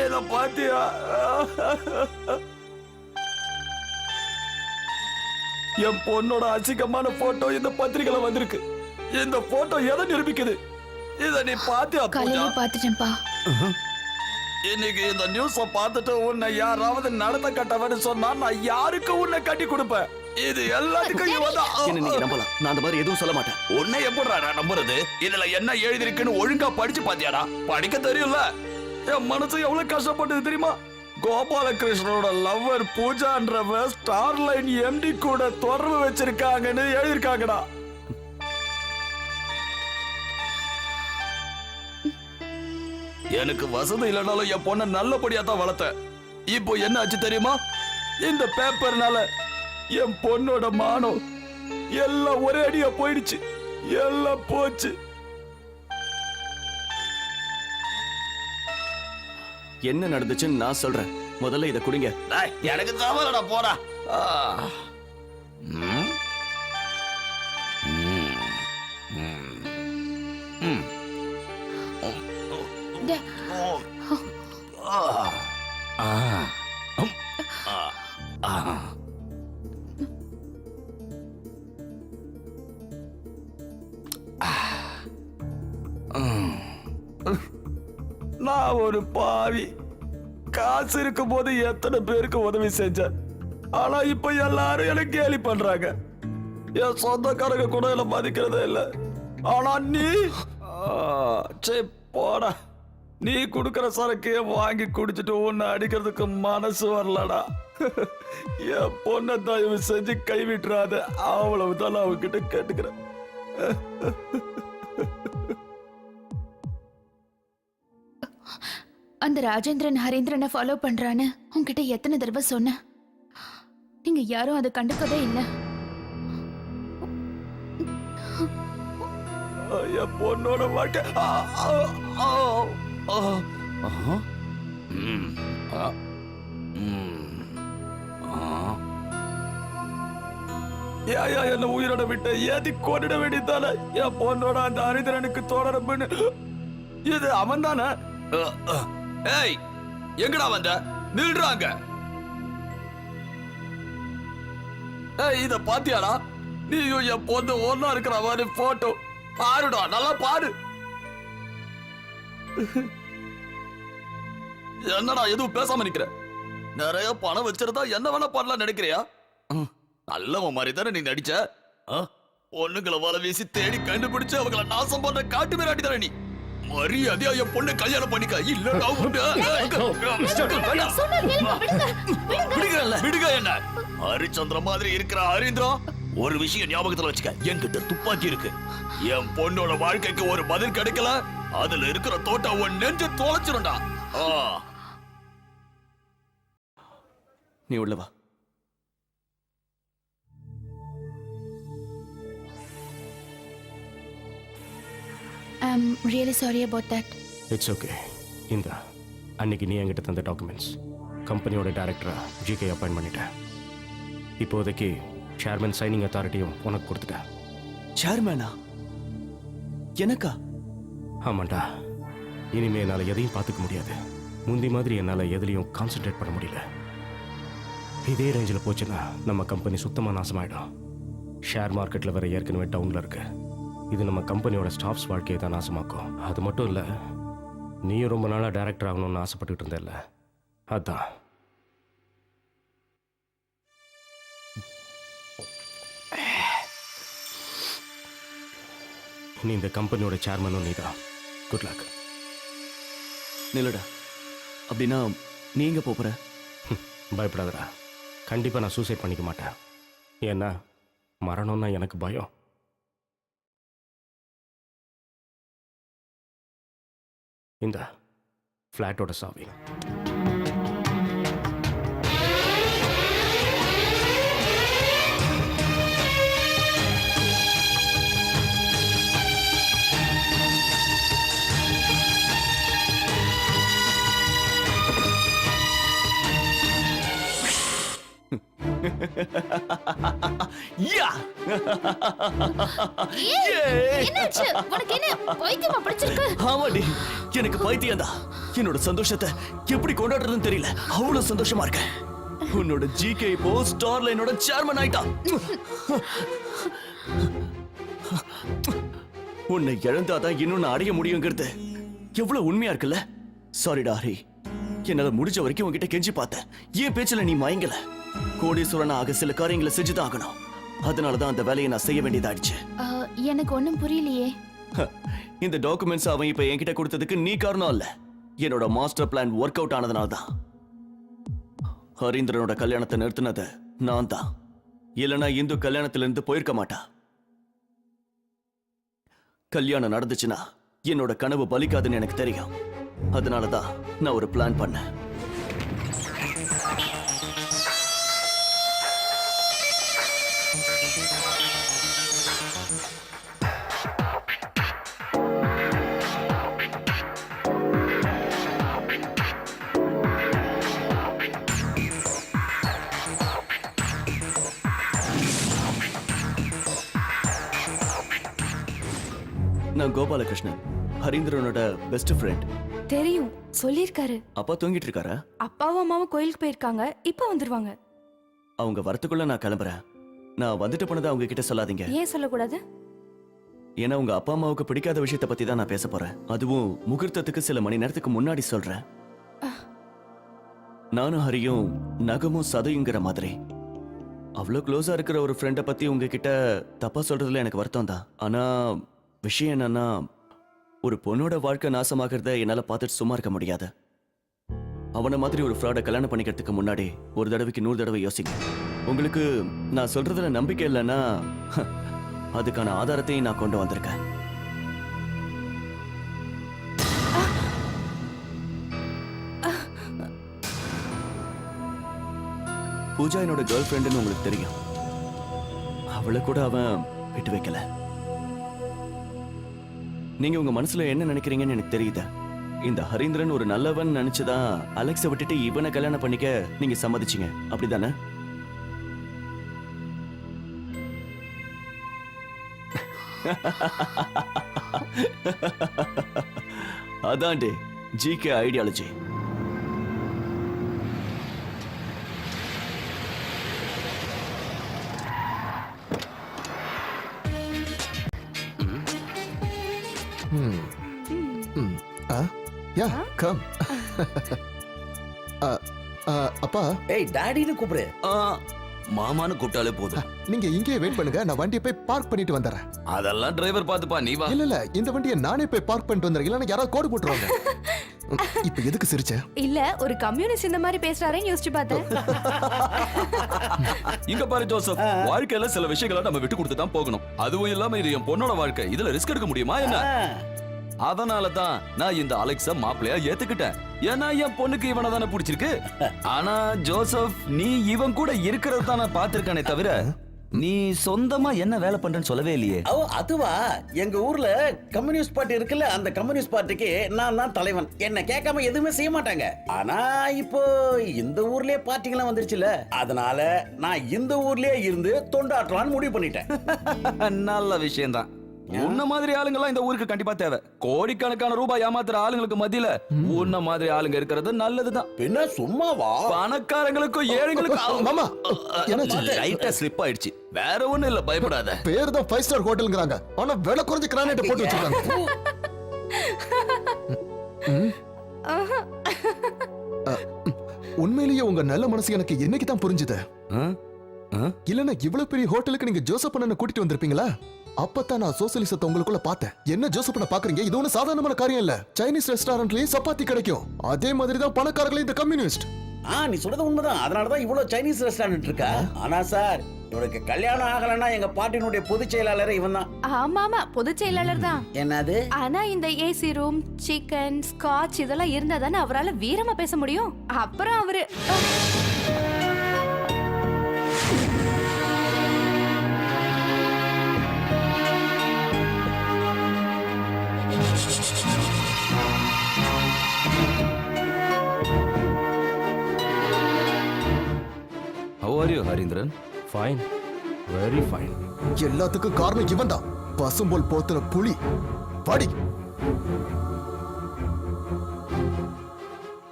இத பாத்தியா? என் பொண்ணோட அசிங்கமான போட்டோ இந்த பத்திரிகையில வந்திருக்கு. இந்த போட்டோ எதை நிரூபிக்குது? இத நீ பாத்தியா? காலையில பாத்துட்டேன்ப்பா. இன்னைக்கு இந்த நியூஸ பார்த்துட்டு உன்னை யாராவது நடத்த கட்டவன்னு சொன்னா நான் யாருக்கு உன்னை கட்டி கொடுப்பேன்? இது எல்லாத்துக்கும் என்ன நீங்க நம்பலாம். நான் அந்த மாதிரி எதுவும் சொல்ல மாட்டேன். உன்னை எப்படிடா நான் நம்புறது? இதுல என்ன எழுதிருக்குன்னு ஒழுங்கா படிச்சு பாத்தியாடா? படிக்க தெரியும்ல. என் மனசு எவ்வளவு கஷ்டப்பட்டது தெரியுமா? கோபாலகிருஷ்ணனோட லவ்வர் பூஜான்றவ ஸ்டார்லைன் எம்டி கூட தொடர்பு வச்சிருக்காங்கன்னு எழுதிருக்காங்கடா. எனக்கு வசதி இல்லைனாலும் என் பொண்ணை நல்லபடியா தான் வளர்த்தேன். இப்போ என்ன ஆச்சு தெரியுமா? இந்த பேப்பர்னால என் பொண்ணோட மானம் எல்லாம் ஒரே அடியா போயிடுச்சு. எல்லாம் போச்சு. என்ன நடந்துச்சுன்னு நான் சொல்றேன். முதல்ல இத குடிங்க. எனக்கு தவறடா, போடா. நான் ஒரு பாவி. காசு இருக்கும் போது எத்தனை பேருக்கு உதவி செஞ்சேன். ஆனா இப்ப எல்லாரும் எனக்கு கேலி பண்றாங்க. என் சொந்தக்காரங்க கூட என்ன மதிக்கிறதே இல்ல. ஆனா நீ போடா. நீ குடுக்கற சரக்கு வாங்கி குடிச்சிட்டு உன்னை அடிக்கிறதுக்கு மனசு வரலடா. என் பொண்ணை தயவு செஞ்சு கைவிட்டுறாத. அவ்வளவுதான் நான் அவகிட்ட கேட்டுக்கிறேன். அந்த ராஜேந்திரன் ஹரீந்திரனை ஃபாலோ பண்றான்னு உன்கிட்ட எத்தனை தடவை சொன்ன? நீங்க யாரும் அதை கண்டுக்கவே இல்லை. என் பொண்ணோட வாழ்க்கை என்ன உயிரோட விட்ட ஏதி கொண்டுட வேண்டியதானே? என் பொண்ணோட அந்த ஹரிதரனுக்கு தொடர்புன்னு இது அவன் தானே? ஏய், எங்கடா வந்த? நில்றாங்க. ஏய், இத பாத்தியாடா? நீயும் என் பொண்ணு ஒன்னா இருக்கிற மாதிரி போட்டோ பாருடா, நல்லா பாரு. என்னடா எதுவும் பேசாம நிக்கிற? நிறைய பணம் வச்சிருந்தா என்ன வேணா பண்ணலாம் நினைக்கிறியா? நல்லவன் மாதிரி தானே நீ நடிச்ச. பொண்ணுங்களை வலை வீசி தேடி கண்டுபிடிச்சு அவங்களை நாசம் பண்ற காட்டு மிராட்டி தானே நீ. மரியாதையா என் பொண்ணு கல்யாணம் பண்ணிக்க. இல்ல விடுங்க. என்ன ஹரிச்சந்திர மாதிரி இருக்கிற ஹரீந்திரம், ஒரு விஷயம் ஞாபகத்துல வச்சுக்க. என்கிட்ட துப்பாக்கி இருக்கு. என் பொண்ணோட வாழ்க்கைக்கு ஒரு பதில் கிடைக்கல, அதுல இருக்கிற தோட்டம் உன் நெஞ்சு தொலைச்சிரும்டா. நீ உள்ள வா. I'm really sorry about that. It's okay. இந்த அன்னைக்கு நீ என்கிட்ட தந்த டாக்குமெண்ட்ஸ் கம்பெனியோட டைரக்டரா ஜிகே அப்பாயிண்ட் பண்ணிட்டேன். இப்போதைக்கு சேர்மன் சைனிங் அத்தாரிட்டியும் உனக்கு கொடுத்துட்டேன். சேர்மேனா? எனக்கா? ஆமாண்டா. இனிமே என்னால் எதையும் பார்த்துக்க முடியாது. முந்தி மாதிரி என்னால் எதுலையும் கான்சென்ட்ரேட் பண்ண முடியல. இதே ரேஞ்சில் போச்சுன்னா நம்ம கம்பெனி சுத்தமாக நாசமாயிடும். ஷேர் மார்க்கெட்டில் வேற ஏற்கனவே டவுனில் இருக்கு. இது நம்ம கம்பெனியோட ஸ்டாஃப்ஸ் வாழ்க்கையை தான் நாசமாக்கும். அது மட்டும் இல்லை, நீயும் ரொம்ப நாளாக டைரக்டர் ஆகணும்னு ஆசைப்பட்டுக்கிட்டு இருந்தேல்ல, அதான். நீ இந்த கம்பெனியோட சேர்மனும் நீ தான். Good luck. நில்லடா. அப்படின்னா நீங்க போற? பயப்படாதடா. கண்டிப்பாக நான் சூசைட் பண்ணிக்க மாட்டேன். ஏன்னா மரணம்னா எனக்கு பயம். இந்த ஃப்ளாட்டோட சாவி. யா! என்னாச்சு உனக்கு? என்ன பைத்தியமா பிடிச்சிருக்கு? ஆமாடி, எனக்கு பைத்தியம் தான். என்னோட சந்தோஷத்தை எப்படி கொண்டாடுறதுன்னு தெரியல. அவ்வளவு சந்தோஷமா இருக்கேன். உன்னோட ஜிகே இப்போ ஸ்டார் லைனோட சேர்மன் ஆயிட்டான். உன்னை இழந்தாதான் இன்னும் நான் அடைய முடியுங்கிறது எவ்வளவு உண்மையா இருக்குல்ல? சாரிடா ஹரி, என்னால முடிஞ்ச வரைக்கும் உன்கிட்ட கெஞ்சி பார்த்தேன். ஏன் பேச்சுல நீ மயங்கல? கோடீஸ்வரன் ஆக சில காரியங்களை செஞ்சுதான் ஆகணும். அதனாலதான் அந்த வேலையை நான் செய்ய வேண்டியதாயிடுச்சு. எனக்கு ஒண்ணும் புரியலையே. இந்த டாக்குமெண்ட்ஸ் அவன் இப்ப என்கிட்ட கொடுத்ததுக்கு நீ காரணம் இல்ல. என்னோட மாஸ்டர் பிளான் ஒர்க் அவுட் ஆனதுனால்தான். ஹரீந்திரனோட கல்யாணத்தை நிறுத்தினது நான் தான். இல்லைன்னா இந்து கல்யாணத்திலிருந்து போயிருக்க மாட்டா. கல்யாணம் நடந்துச்சுன்னா என்னோட கனவு பலிக்காதுன்னு எனக்கு தெரியும். அதனாலதான் நான் ஒரு பிளான் பண்ணேன். நான் கோபாலகிருஷ்ணன், ஹரீந்திரனோட பெஸ்ட் ஃப்ரெண்ட். தெரியும், சொல்லியிருக்காரு. அப்பா தூங்கிட்டு இருக்காரா? அப்பாவும் அம்மாவும் கோயிலுக்கு போயிருக்காங்க, இப்ப வந்துருவாங்க. அவங்க வரத்துக்குள்ள நான் கிளம்புறேன். நான் வந்துட்டு போனதை அவங்க கிட்ட சொல்லாதீங்க. ஏன் சொல்லக்கூடாது? ஏன்னா உங்க அப்பா அம்மாவுக்கு பிடிக்காத விஷயத்தை பத்தி தான் நான் பேச போறேன். அதுவும் முகூர்த்தத்துக்கு சில மணி நேரத்துக்கு முன்னாடி சொல்றேன். நானும் ஹரியும் நகமும் சதையுங்கிற மாதிரி. அவ்வளோ க்ளோஸா இருக்கிற ஒரு ஃப்ரெண்டை பத்தி உங்ககிட்ட தப்பா சொல்றதுல எனக்கு வருத்தம் தான். ஆனா விஷயம் என்னன்னா, ஒரு பொண்ணோட வாழ்க்கை நாசமாகிறத என்னால பார்த்துட்டு சும்மா இருக்க முடியாது. அவனை மாதிரி ஒரு ஃப்ராடை கல்யாணம் பண்ணிக்கிறதுக்கு முன்னாடி ஒரு தடவைக்கு 100 தடவை யோசிங்க. உங்களுக்கு நான் சொல்றதுல நம்பிக்கை இல்லைன்னா அதுக்கான ஆதாரத்தையும் நான் கொண்டு வந்திருக்கேன். பூஜா என்னோட கேர்ள் ஃப்ரெண்டுன்னு உங்களுக்கு தெரியும். அவளை கூட அவன் விட்டு வைக்கல. நீங்க உங்க மனசுல என்ன நினைக்கிறீங்கன்னு எனக்கு தெரியுது. இந்த ஹரீந்திரன் ஒரு நல்லவன் நினைச்சுதான் அலெக்ஸை விட்டுட்டு இவனை கல்யாணம் பண்ணிக்க நீங்க சம்மதிச்சீங்க, அப்படிதானே? அதான்டே ஜிகே ஐடியாலஜி. கம். அப்பா, ஏய் டாடின்னு கூப்பிடு. மாமான்னு கூப்பிட்டாலே போதும். நீங்க இங்கே வெயிட் பண்ணுங்க, நான் வண்டியை போய் பார்க் பண்ணிட்டு வந்துடுறேன். அதெல்லாம் டிரைவர் பார்த்துப்பா, நீ வா. இல்ல இந்த வண்டியை நானே போய் பார்க் பண்ணிட்டு வந்துடுறேன். இல்லைன்னா யாராவது கோடு போட்டுருவாங்க. இப்ப எதுக்கு சிரிச்ச? இல்ல, ஒரு கம்யூனிஸ்ட் இந்த மாதிரி பேசுறாருன்னு யோசிச்சு பார்த்தேன். இங்க பாரு ஜோசப், வாழ்க்கையில சில விஷயங்களை நம்ம விட்டு கொடுத்து தான் போகணும். அதுவும் இல்லாம இது என் பொண்ணோட வாழ்க்கை, இதுல ரிஸ்க் எடுக்க முடியுமா என்ன? அதனாலதான் நான் இந்த அலெக்ஸ மாப்பிள்ளையா ஏத்துக்கிட்டேன். ஏன்னா என் பொண்ணுக்கு இவனை தானே பிடிச்சிருக்கு. ஆனா ஜோசப், நீ இவன் கூட இருக்கிறது தானே பாத்திருக்கானே தவிர நீ சொந்தமா என்ன வேலை பண்றேன்னு சொல்லவே இல்லையே. அதுவா, எங்க ஊர்ல கம்யூனிஸ்ட் பார்ட்டி இருக்குல்ல, அந்த கம்யூனிஸ்ட் பார்ட்டிக்கு நான் தான் தலைவன். என்ன கேட்காம எதுவுமே செய்ய மாட்டாங்க. ஆனா இப்போ இந்த ஊர்லயே பார்ட்டிங்கெல்லாம் வந்துருச்சுல, அதனால நான் இந்த ஊர்லயே இருந்து தொண்டாற்றலான்னு முடிவு பண்ணிட்டேன். நல்ல விஷயம் தான். உன்ன மாதிரி ஆளுங்க எல்லாம் இந்த ஊருக்கு கண்டிப்பா தேவை. கோடிக்கணக்கான ரூபாய் ஏமாத்துற ஆளுங்களுக்கு மத்தியில உன்ன மாதிரி ஆளுங்க இருக்கிறது நல்லதுதான். பின்ன சும்மாவா? பணக்காரங்களுக்கும் ஏழைகளுக்கும் மாமா, லைட்டா ஸ்லிப் ஆயிடுச்சு. வேற ஒண்ணும் இல்ல, பயப்படாத. பேர் தான் 5 ஸ்டார் ஹோட்டல்ங்கறாங்க, ஆனா விலை குறைஞ்ச கிரானைட் போட்டு வச்சிருக்காங்க. உண்மையிலேயே உங்க நல்ல மனசு எனக்கு என்னைக்கு தான் புரிஞ்சுது. இல்லன்னா இவ்வளவு பெரிய ஹோட்டலுக்கு நீங்க ஜோசப் அண்ணனை கூட்டிட்டு வந்திருப்பீங்களா? அப்பதான் நான் சோசியலிசத்தை உங்களுக்குள்ள பார்த்தேன். என்ன ஜோசப் அண்ணா பாக்குறீங்க? இது ஒன்னும் சாதாரணமான காரியம் இல்ல. சைனீஸ் ரெஸ்டாரண்ட்லயே சப்பாத்தி கிடைக்கும். அதே மாதிரி தான் பணக்காரர்களே இந்த கம்யூனிஸ்ட். நீ சொல்றது உண்மைதான். அதனாலதான் இவ்வளவு சைனீஸ் ரெஸ்டாரண்ட் இருக்கா. ஆனா சார், இவனுக்கு கல்யாணம் ஆகலன்னா எங்க பாட்டினுடைய பொதுச் செயலாளர் இவன் தான். ஆமா பொதுச் செயலாளர் தான். என்னது? ஆனா இந்த ஏசி ரூம், சிக்கன், ஸ்காட்ச் இதெல்லாம் இருந்தா தானே அவரால வீரமா பேச முடியும். அப்புறம் அவரு How are you, Harindran? Fine, very fine. எல்லாத்துக்கும் காரணம் இவன் தான். பசும்போல் போத்துன புலி. படி.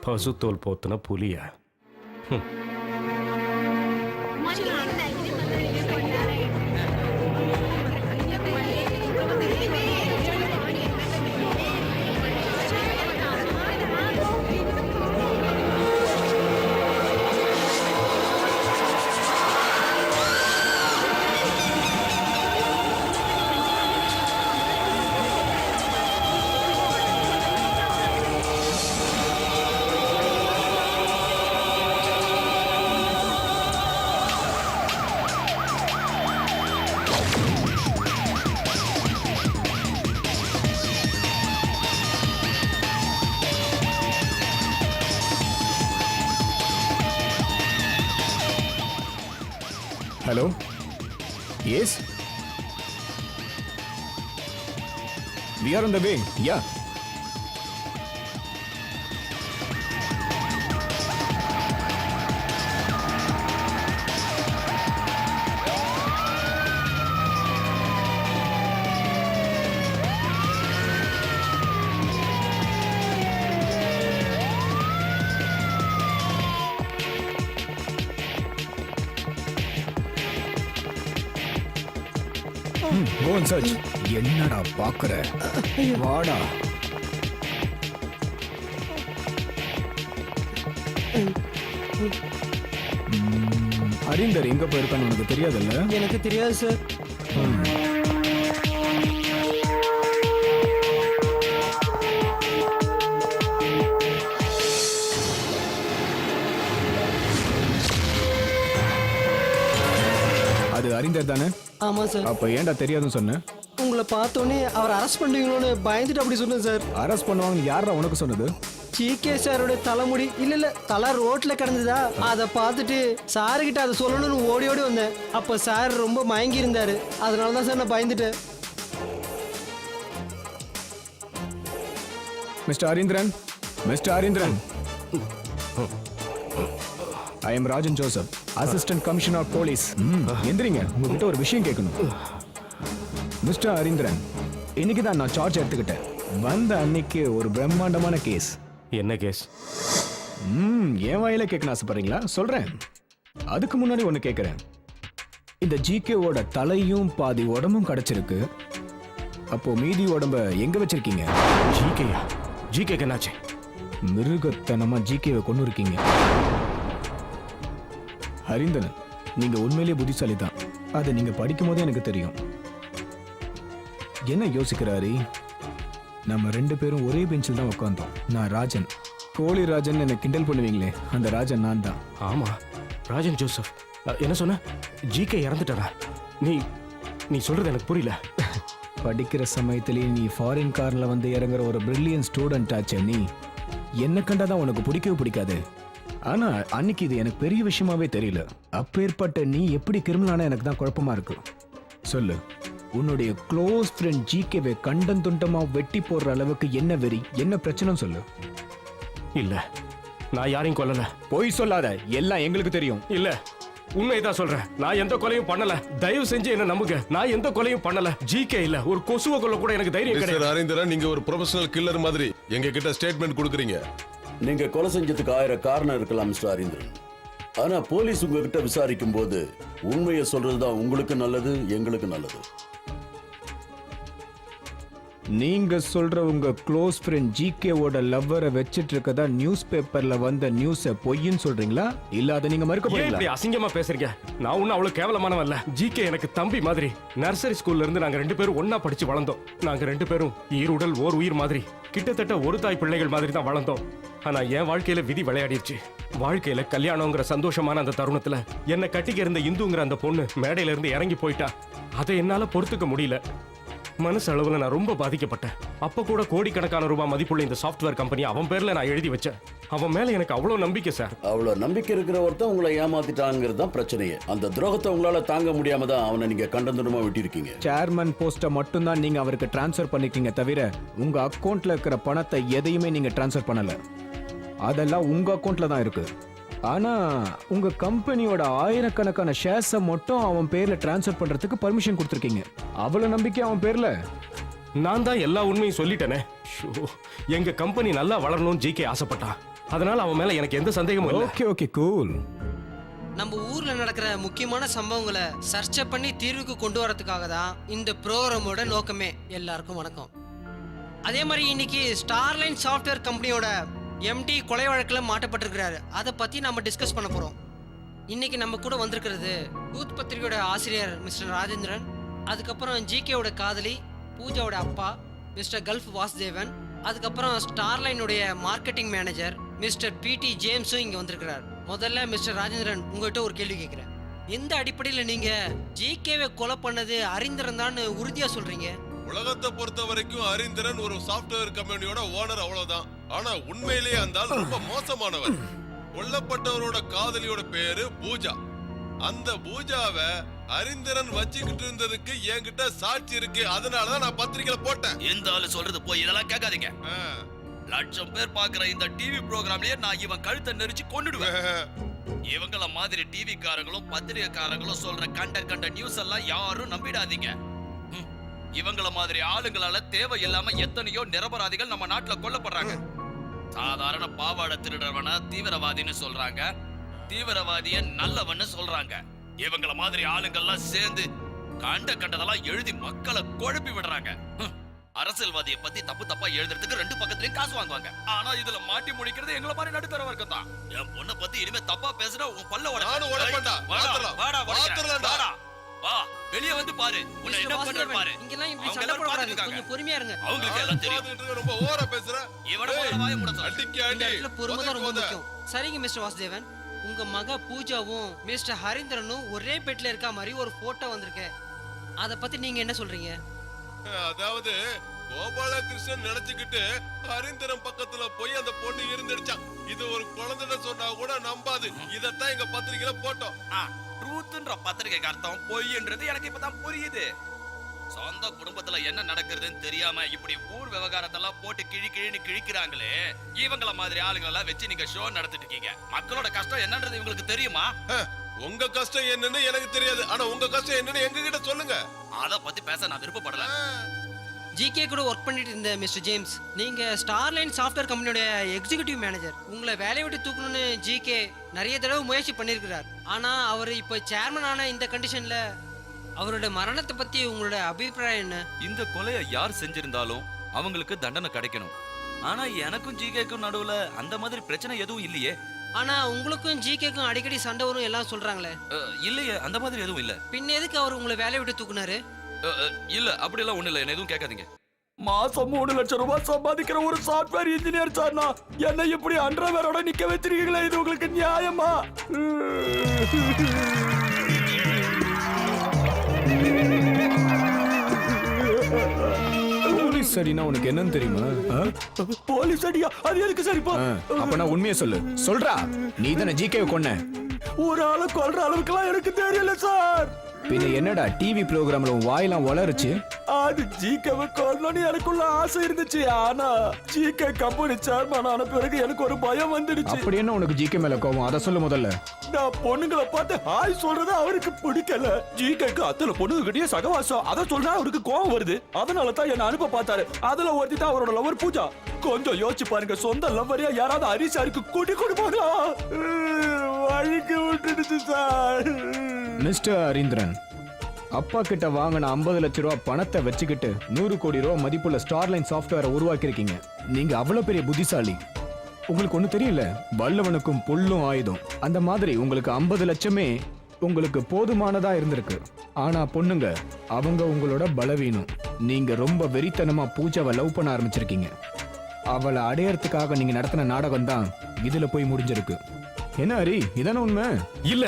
பசுத்தோல் போத்துன புலியா? Hello? Yes? We are on the way. Yeah. Go and search. என்னடா பாக்குற? வாடா. ஹரீந்தர் எங்க போயிருக்கான்னு உனக்கு தெரியாதுல்ல? எனக்கு தெரியாது சார். அது ஹரீந்தர் தானே? ஆமா சார். அப்ப ஏன்டா தெரியாதுன்னு சொன்ன? உங்களை பார்த்தோன்னே அவர் அரெஸ்ட் பண்ணுவீங்களோன்னு பயந்துட்டு அப்படி சொன்னேன் சார். அரெஸ்ட் பண்ணுவாங்க யாரா உனக்கு சொன்னது? ஜிகே சாரோட தலைமுடி இல்ல தலை ரோட்ல கிடந்ததா அதை பார்த்துட்டு சாருக்கிட்ட அதை சொல்லணும்னு ஓடி ஓடி வந்தேன். அப்ப சார் ரொம்ப மயங்கி இருந்தாரு. அதனால தான் சார் நான் பயந்துட்டேன். Mister Hareendran, mister Hareendran, I am Rajan Joseph, assistant commissioner of police. எந்திரிங்க, உங்ககிட்ட ஒரு விஷயம் கேட்கணும். மிஸ்டர் ஹரீந்திரன், இன்னைக்கு தான் நான் சார்ஜ் எடுத்துக்கிட்டேன். வந்த அன்னைக்கு ஒரு பிரம்மாண்டமான கேஸ். என்ன கேஸ்? என் வாயில கேட்கணும் ஆசைப்படுறீங்களா? சொல்றேன். அதுக்கு முன்னாடி ஒன்று கேட்குறேன். இந்த ஜிகேவோட தலையும் பாதி உடம்பும் கிடைச்சிருக்கு. அப்போ மீதி உடம்ப எங்க வச்சிருக்கீங்க? ஜிகேயா? ஜிகேக்கு என்னாச்சு? மிருகத்தனமா ஜிகேவை கொண்டு இருக்கீங்க. ஹரீந்திரன், நீங்க உண்மையிலேயே புத்திசாலி தான். அதை நீங்க படிக்கும் போதே எனக்கு தெரியும். என்ன யோசிக்கிறாரு? நம்ம 2 பேரும் ஒரே பெஞ்சில் தான் உட்காந்தோம். நான் ராஜன், கோழி ராஜன் என்ன கிண்டல் பண்ணுவீங்களே, அந்த ராஜன் நான் தான். ஆமா, ராஜன் ஜோசப். என்ன சொன்ன? ஜிகே இறந்துட்டாரா? நீ சொல்றது எனக்கு புரியல. படிக்கிற சமயத்திலேயே நீ ஃபாரின் கார்ல வந்து இறங்குற ஒரு பிரில்லியன் ஸ்டூடெண்ட் ஆச்சு. நீ என்ன கண்டாதான் உனக்கு பிடிக்கவே பிடிக்காது. ஆனா அன்னைக்கு இது எனக்கு பெரிய விஷயமாவே தெரியல. அப்பேற்பட்ட நீ எப்படி கிரிமினலான எனக்கு தான் குழப்பமா இருக்கு. சொல்லு, உன்னுடைய க்ளோஸ் ஃப்ரெண்ட் ஜிகேவை கண்டம் துண்டமா வெட்டி போடுற அளவுக்கு என்ன வெறி, என்ன பிரச்சனை சொல்லு. இல்ல, நான் யாரையும் கொல்லல. போய் சொல்லாத, எல்லாம் எங்களுக்கு தெரியும். இல்ல, உண்மைதான் சொல்றேன். நான் எந்த கொலையும் பண்ணல. தயவு செஞ்சு என்ன நம்புங்க. நான் எந்த கொலையும் பண்ணல. ஜிகே இல்ல, ஒரு கொசுவை கொல்ல கூட எனக்கு தைரியம் கிடையாது. ஹரீந்திரன், நீங்க ஒரு ப்ரொஃபஷனல் கில்லர் மாதிரி எங்க கிட்ட ஸ்டேட்மெண்ட் கொடுக்குறீங்க. நீங்க கொலை செஞ்சதுக்கு 1000 காரணம் இருக்கலாம் மிஸ்டர் ஹரீந்திரன். ஆனா போலீஸ் உங்ககிட்ட விசாரிக்கும் போது உண்மையை சொல்றதுதான் உங்களுக்கு நல்லது, எங்களுக்கு நல்லது. நீங்க சொல்ற உங்க க்ளோஸ் ஃப்ரெண்ட் ஜிகேவோட லவ்வரை வச்சிட்டு இருக்கதா நியூஸ் பேப்பர்ல வந்த நியூஸ பொய்ன்னு சொல்றீங்களா இல்ல அதை நீங்க மறுக்க ஏன் போறீங்களா? இப்படி அசிங்கமா பேசுறீங்க? நான் ஒன்னும் அவ்வளவு கேவலமானவன் இல்ல. ஜிகே எனக்கு தம்பி மாதிரி. நர்சரி ஸ்கூல்ல இருந்து நாங்க 2 பேரும் ஒண்ணா படிச்சு வளர்ந்தோம். நாங்க 2 பேரும் ஈருடல் ஓர் உயிர் மாதிரி. கிட்டத்தட்ட ஒரு தாய் பிள்ளைகள் மாதிரி தான் வளர்ந்தோம். ஆனா என் வாழ்க்கையில விதி விளையாடிடுச்சு. வாழ்க்கையில கல்யாணங்கிற சந்தோஷமான அந்த தருணத்துல என்னை கட்டிக்க இருந்த இந்துங்கிற அந்த பொண்ணு மேடையில இருந்து இறங்கி போயிட்டா. அதை என்னால பொறுத்துக்க முடியல. மனசு அளவுல நான் ரொம்ப பாதிக்கப்பட்டேன். அப்ப கூட கோடிக்கணக்கான ரூபாய் மதிப்புள்ள இந்த சாஃப்ட்வேர் கம்பெனி அவன் பேர்ல நான் எழுதி வச்சேன். அவன் மேல எனக்கு அவ்வளவு நம்பிக்கை சார். அவ்வளவு நம்பிக்கை இருக்கிற ஒருத்தன் உங்களை ஏமாத்திட்டாங்கிறது தான் பிரச்சனையே. அந்த துரோகத்தை உங்களால தாங்க முடியாம தான் அவனை நீங்க கண்டந்துடமா விட்டிருக்கீங்க. சேர்மன் போஸ்ட்டை மட்டும் தான் நீங்க அவருக்கு டிரான்ஸ்ஃபர் பண்ணிருக்கீங்க தவிர உங்க அக்கவுண்ட்ல இருக்கிற பணத்தை எதையுமே நீங்க டிரான்ஸ்ஃபர் பண்ணல. அதெல்லாம் உங்க அக்கவுண்ட்ல தான் இருக்கு. ஆனா உங்க கம்பெனியோட ஆயிரக்கணக்கான ஷேர்ஸை மட்டும் அவன் பேர்ல டிரான்ஸ்ஃபர் பண்றதுக்கு பர்மிஷன் கொடுத்துருக்கீங்க. அவ்வளவு நம்பிக்கை அவன் பேர்ல? நான் தான் எல்லா உண்மையும் சொல்லிட்டேனே. எங்க கம்பெனி நல்லா வளரணும்னு ஜிகே ஆசைப்பட்டான். அதனால அவன் மேல எனக்கு எந்த சந்தேகமும் இல்லை. Okay okay cool. நம்ம ஊர்ல நடக்கிற முக்கியமான சம்பவங்களை சர்ச்சை பண்ணி தீர்வுக்கு கொண்டு வரதுக்காக தான் இந்த ப்ரோக்ராமோட நோக்கமே. எல்லாருக்கும் வணக்கம். அதே மாதிரி இன்னைக்கு ஸ்டார்லைன் சாஃப்ட்வேர் கம்பெனியோட எம்டி கொலை வழக்கில் மாட்டப்பட்டிருக்கிறாரு. அதை பத்தி நம்ம டிஸ்கஸ் பண்ண போறோம். இன்னைக்கு நம்ம கூட வந்திருக்கிறது யூத் பத்திரிகையோட ஆசிரியர் மிஸ்டர் ராஜேந்திரன், அதுக்கப்புறம் ஜிகேவோட காதலி பூஜாவோட அப்பா மிஸ்டர் கல்ஃப் வாசுதேவன், அதுக்கப்புறம் ஸ்டார்லைனுடைய மார்க்கெட்டிங் மேனேஜர் மிஸ்டர் பிடி ஜேம்ஸும் இங்க வந்திருக்கிறார். முதல்ல மிஸ்டர் ராஜேந்திரன் உங்ககிட்ட ஒரு கேள்வி கேட்கிறேன். எந்த அடிப்படையில் நீங்க ஜிகேவை கொலை பண்ணது ஹரீந்திரன் தான் உறுதியா சொல்றீங்க? உலகத்தை பொறுத்த வரைக்கும் ஹரீந்திரன் ஒரு சாஃப்ட்வேர் கம்பெனியோட ஓனர், அவ்வளவுதான். ஆனா உண்மையிலேயே அந்த ஆள் ரொம்ப மோசமானவர். கொல்லப்பட்டவரோட காதலியோட பேரு பூஜா. அந்த பூஜாவை ஹரீந்திரன் வச்சுக்கிட்டு இருந்ததுக்கு என்கிட்ட சாட்சி இருக்கு. அதனாலதான் நான் பத்திரிக்கையில போட்டேன். எந்த ஆளு சொல்றது போய் இதெல்லாம் கேட்காதீங்க. லட்சம் பேர் பாக்குற இந்த டிவி ப்ரோக்ராம்லயே நான் இவன் கழுத்தை நெரிச்சு கொன்னுடுவேன். இவங்கள மாதிரி டிவி காரங்களும் பத்திரிகைக்காரங்களும் சொல்ற கண்ட நியூஸ் எல்லாம் யாரும் நம்பிடாதீங்க. இவங்கள மாதிரி ஆளுங்களால தேவையில்லாம எத்தனையோ நிரபராதிகள் நம்ம நாட்டுல கொல்லப்படுறாங்க. சாதாரண பாவாடை திருடவன தீவிரவாதின்னு சொல்றாங்க, தீவிரவாதிய நல்லவன்னு சொல்றாங்க. இவங்கள மாதிரி ஆளுங்கள்லாம் சேர்ந்து கண்டதெல்லாம் எழுதி மக்களை குழப்பி விடுறாங்க. அரசியல்வாதியை பத்தி தப்பா எழுதுறதுக்கு 2 பக்கத்துலயும் காசு வாங்குவாங்க. ஆனா இதுல மாட்டி முடிக்கிறது எங்கள மாதிரி நடுத்தர வர்க்கம் தான். என் பொண்ணை பத்தி இனிமே தப்பா பேசுனா உன் பல்ல வா வெளிய வந்து பாரு. உன்னை என்ன பண்றாரு பாரு. இங்கெல்லாம் இப்படி சண்டை போடாதீங்க, கொஞ்சம் பொறுமையா இருங்க. அவங்களுக்கு எல்லாம் தெரியும். ரொம்ப ஓவரா பேசுற. இவன வாயை மூட சொல்லு. அடிக்க அடி. இதுல பொறுமை தான் ரொம்ப முக்கியம். சரிங்க மிஸ்டர் வாசுதேவன், உங்க மக பூஜாவும் மிஸ்டர் ஹரீந்திரனும் ஒரே பெட்ல இருக்க மாதிரி ஒரு போட்டோ வந்திருக்கு. அத பத்தி நீங்க என்ன சொல்றீங்க? அதாவது கோபாலகிருஷ்ணன் நினைச்சுக்கிட்டு ஹரீந்திரன் பக்கத்துல போய் அந்த பொண்ணு இருந்துடுச்சான். இது ஒரு குழந்தைன்னு சொன்னா கூட நம்பாது. இதத்தான் எங்க பத்திரிகையில போட்டோம். ட்ரூத்ன்ற பத்திரிகைக்கு அர்த்தம் பொய்ன்றது எனக்கு இப்பதான் புரியுது. சொந்த குடும்பத்துல என்ன நடக்குதுன்னு தெரியாம இப்படி ஊர் விவகாரத்தெல்லாம் போட்டு கிழின்னு கிழிக்கிறாங்களே, இவங்கள மாதிரி ஆளுங்களெல்லாம் வச்சு நீங்க ஷோ நடத்திட்டு இருக்கீங்க. மக்களோட கஷ்டம் என்னன்றது இவங்களுக்கு தெரியுமா? உங்க கஷ்டம் என்னன்னு எனக்கு தெரியாது. ஆனா உங்க கஷ்டம் என்னன்னு எங்க கிட்ட சொல்லுங்க. அத பத்தி பேச நான் விருப்பப்படல. ஜிகே கூட ஒர்க் பண்ணிட்டு இருந்த மிஸ்டர் ஜேம்ஸ், நீங்க ஸ்டார்லைன் சாஃப்ட்வேர் கம்பெனியோட எக்ஸிகியூட்டிவ் மேனேஜர். உங்களை வேலையை விட்டு தூக்கணும்னு ஜிகே நிறைய தடவை முயற்சி பண்ணியிருக்கிறார். ஆனா அவர் இப்போ சேர்மன் ஆன இந்த கண்டிஷன்ல அவரோட மரணத்தை பத்தி உங்களோட அபிப்பிராயம் என்ன? இந்த கொலையை யார் செஞ்சிருந்தாலும் அவங்களுக்கு தண்டனை கிடைக்கணும். ஆனா எனக்கும் ஜிகேக்கும் நடுவுல அந்த மாதிரி பிரச்சனை எதுவும் இல்லையே. ஆனா உங்களுக்கும் ஜிகேக்கும் அடிக்கடி சண்டை வரும் எல்லாம் சொல்றாங்களே. இல்லையே, அந்த மாதிரி எதுவும் இல்ல. பின்ன எதுக்கு அவர் உங்களை வேலையை விட்டு தூக்குனாரு? இல்ல அப்படி எல்லாம் ஒண்ணு இல்ல, என்ன எதுவும் கேட்காதீங்க. மாசம் 3 லட்சம் ரூபாய் சம்பாதிக்கிற ஒரு சாஃப்ட்வேர் இன்ஜினியர் சார்னா என்ன இப்படி அண்டர்வேரோட நிக்க வச்சிருக்கீங்களே, இது உங்களுக்கு நியாயமா? போலீஸ் அடினா உனக்கு என்னன்னு தெரியுமா? போலீஸ் அடியா? அது எதுக்கு சரிப்பா? அப்ப நான் உண்மையை சொல்லு. சொல்றா, நீ தானே ஜிகேவை கொன்ன? ஒரு ஆளை கொல்ற அளவுக்குலாம் எனக்கு தெரியல சார். பின்ன என்னடா டிவி ப்ரோக்ராம்ல உன் வாயெல்லாம் வளருச்சு? அது ஜிகேவை கொல்லணும்னு எனக்குள்ள ஆசை இருந்துச்சு. ஆனா ஜிகே கம்பெனி சேர்மன் ஆன பிறகு எனக்கு ஒரு பயம் வந்துடுச்சு. அப்படி என்ன உனக்கு ஜிகே மேல கோவம்? அத சொல்லு முதல்ல. நான் பொண்ணுங்களை பார்த்து ஹாய் சொல்றது அவருக்கு பிடிக்கல. ஜிகேக்கு அத்தனை பொண்ணுகிட்டயே சகவாசம், அத சொல்றா அவருக்கு கோவம் வருது. அதனால தான் என்ன அனுப்ப பார்த்தாரு. அதுல ஒருத்தி தான் அவரோட லவர் பூஜா. கொஞ்சம் யோசிச்சு பாருங்க, சொந்த லவ்வரியா யாராவது ஹரிசாருக்கு கூட்டி கொடுப்பாங்களா? வழிக்கு விட்டுடுச்சு சார். மிஸ்டர் ஹரீந்திரன், அப்பா கிட்ட வாங்கின 50 லட்ச ரூபா பணத்தை வச்சுக்கிட்டு 100 கோடி ரூபா மதிப்புள்ள ஸ்டார்லைன் சாஃப்ட்வேரை உருவாக்கியிருக்கீங்க. நீங்க அவ்வளவு பெரிய புத்திசாலி. உங்களுக்கு ஒண்ணு தெரியல, வல்லவனுக்கும் புல்லும் ஆயுதம். அந்த மாதிரி உங்களுக்கு 50 லட்சமே உங்களுக்கு போதுமானதா இருந்திருக்கு. ஆனா பொண்ணுங்க, அவங்க உங்களோட பலவீனம். நீங்க ரொம்ப வெறித்தனமா பூஜாவை லவ் பண்ண ஆரம்பிச்சிருக்கீங்க. அவளை அடையறதுக்காக நீங்க நடத்தின நாடகம் தான் இதுல போய் முடிஞ்சிருக்கு. என்ன ஹரி, இதான உண்மை? இல்ல,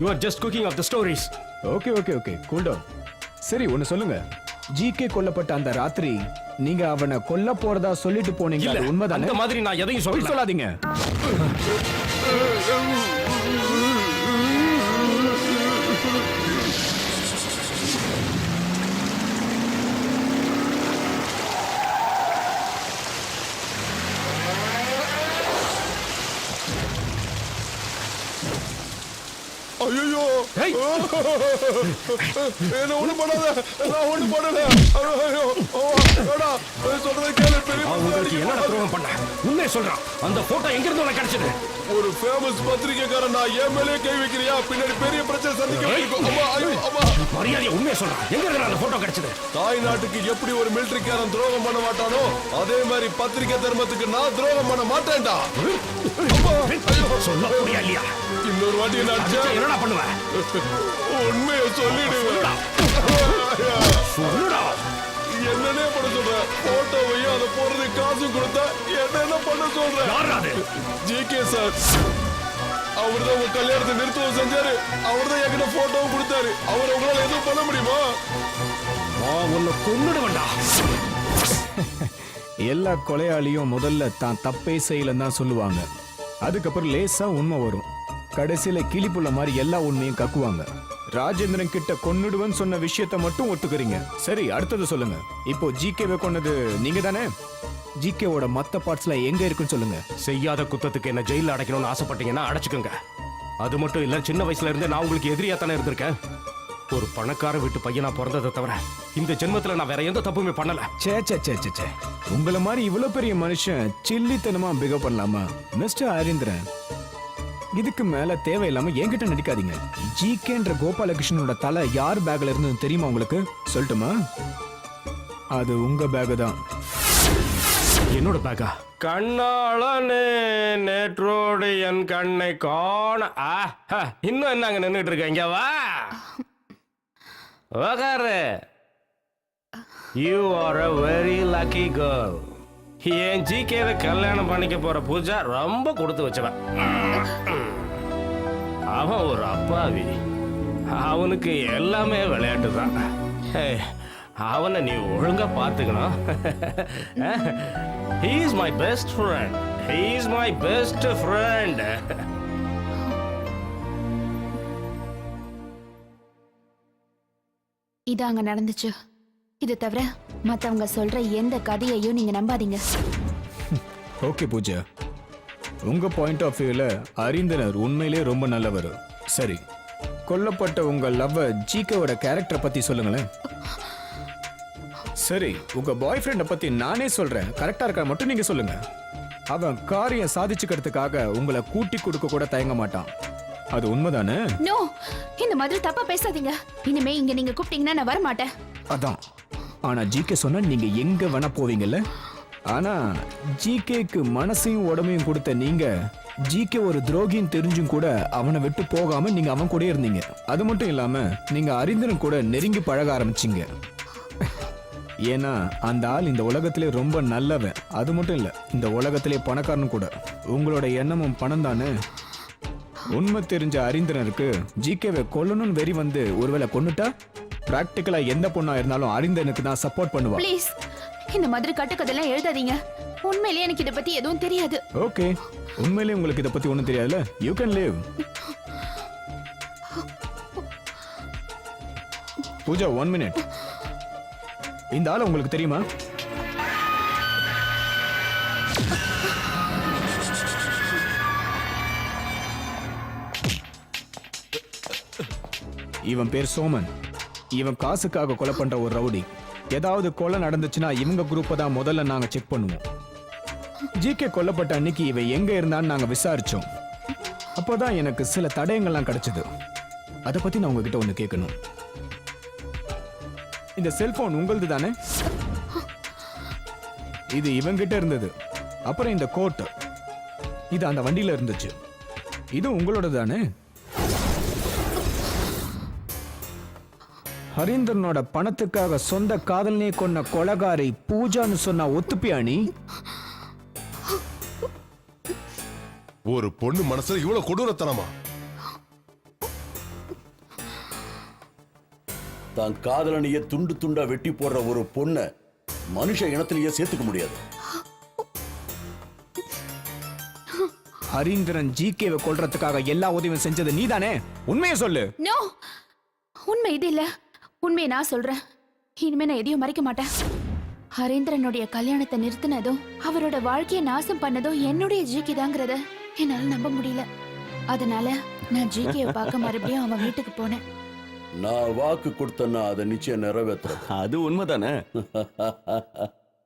you are just cooking of the stories. Okay okay okay, cool down. சரி ஒன்னு சொல்லுங்க, ஜிகே கொல்லப்பட்ட அந்த ராத்திரி நீங்க அவனை கொல்ல போறதா சொல்லிட்டு போனீங்க, அது உண்மைதானே? அந்த மாதிரி நான் எதையும் பொய் சொல்லாதீங்க. ஐயோ என்ன ஒண்ணு பண்ணாத, நான் ஒண்ணு பண்ணல. ஐயோ சொல்றதை கேளு. உங்களுக்கு என்ன துரோகம் பண்ண? உண்மையை சொல்றான். அந்த போட்டோ எங்க இருந்து உனக்கு கிடைச்சது? ஒரு ஃபேமஸ் பத்திரிகைக்காரன், நான் என் மேலே கை வைக்கிறியா? பின்னாடி பெரிய பிரச்சனை சந்திக்க. மரியாதையா உண்மையை சொல்றான். எங்க இருந்து அந்த போட்டோ கிடைச்சது? தாய் நாட்டுக்கு எப்படி ஒரு மிலிட்டரிக்காரன் துரோகம் பண்ண மாட்டானோ, அதே மாதிரி பத்திரிகை தர்மத்துக்கு நான் துரோகம் பண்ண மாட்டேன்டா. சொல்ல முடியா இல்லையா? இன்னொரு வாட்டி என்னடா பண்ணுவேன்? உண்மையை சொல்லிடுவேன். என்னன்னே பண்ண சொல்ற? போட்டோவையும் அதை போடுறது காசு கொடுத்தா என்ன பண்ண சொல்ற? ஜிகே சார், அவர்தான் உங்க கல்யாணத்தை நிறுத்தவும் செஞ்சாரு. அவர்தான் என்கிட்ட போட்டோவும் கொடுத்தாரு. அவர் உங்களால எதுவும் பண்ண முடியுமா? உன்னை கொன்னுடுவேன்டா. எல்லா கொலையாளியும் முதல்ல தான் தப்பே செய்யலன்னு தான் சொல்லுவாங்க. அதுக்கப்புறம் லேசா உண்மை வரும். கடைசியில கிளிப்புள்ள மாதிரி எல்லா உண்மையும் கக்குவாங்க. ராஜேந்திரன் கிட்ட கொன்னுடுவேன்னு சொன்ன விஷயத்தை மட்டும் ஒத்துக்கிறீங்க. சரி, அடுத்தது சொல்லுங்க. இப்போ ஜிகேவை கொன்னது நீங்க தானே? ஜிகேவோட மத்த பார்ட்ஸ்ல எங்க இருக்குன்னு சொல்லுங்க. செய்யாத குத்தத்துக்கு என்ன ஜெயில அடைக்கணும்னு ஆசைப்பட்டீங்கன்னா அடைச்சுக்கோங்க. அது மட்டும் இல்ல, சின்ன வயசுல இருந்து நான் உங்களுக்கு எதிரியா தானே இருந்திருக்கேன். ஒரு பணக்கார வீட்டு பையனா பிறந்ததை தவிர இந்த ஜென்மத்துல நான் வேற எந்த தப்புமே பண்ணல. சே சே சே சே சே, உங்களை மாதிரி இவ்வளவு பெரிய மனுஷன் சில்லித்தனமா பிகவ் பண்ணலாமா? மிஸ்டர் ஹரீந்திரன், இதுக்கு மேல தேவையில்லாம என்கிட்ட நடிக்காதீங்க. ஜிகேன்ற கோபாலகிருஷ்ணனோட தலை யார் பேக்ல இருந்து தெரியுமா உங்களுக்கு? சொல்லட்டுமா? அது உங்க பேக் தான். என்னோட பேக்கா? கண்ணாளனே நேற்றோடு என் கண்ணை காண. இன்னும் என்னங்க நின்றுட்டு இருக்க? இங்க வா, உக்காரு. You are a very lucky girl. என் ஜிகேவை கல்யாணம் பண்ணிக்க போற பூஜா ரொம்ப கொடுத்து வச்சவன். அவன் ஒரு அப்பாவி. அவனுக்கு எல்லாமே விளையாட்டு தான். அவனை நீ ஒழுங்கா பார்த்துக்கணும். He is my best friend. He is my best friend. இது அங்க நடந்துச்சு. இது தவிர மத்தவங்க சொல்ற எந்த கதையையும் நீங்க நம்பாதீங்க. ஓகே பூஜா, உங்க பாயிண்ட் ஆஃப் வியூல ஹரீந்திரன் உண்மையிலே ரொம்ப நல்லவர். சரி, கொல்லப்பட்ட உங்க லவ்வர் ஜிகேவோட கேரக்டரை பத்தி சொல்லுங்களேன். சரி, உங்க பாய் ஃப்ரெண்டை பத்தி நானே சொல்றேன். கரெக்டா இருக்கா மட்டும் நீங்க சொல்லுங்க. அவன் காரியம் சாதிச்சுக்கிறதுக்காக உங்களை கூட்டி கொடுக்க கூட தயங்க மாட்டான். அது உண்மைதானே? நோ, இந்த மாதிரி தப்பா பேசாதீங்க. இனிமே இங்க நீங்க கூப்பிட்டீங்கன்னா நான் வர மாட்டேன். அதான். ஆனா ஜிகே சொன்னா நீங்க எங்க வேணா போவீங்கல்ல. ஆனா ஜிகேக்கு மனசையும் உடம்பையும் கொடுத்த நீங்க, ஜிகே ஒரு துரோகின்னு தெரிஞ்சும் கூட அவனை விட்டு போகாம நீங்க அவன் கூட இருந்தீங்க. அது மட்டும் இல்லாம நீங்க ஹரீந்திரன் கூட நெருங்கி பழக ஆரம்பிச்சீங்க. ஏன்னா அந்த ஆள் இந்த உலகத்திலே ரொம்ப நல்லவன். அது மட்டும் இல்ல, இந்த உலகத்திலே பணக்காரன் கூட. உங்களோட எண்ணமும் பணம் தானே. உண்மை தெரிஞ்ச ஹரீந்திரனுக்கு ஜிகேவை கொல்லணும்னு வெறி வந்து ஒருவேளை கொன்னுட்டா பிராக்டிக்கலா எந்த பொண்ணா இருந்தாலும் ஹரீந்திரனுக்கு தான் சப்போர்ட் பண்ணுவா. ப்ளீஸ், இந்த மாதிரி கட்டுக்கதெல்லாம் எழுதாதீங்க. உண்மையிலேயே எனக்கு இத பத்தி எதுவும் தெரியாது. ஓகே, உண்மையிலேயே உங்களுக்கு இத பத்தி ஒண்ணும் தெரியாதுல. You can live. Pooja, 1 minute. இந்த ஆளு உங்களுக்கு தெரியுமா? இவன் பேர் சோமன். இவன் காசுக்காக கொலை பண்ற ஒரு ரவுடி. ஏதாவது கொலை நடந்துச்சுன்னா இவங்க குரூப்பை தான் முதல்ல நாங்க செக் பண்ணுவோம். ஜிகே கொல்லப்பட்ட அன்னைக்கு இவன் எங்க இருந்தான்னு நாங்க விசாரிச்சோம். அப்போதான் எனக்கு சில தடயங்கள்லாம் கிடைச்சது. அதை பத்தி நான் உங்ககிட்ட ஒண்ணு கேட்கணும். இந்த செல்போன் உங்களது தானே? இது இவங்கிட்ட இருந்தது. அப்புறம் இந்த கோட் இது அந்த வண்டியில இருந்துச்சு. இது உங்களோட தானே? ஹரீந்திரனோட பணத்துக்காக சொந்த காதலனே கொன்ன கொலகாரி பூஜான்னு சொன்னா ஒத்துப்பியா நீ? ஒரு பொண்ணு மனசுல இவ்வளவு கொடூரத்தனமா? தான் காதலனையே துண்டு துண்டா வெட்டி போடுற ஒரு பொண்ண மனுஷ இனத்திலேயே சேர்த்துக்க முடியாது. ஹரீந்திரன் ஜிகேவை கொல்றதுக்காக எல்லா உதவியும் செஞ்சது நீதானே? உண்மையை சொல்லு. நோ, உண்மை இது இல்ல. உண்மையை நான் சொல்றேன். இனிமே நான் எதையும் மறைக்க மாட்டேன். ஹரீந்திரனுடைய கல்யாணத்தை நிறுத்தினதும் அவரோட வாழ்க்கையை நாசம் பண்ணதும் என்னுடைய ஜிகே தாங்கிறத என்னால நம்ப முடியல. அதனால நான் ஜிகேவை பார்க்க மறுபடியும் அவன் வீட்டுக்கு போனேன். நான் வாக்கு கொடுத்தேன்னா அதை நிச்சயம் நிறைவேற்றுறேன். அது உண்மைதானே?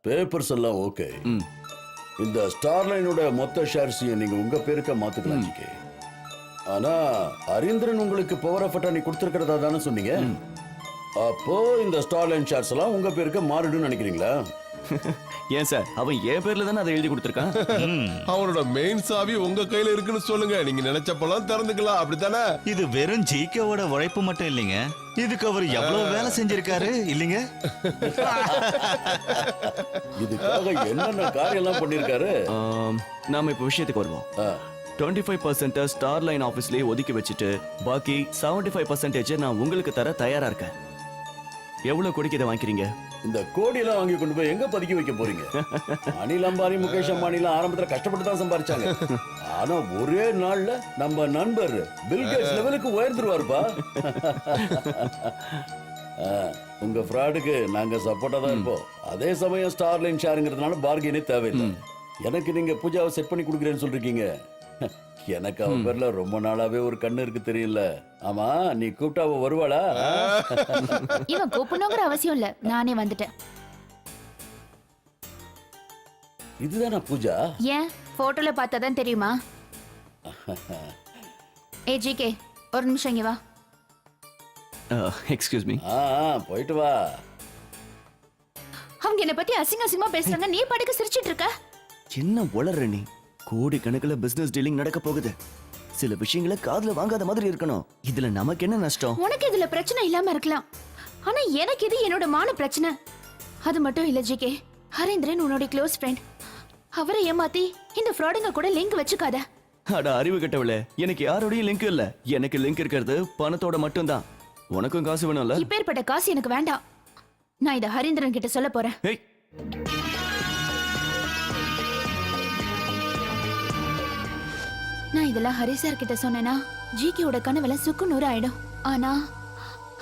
பேப்பர்ஸ் எல்லாம் ஓகே. இந்த ஸ்டார்லைனோட மொத்த ஷேர்ஸையும் நீங்க உங்க பேருக்க மாத்துக்கலாம் ஜிகே. ஆனா ஹரீந்திரன் உங்களுக்கு பவர் ஆஃப் அட்டார்னி கொடுத்திருக்கிறதா தானே சொன்னீங்க? அப்போ இந்த ஸ்டார்லைன் ஷேர்ஸ் எல்லாம் உங்க பேருக்கு மாறிடும்னு நினைக்கிறீங்களா? ஏன் சார், அவன் என் பேர்ல தானே அதை எழுதி கொடுத்திருக்கான். அவனோட மெயின் சாவி உங்க கையில இருக்குன்னு சொல்லுங்க. நீங்க நினைச்சப்பெல்லாம் திறந்துக்கலாம், அப்படித்தானே? இது வெறும் ஜிகேவோட உழைப்பு மட்டும் இல்லைங்க, இதுக்கு அவர் எவ்வளவு வேலை செஞ்சிருக்காரு இல்லைங்க? இதுக்காக என்னென்ன காரியம் எல்லாம் பண்ணிருக்காரு. நாம இப்ப விஷயத்துக்கு வருவோம். 25% ஸ்டார்லைன் ஆபீஸ்லயே ஒதுக்கி வச்சுட்டு பாக்கி 75% நான் உங்களுக்கு தர தயாரா இருக்கேன். எவ்வளவு கோடிக்கு இதை வாங்கிக்கிறீங்க? இந்த கோடியெல்லாம் வாங்கி கொண்டு போய் எங்க பதுக்கி வைக்க போறீங்க? அனில் அம்பானி, முகேஷ் அம்பானி எல்லாம் ஆரம்பத்துல கஷ்டப்பட்டு தான் சம்பாதிச்சாங்க. ஆனா ஒரே நாள்ல நம்ம நண்பர் பில் கேட்ஸ் லெவலுக்கு உயர்ந்துருவாருப்பா. உங்க ஃப்ராடுக்கு நாங்க சப்போர்ட்டா தான் இருப்போம். அதே சமயம் ஸ்டார்லைன் ஷேருங்கிறதுனால பார்கெனே தேவையில்லை. எனக்கு நீங்க பூஜாவை செட் பண்ணி கொடுக்குறேன்னு சொல்றீங்க. எனக்கு அவன் பேர்ல ரொம்ப நாளாவே ஒரு கண்ணு இருக்கு, தெரியல. ஆமா, நீ கூப்பிட்டா அவ வருவாளா? இவன் கூப்பிடணுங்கிற அவசியம் இல்ல, நானே வந்துட்டேன். இதுதானா பூஜா? ஏன் போட்டோல பார்த்தாதான் தெரியுமா? ஏ ஜிகே, ஒரு நிமிஷம் இங்க வா. Excuse me. போயிட்டு வா. அவங்க என்ன பத்தி அசிங்க அசிங்கமா பேசுறாங்க, நீ பாட்டுக்கு சிரிச்சிட்டு இருக்க. என்ன உளற நீ? கோடி கணக்குல பிசினஸ் டீலிங் நடக்க போகுது. சில விஷயங்களை காதுல வாங்காத மாதிரி இருக்கணும். இதுல நமக்கு என்ன நஷ்டம்? உனக்கு இதுல பிரச்சனை இல்லாம இருக்கலாம், ஆனா எனக்கு இது என்னோட மான பிரச்சனை. அது மட்டும் இல்ல ஜிகே, ஹரீந்திரன் உன்னோட க்ளோஸ் ஃப்ரெண்ட். அவரை ஏமாத்தி இந்த ஃப்ராடுங்க கூட லிங்க் வச்சுக்காத. அட அறிவு கட்டவளே, எனக்கு யாரோடையும் லிங்க் இல்ல. எனக்கு லிங்க் இருக்கிறது பணத்தோட மட்டும்தான். உனக்கும் காசு வேணும்ல? இப்பேற்பட்ட காசு எனக்கு வேண்டாம். நான் இத ஹரீந்திரன் கிட்ட சொல்ல போறேன். நான் இதெல்லாம் ஹரி சார் கிட்ட சொன்னேன்னா ஜிகேயோட கனவுல சுக்குநூறு ஆயிடும். ஆனா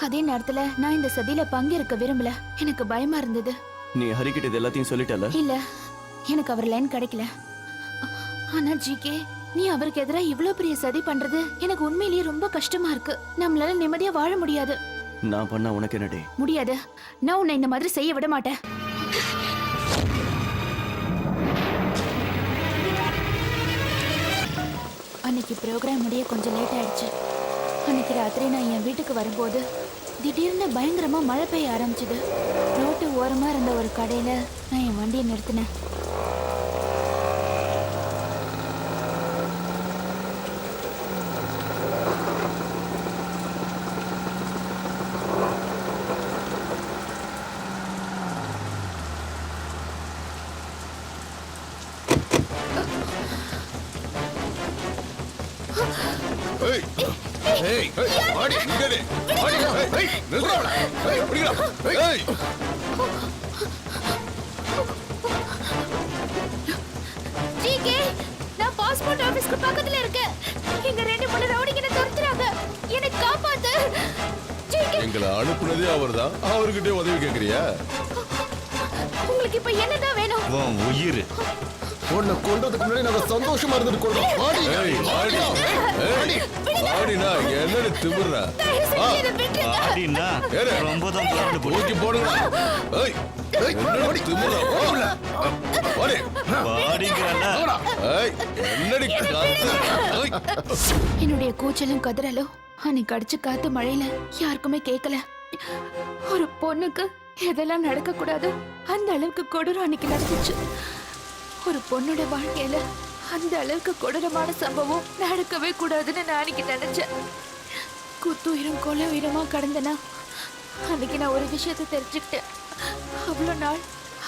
அதே நேரத்துல நான் இந்த சதியில பங்கேற்க விரும்பல. எனக்கு பயமா இருந்தது. நீ ஹரி கிட்ட இது எல்லாத்தையும் சொல்லிட்டல? இல்ல, எனக்கு அவர் லைன் கிடைக்கல. ஆனா ஜிகே, நீ அவருக்கு எதிரா இவ்ளோ பெரிய சதி பண்றது எனக்கு உண்மையிலேயே ரொம்ப கஷ்டமா இருக்கு. நம்மளால நிம்மதியா வாழ முடியாது. நான் பண்ண உனக்கு என்னடி? முடியாது. நான் உன்னை இந்த மாதிரி செய்ய விட மாட்டேன். அன்னைக்கு ப்ரோக்ராம் முடிய கொஞ்சம் லேட் ஆயிடுச்சு. அன்னைக்கு ராத்திரி நான் என் வீட்டுக்கு வரும்போது திடீர்னு பயங்கரமா மழை பெய்ய ஆரம்பிச்சுது. ரோட்டு ஓரமா இருந்த ஒரு கடையில நான் என் வண்டியை நிறுத்தினேன். ஜிகே, நான் பாஸ்போர்ட் ஆபீஸ்க்கு பக்கத்துல இருக்கேன். இங்க 2-3 ரவுடிங்க என்ன துரத்துறாங்க. என்னை காப்பாத்து. ஜிகே, எங்களை அனுப்புனதே அவர்தான். அவர்கிட்ட உதவி கேக்குறியா? உங்களுக்கு இப்ப என்னதான் வேணும்? உன் உயிர். உன்னை கொல்றதுக்கு முன்னாடி நாங்க சந்தோஷமா இருந்துட்டு கொள்றோம். ஆடினா என்னன்னு திமிர்றா? ஆடினா ரொம்ப தான் பிளான் போட்டு போடுங்க. ஏய், என்னடி திமிர்றா? ஓடி. வாடிங்கறல. ஏய், என்னடி கத்து? என்னுடைய கூச்சலும் கதறலும் அன்னைக்கு அடிச்சு காத்து மழையில யாருக்குமே கேட்கல. ஒரு பொண்ணுக்கு எதெல்லாம் நடக்க கூடாதோ அந்த அளவுக்கு கொடூரம் அன்னைக்கு நடந்துச்சு. ஒரு பொண்ணோட வாழ்க்கையில அந்த அளவுக்கு கொடூரமான சம்பவம் நடக்கவே கூடாதுன்னு நான் அன்னைக்கு நினைச்சேன். குத்துயிரும் கொலை உயிரமா கடந்தனா அன்னைக்கு நான் ஒரு விஷயத்தை தெரிஞ்சுக்கிட்டேன். அவ்வளோ நாள்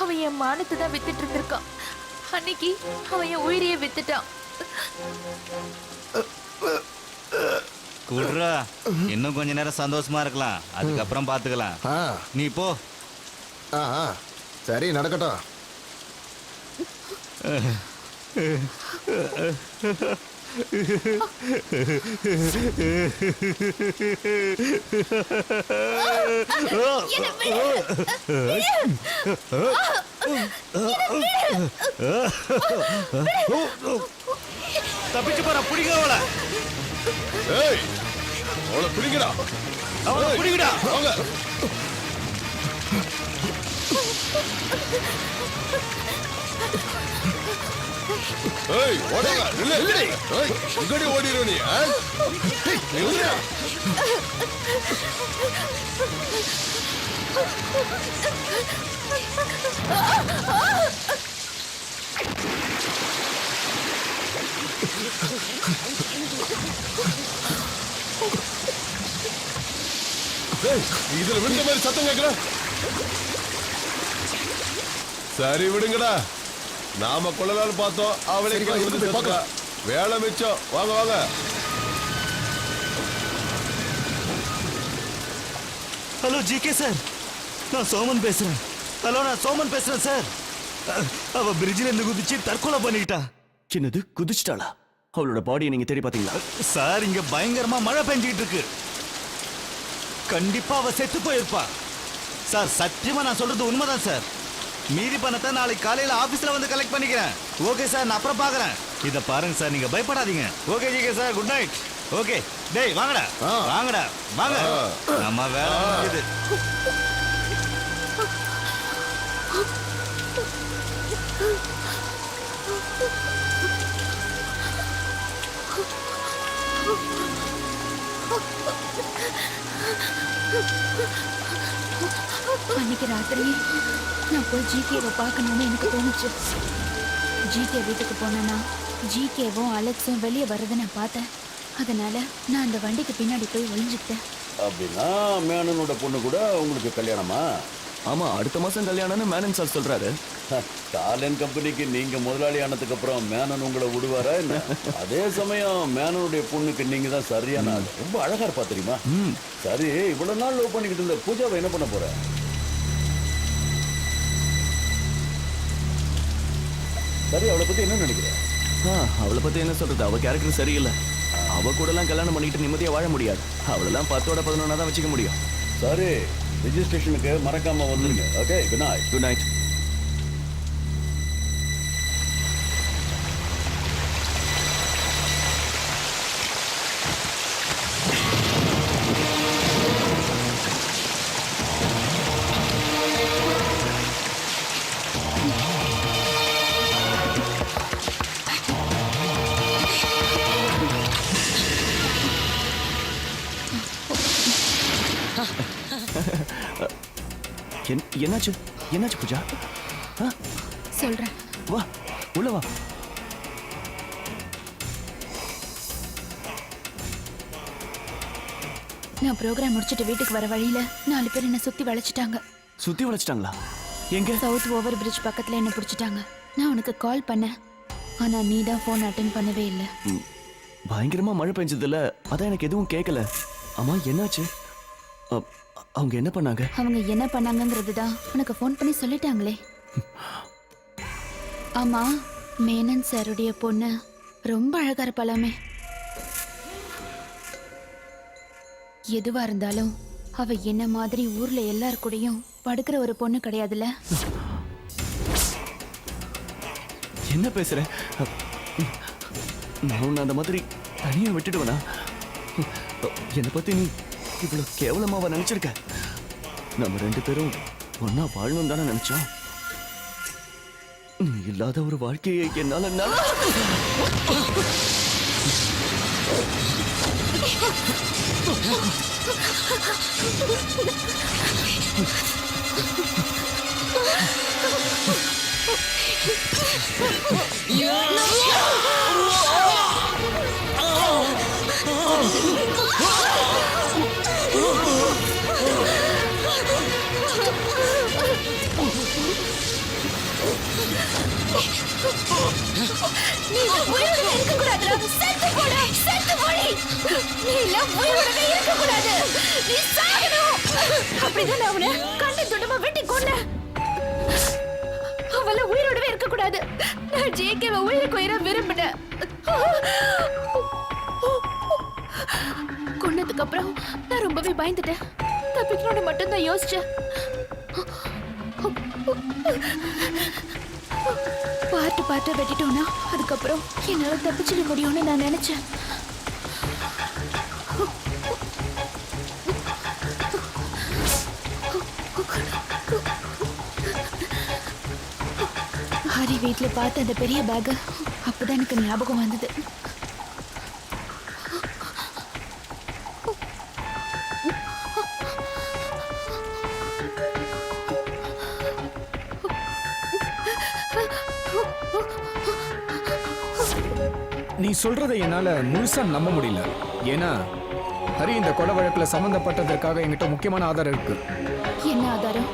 அவன் என் மானத்தை தான் வித்துட்டு இருந்திருக்கான். அன்னைக்கு அவன் என் உயிரையே வித்துட்டான். குடுறா, இன்னும் கொஞ்ச நேரம் சந்தோஷமா இருக்கலாம், அதுக்கப்புறம் பாத்துக்கலாம். நீ போ. சரி, நடக்கட்டும். தப்பிச்சு போற, பிடிங்க அவளை. ஏய், அவளை பிடிங்கடா, அவளை பிடிங்கடா. வாங்க. ஏய், ஓடுங்க, நில்லு. ஏய், எங்கடி ஓடிரு நீ? நில்லுடா. ஏய், இதுல விழுந்த மாதிரி சத்தம் கேட்கல. சரி விடுங்கடா, நாம கொள்ளலான்னு பார்த்தோம், அவளே வேலை மிச்சம். வாங்க வாங்க. ஹலோ ஜிகே சார், நான் சோமன் பேசுறேன். ஹலோ, நான் சோமன் பேசுறேன் சார். அவ பிரிட்ஜில இருந்து குதிச்சு தற்கொலை பண்ணிக்கிட்டா. சின்னது குதிச்சிட்டாளா? அவளோட பாடியை நீங்க தேடி பாத்தீங்களா? சார், இங்க பயங்கரமா மழை பெஞ்சிட்டு இருக்கு. கண்டிப்பா அவ செத்து போயிருப்பா சார். சத்தியமா நான் சொல்றது உண்மைதான் சார். மீதி பணத்தை நாளைக்கு காலையில ஆபீஸ்ல வந்து கலெக்ட் பண்ணிக்கிறேன். ஓகே சார், நான் அப்புறம் பாக்குறேன். இத பாருங்க சார், நீங்க பயப்படாதீங்க. Okay GK sir, good night. Okay, டேய் வாங்கடா, வாங்கடா, வாங்க. நம்ம வேலை முடியுது. அன்னைக்கு ராத்திரி நான் போய் ஜிகேவை பார்க்கணும்னு எனக்கு தோணுச்சு. ஜிகே வீட்டுக்கு போனேன்னா ஜிகேவும் அலெக்ஸும் வெளியே வர்றதை நான் பார்த்தேன். அதனால நான் அந்த வண்டிக்கு பின்னாடி போய் ஒளிஞ்சுக்கிட்டேன். அப்படின்னா மேனனோட பொண்ணு கூட உங்களுக்கு கல்யாணமா? ஆமா, அடுத்த மாசம் கல்யாணம்னு மேனன் சார் சொல்றாரு. ஸ்டாலின் கம்பெனிக்கு நீங்க முதலாளி ஆனதுக்கு அப்புறம் மேனன் உங்களை விடுவாரா என்ன? அதே சமயம் மேனனுடைய பொண்ணுக்கு நீங்க தான் சரியான ஆள். ரொம்ப அழகா இருப்பா தெரியுமா? சரி, இவ்வளவு நாள் லவ் பண்ணிக்கிட்டு இருந்த பூஜாவை என்ன பண்ண போற? சரி, அவளை பத்தி என்ன நினைக்கிற? அவளை பத்தி என்ன சொல்றது? அவ கேரக்டர் சரியில்லை. அவ கூட எல்லாம் கல்யாணம் பண்ணிட்டு நிம்மதியா வாழ முடியாது. அவளெல்லாம் 10ஓட 11 தான் வச்சுக்க முடியும். சரி, ரெஜிஸ்ட்ரேஷனுக்கு மறக்காம வந்துருங்க. Okay, good night. Good night. என்னாச்சு? என்னாச்சு பூஜா? சொல்றேன், வா, உள்ள வா. நான் ப்ரோக்ராம் முடிச்சிட்டு வீட்டுக்கு வர வழியில 4 பேர் என்ன சுத்தி வளைச்சிட்டாங்க. சுத்தி வளைச்சிட்டாங்களா? எங்க? சவுத் ஓவர் பிரிட்ஜ் பக்கத்துல என்ன பிடிச்சிட்டாங்க. நான் உனக்கு கால் பண்ணேன், ஆனா நீ தான் போன் அட்டென்ட் பண்ணவே இல்லை. பயங்கரமா மழை பெஞ்சதுல அதான் எனக்கு எதுவும் கேட்கல. அம்மா, என்னாச்சு? அவங்க என்ன பண்ணாங்க? அவங்க என்ன பண்ணாங்கங்கிறது தான் உனக்கு ஃபோன் பண்ணி சொல்லிட்டாங்களே. ஆமா, மேனன் சாருடைய பொண்ணு ரொம்ப அழகா இருப்பாளாமே. எதுவா இருந்தாலும் அவ என்ன மாதிரி ஊர்ல எல்லார் கூடயும் படுக்கிற ஒரு பொண்ணு கிடையாதுல்ல. என்ன பேசுற? நான் உன்னை அந்த மாதிரி தனியா விட்டுடுவேனா? என்னை பத்தி நீ இவ்வளவு கேவலமாவா நினைச்சிருக்க? நம்ம 2 பேரும் ஒன்னா வாழணும் தானே நினைச்சோம். நீ இல்லாத ஒரு வாழ்க்கையை என்னால நீ உயிரோட இருக்க கூடாதுடா. செத்து போடா. செத்து போடி. நீ எல்லாம் உயிரோட இருக்க கூடாது. நீ சாகணும். அப்படிதான் அவனை கண்ணை துண்டமா வெட்டி கொன்னேன். அவள உயிரோடவே இருக்க கூடாது. நான் ஜேகேவை உயிருக்கு உயிரா விரும்பினேன். கொன்னதுக்கு அப்புறம் நான் ரொம்பவே பயந்துட்டேன். தப்பிக்கணும்னு மட்டும்தான் யோசிச்சேன். பார்ட்டு வெட்டிட்டோம்னா அதுக்கப்புறம் என்னால தப்பிச்சிட முடியும்னு நான் நினைச்சேன். ஹரி வீட்டுல பார்த்த அந்த பெரிய பேக் அப்பதான் எனக்கு ஞாபகம் வந்தது. நீ சொல்றதை என்னால முழுசா நம்ப முடியல. ஏன்னா ஹரி இந்த கொலை வழக்குல சம்பந்தப்பட்டதற்காக என்கிட்ட முக்கியமான ஆதாரம் இருக்கு. என்ன ஆதாரம்?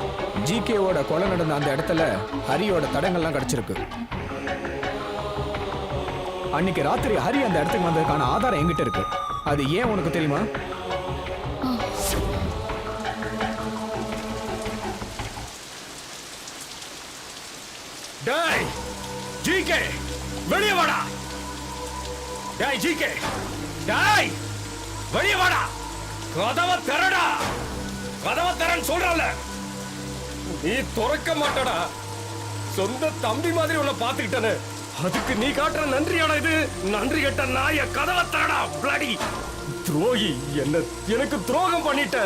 ஜிகேவோட கொலை நடந்த அந்த இடத்துல ஹரியோட தடங்கள்லாம் கிடைச்சிருக்கு. அன்னைக்கு ராத்திரி ஹரி அந்த இடத்துக்கு வந்ததுக்கான ஆதாரம் என்கிட்ட இருக்கு. அது ஏன் உனக்கு தெரியுமா? டேய் ஜிகே வெளியே வாடா. டேய் ஜிகே, டேய் வெளியே வாடா. கதவை திறடா. கதவை திறன்னு சொல்றல. நீ திறக்க மாட்டடா. சொந்த தம்பி மாதிரி உன்னை பாத்துக்கிட்டனே, அதுக்கு நீ காட்டுற நன்றியாடா இது? நன்றி கெட்ட நாய, கதவை திறடா. பிளடி துரோகி. எனக்கு துரோகம் பண்ணிட்ட.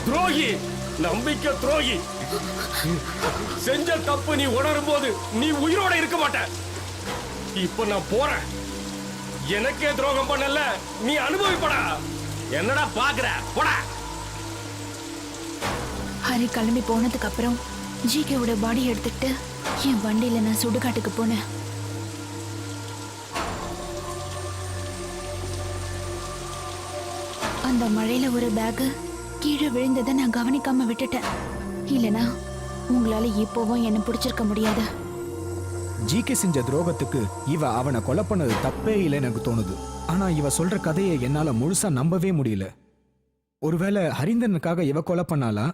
துரோகி, நம்பிக்கை துரோகி. செஞ்ச தப்பு நீ உணரும் போது நீ உயிரோட இருக்க மாட்ட. இப்ப நான் போறேன். எனக்கே துரோகம் பண்ணல, நீ அனுபவிப்படா. என்னடா பாக்குற? போடா. ஹரி கிளம்பி போனதுக்கு அப்புறம் ஜிகேவோட பாடி எடுத்துட்டு என் வண்டியில நான் சுடுகாட்டுக்கு போனேன். அந்த மழையில ஒரு பேக் கீழே விழுந்ததை நான் கவனிக்காம விட்டுட்டேன். இல்லனா உங்களால இப்போவும் என்ன பிடிச்சிருக்க முடியாது. ஜிகே செஞ்ச துரோகத்துக்கு இவ அவனை கொலை பண்ணது தப்பே இல்லைன்னு எனக்கு தோணுது. ஆனா இவ சொல்ற கதையை என்னால முழுசா நம்பவே முடியல. ஒருவேளை ஹரிந்தனுக்காக இவ கொலை பண்ணாளா,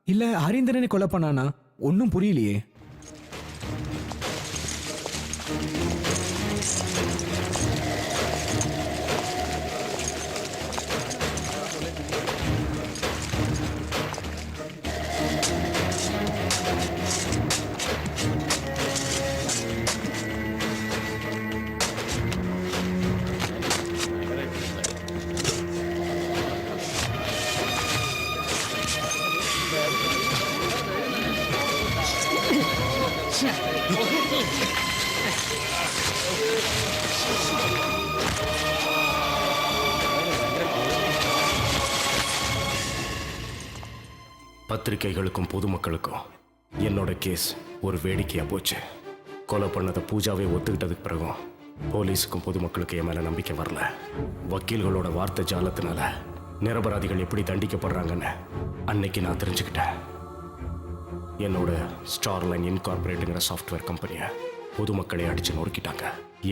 இல்ல ஹரிந்தரனை கொலை பண்ணானா? ஒன்னும் புரியலையே. பத்திரிகைகளுக்கும் பொதுமக்களுக்கும் என்னோட கேஸ் ஒரு வேடிக்கையா போச்சு. கொலை பண்ணதை பூஜாவே ஒத்துக்கிட்டதுக்கு பிறகும் போலீஸுக்கும் பொதுமக்களுக்கு என் மேல நம்பிக்கை வரல. வக்கீல்களோட வார்த்தை ஜாலத்தினால நிரபராதிகள் எப்படி தண்டிக்கப்படுறாங்கன்னு அன்னைக்கு நான் தெரிஞ்சுக்கிட்டேன். என்னோட ஸ்டார்லைன் இன்கார்பரேட்டுங்கிற சாஃப்ட்வேர் கம்பெனியை பொதுமக்களை அடிச்சு நொறுக்கிட்டாங்க.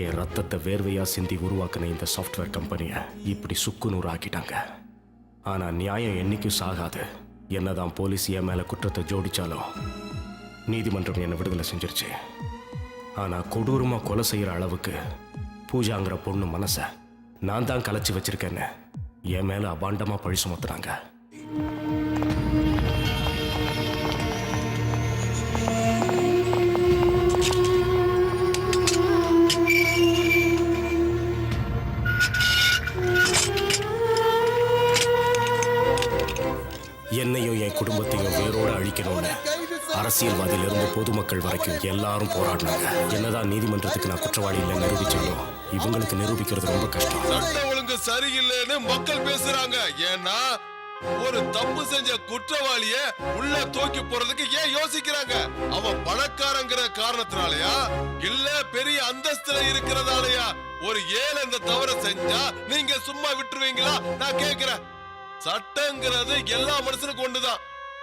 என் ரத்தத்தை வேர்வையா சிந்தி உருவாக்கின இந்த சாஃப்ட்வேர் கம்பெனியை இப்படி சுக்குநூறு ஆக்கிட்டாங்க. ஆனா நியாயம் என்னைக்கும் சாகாது. என்னதான் போலீஸ் என் மேல குற்றத்தை ஜோடிச்சாலும் நீதிமன்றம் என்னை விடுதலை செஞ்சிருச்சு. ஆனா கொடூரமா கொலை செய்யற அளவுக்கு பூஜாங்கிற பொண்ணு மனசை நான் தான் கலைச்சு வச்சிருக்கேன்னு என் மேல அபாண்டமா பழி சுமத்துறாங்க. என்னையும் என் குடும்பத்தையும் வேரோட அழிக்கணும்னு அரசு அரசியல்வாதியிலிருந்து பொதுமக்கள் வரைக்கும் எல்லாரும் போராடினாங்க. என்னதான் நீதிமன்றத்துக்கு நான் குற்றவாளி இல்லை நிரூபிச்சாலும் இவங்களுக்கு நிரூபிக்கிறது ரொம்ப கஷ்டம். சட்டம் ஒழுங்கு சரியில்லைன்னு மக்கள் பேசுறாங்க. ஏன்னா ஒரு தப்பு செஞ்ச குற்றவாளிய உள்ள தூக்கி போறதுக்கு ஏன் யோசிக்கிறாங்க? அவன் பணக்காரங்கிற காரணத்தினாலயா இல்ல பெரிய அந்தஸ்துல இருக்கிறதாலயா? ஒரு ஏழை இந்த தவற செஞ்சா நீங்க சும்மா விட்டுருவீங்களா? நான் கேக்குறேன். சட்டங்கிறது எல்லா மனுஷனுக்கும் ஒண்ணுதான்.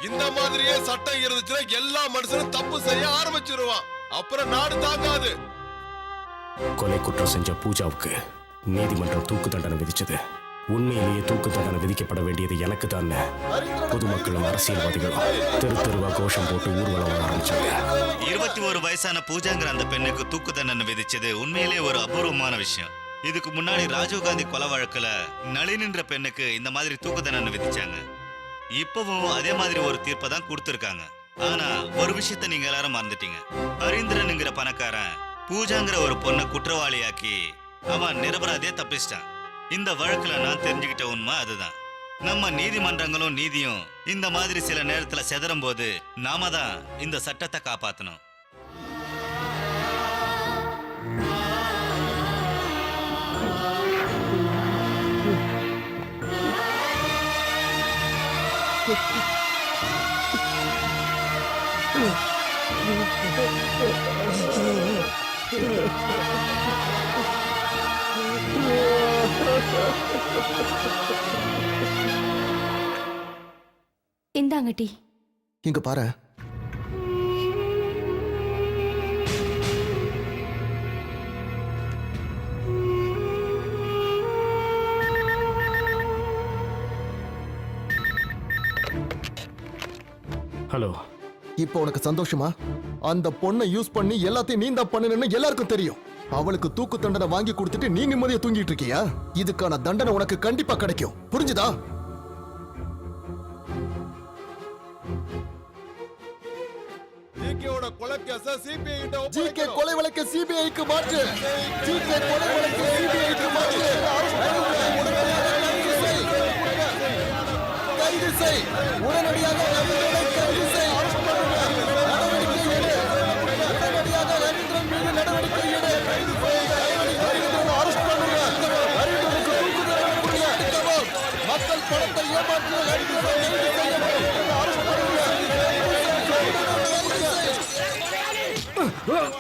இந்த மாதிரியே சட்டம் இருந்துச்சுன்னா எல்லா மனுஷனும் தப்பு செய்ய ஆரம்பிச்சிருவான். அப்புறம் நாடு தாங்காது. கொலை குற்றம் செஞ்ச பூஜாவுக்கு நீதிமன்றம் தூக்கு தண்டனை விதிச்சது. உண்மையிலேயே தூக்கு தண்டனை விதிக்கப்பட வேண்டியது எனக்கு தான். பொதுமக்களும் அரசியல்வாதிகளும் தெரு தெருவா கோஷம் போட்டு ஊர்வலம் வர ஆரம்பிச்சாங்க. 21 வயசான பூஜாங்கிற அந்த பெண்ணுக்கு தூக்கு தண்டனை விதிச்சது உண்மையிலேயே ஒரு அபூர்வமான விஷயம். இதுக்கு முன்னாடி ராஜீவ்காந்தி கொலை வழக்குல நளினின்ற பெண்ணுக்கு இந்த மாதிரி தூக்கு தண்டனை விதிச்சாங்க. இப்பவும் அதே மாதிரி ஒரு தீர்ப்பை தான் கொடுத்திருக்காங்க. ஆனா ஒரு விஷயத்த நீங்க எல்லாரும் மறந்துட்டீங்க. ஹரீந்திரனுங்கிற பணக்காரன் பூஜாங்கிற ஒரு பொண்ணை குற்றவாளியாக்கி அவன் நிரபராதியா தப்பிச்சிட்டான். இந்த வழக்குல நான் தெரிஞ்சுக்கிட்ட உண்மை அதுதான். நம்ம நீதிமன்றங்களும் நீதியும் இந்த மாதிரி சில நேரத்துல செதறும் போது நாம தான் இந்த சட்டத்தை காப்பாத்தணும். இந்தாங்க டீ. இங்க பாரு. ஹலோ, இப்போ உனக்கு சந்தோஷமா? அந்த பொண்ணை யூஸ் பண்ணி எல்லாத்தையும் நீ தான் பண்ணுன்னு எல்லாருக்கும் தெரியும். அவளுக்கு தூக்கு தண்டனை வாங்கி கொடுத்துட்டு நீ நிம்மதியா தூங்கிட்டு இருக்கியா? இதுக்கான தண்டனை உனக்கு கண்டிப்பா கிடைக்கும். புரிஞ்சுதா? ஜிகே கொலை வழக்கு சிபிஐக்கு மாற்று. ஜிகே கொலை வழக்கு சிபிஐக்கு மாற்று. கைது செய். உடனடியாக கைது செய். நடவடிக்கை எடு. உடனடியாக ஹரீந்திரன் மீது நடவடிக்கை எடு. ஹரீந்திரன் அரெஸ்ட் பண்ணுங்க. ஹரீந்திரனுக்கு தூக்கு தண்டனை கொடுங்க. மக்கள் பணத்தை ஏமாற்ற ஹரீந்திரன் கைது செய்யணும். அரெஸ்ட் பண்ணுங்க.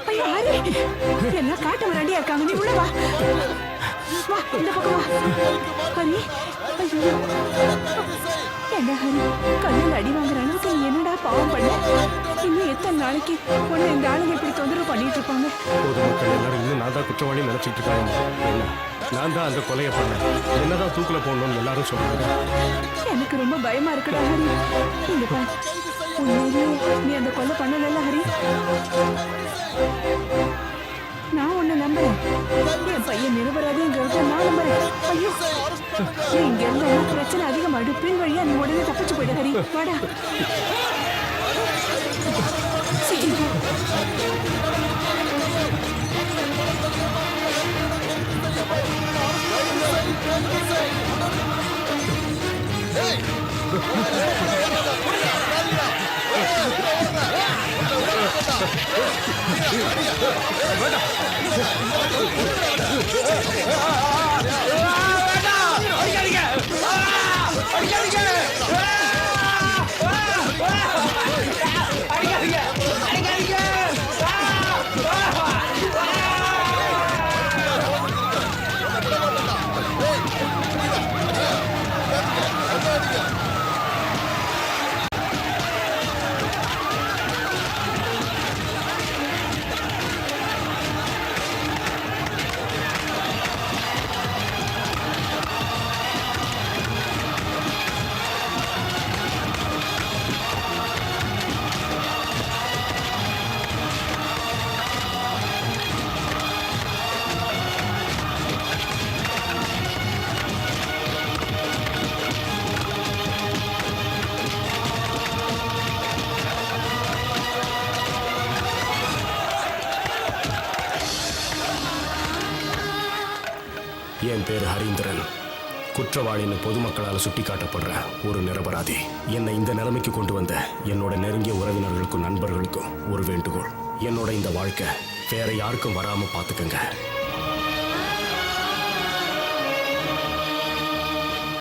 ஐயோ ஹரி, எல்லாம் காட்ட ரெடியா இருக்காங்க. நீ உள்ள வா. வா, இந்த பக்கம் வா. ஹரி, ஐயோ என்ன ஹரி, கண்ணில் அடி வாங்குற அளவுக்கு நீ என்னடா பாவம் பண்ண? இன்னும் எத்தனை நாளைக்கு உன்னை இந்த ஆளுங்க இப்படி தொந்தரவு பண்ணிட்டு இருப்பாங்க? பொதுமக்கள் எல்லாரும் இன்னும் நான் தான் குற்றவாளி நினைச்சிட்டு இருக்காங்க. என்ன, நான் தான் அந்த கொலையை பண்ணேன். என்னதான் தூக்குல போடணும்னு எல்லாரும் சொல்றாங்க. எனக்கு ரொம்ப பயமா இருக்குடா ஹரி. இந்த பார், உண்மையிலேயே நீ அந்த கொலை பண்ணல ஹரி. நான் உன்னை நம்புறேன். என் பையன் நிரபராதிங்கிறத நான் நம்புறேன். ஐயோ, நீ இங்க இருந்தா பிரச்சனை அதிகமாடு. பின் வழியா நீ உடனே தப்பிச்சு போயிடு ஹரி. வாடா சீக்கிரம். என் பேர் ஹரீந்திரன். குற்றவாளின்னு பொதுமக்களால் சுட்டிக்காட்டப்படுற ஒரு நிரபராதி. என்னை இந்த நிலைமைக்கு கொண்டு வந்த என்னோட நெருங்கிய உறவினர்களுக்கும் நண்பர்களுக்கும் ஒரு வேண்டுகோள். என்னோட இந்த வாழ்க்கை வேற யாருக்கும் வராம பாத்துக்கங்க.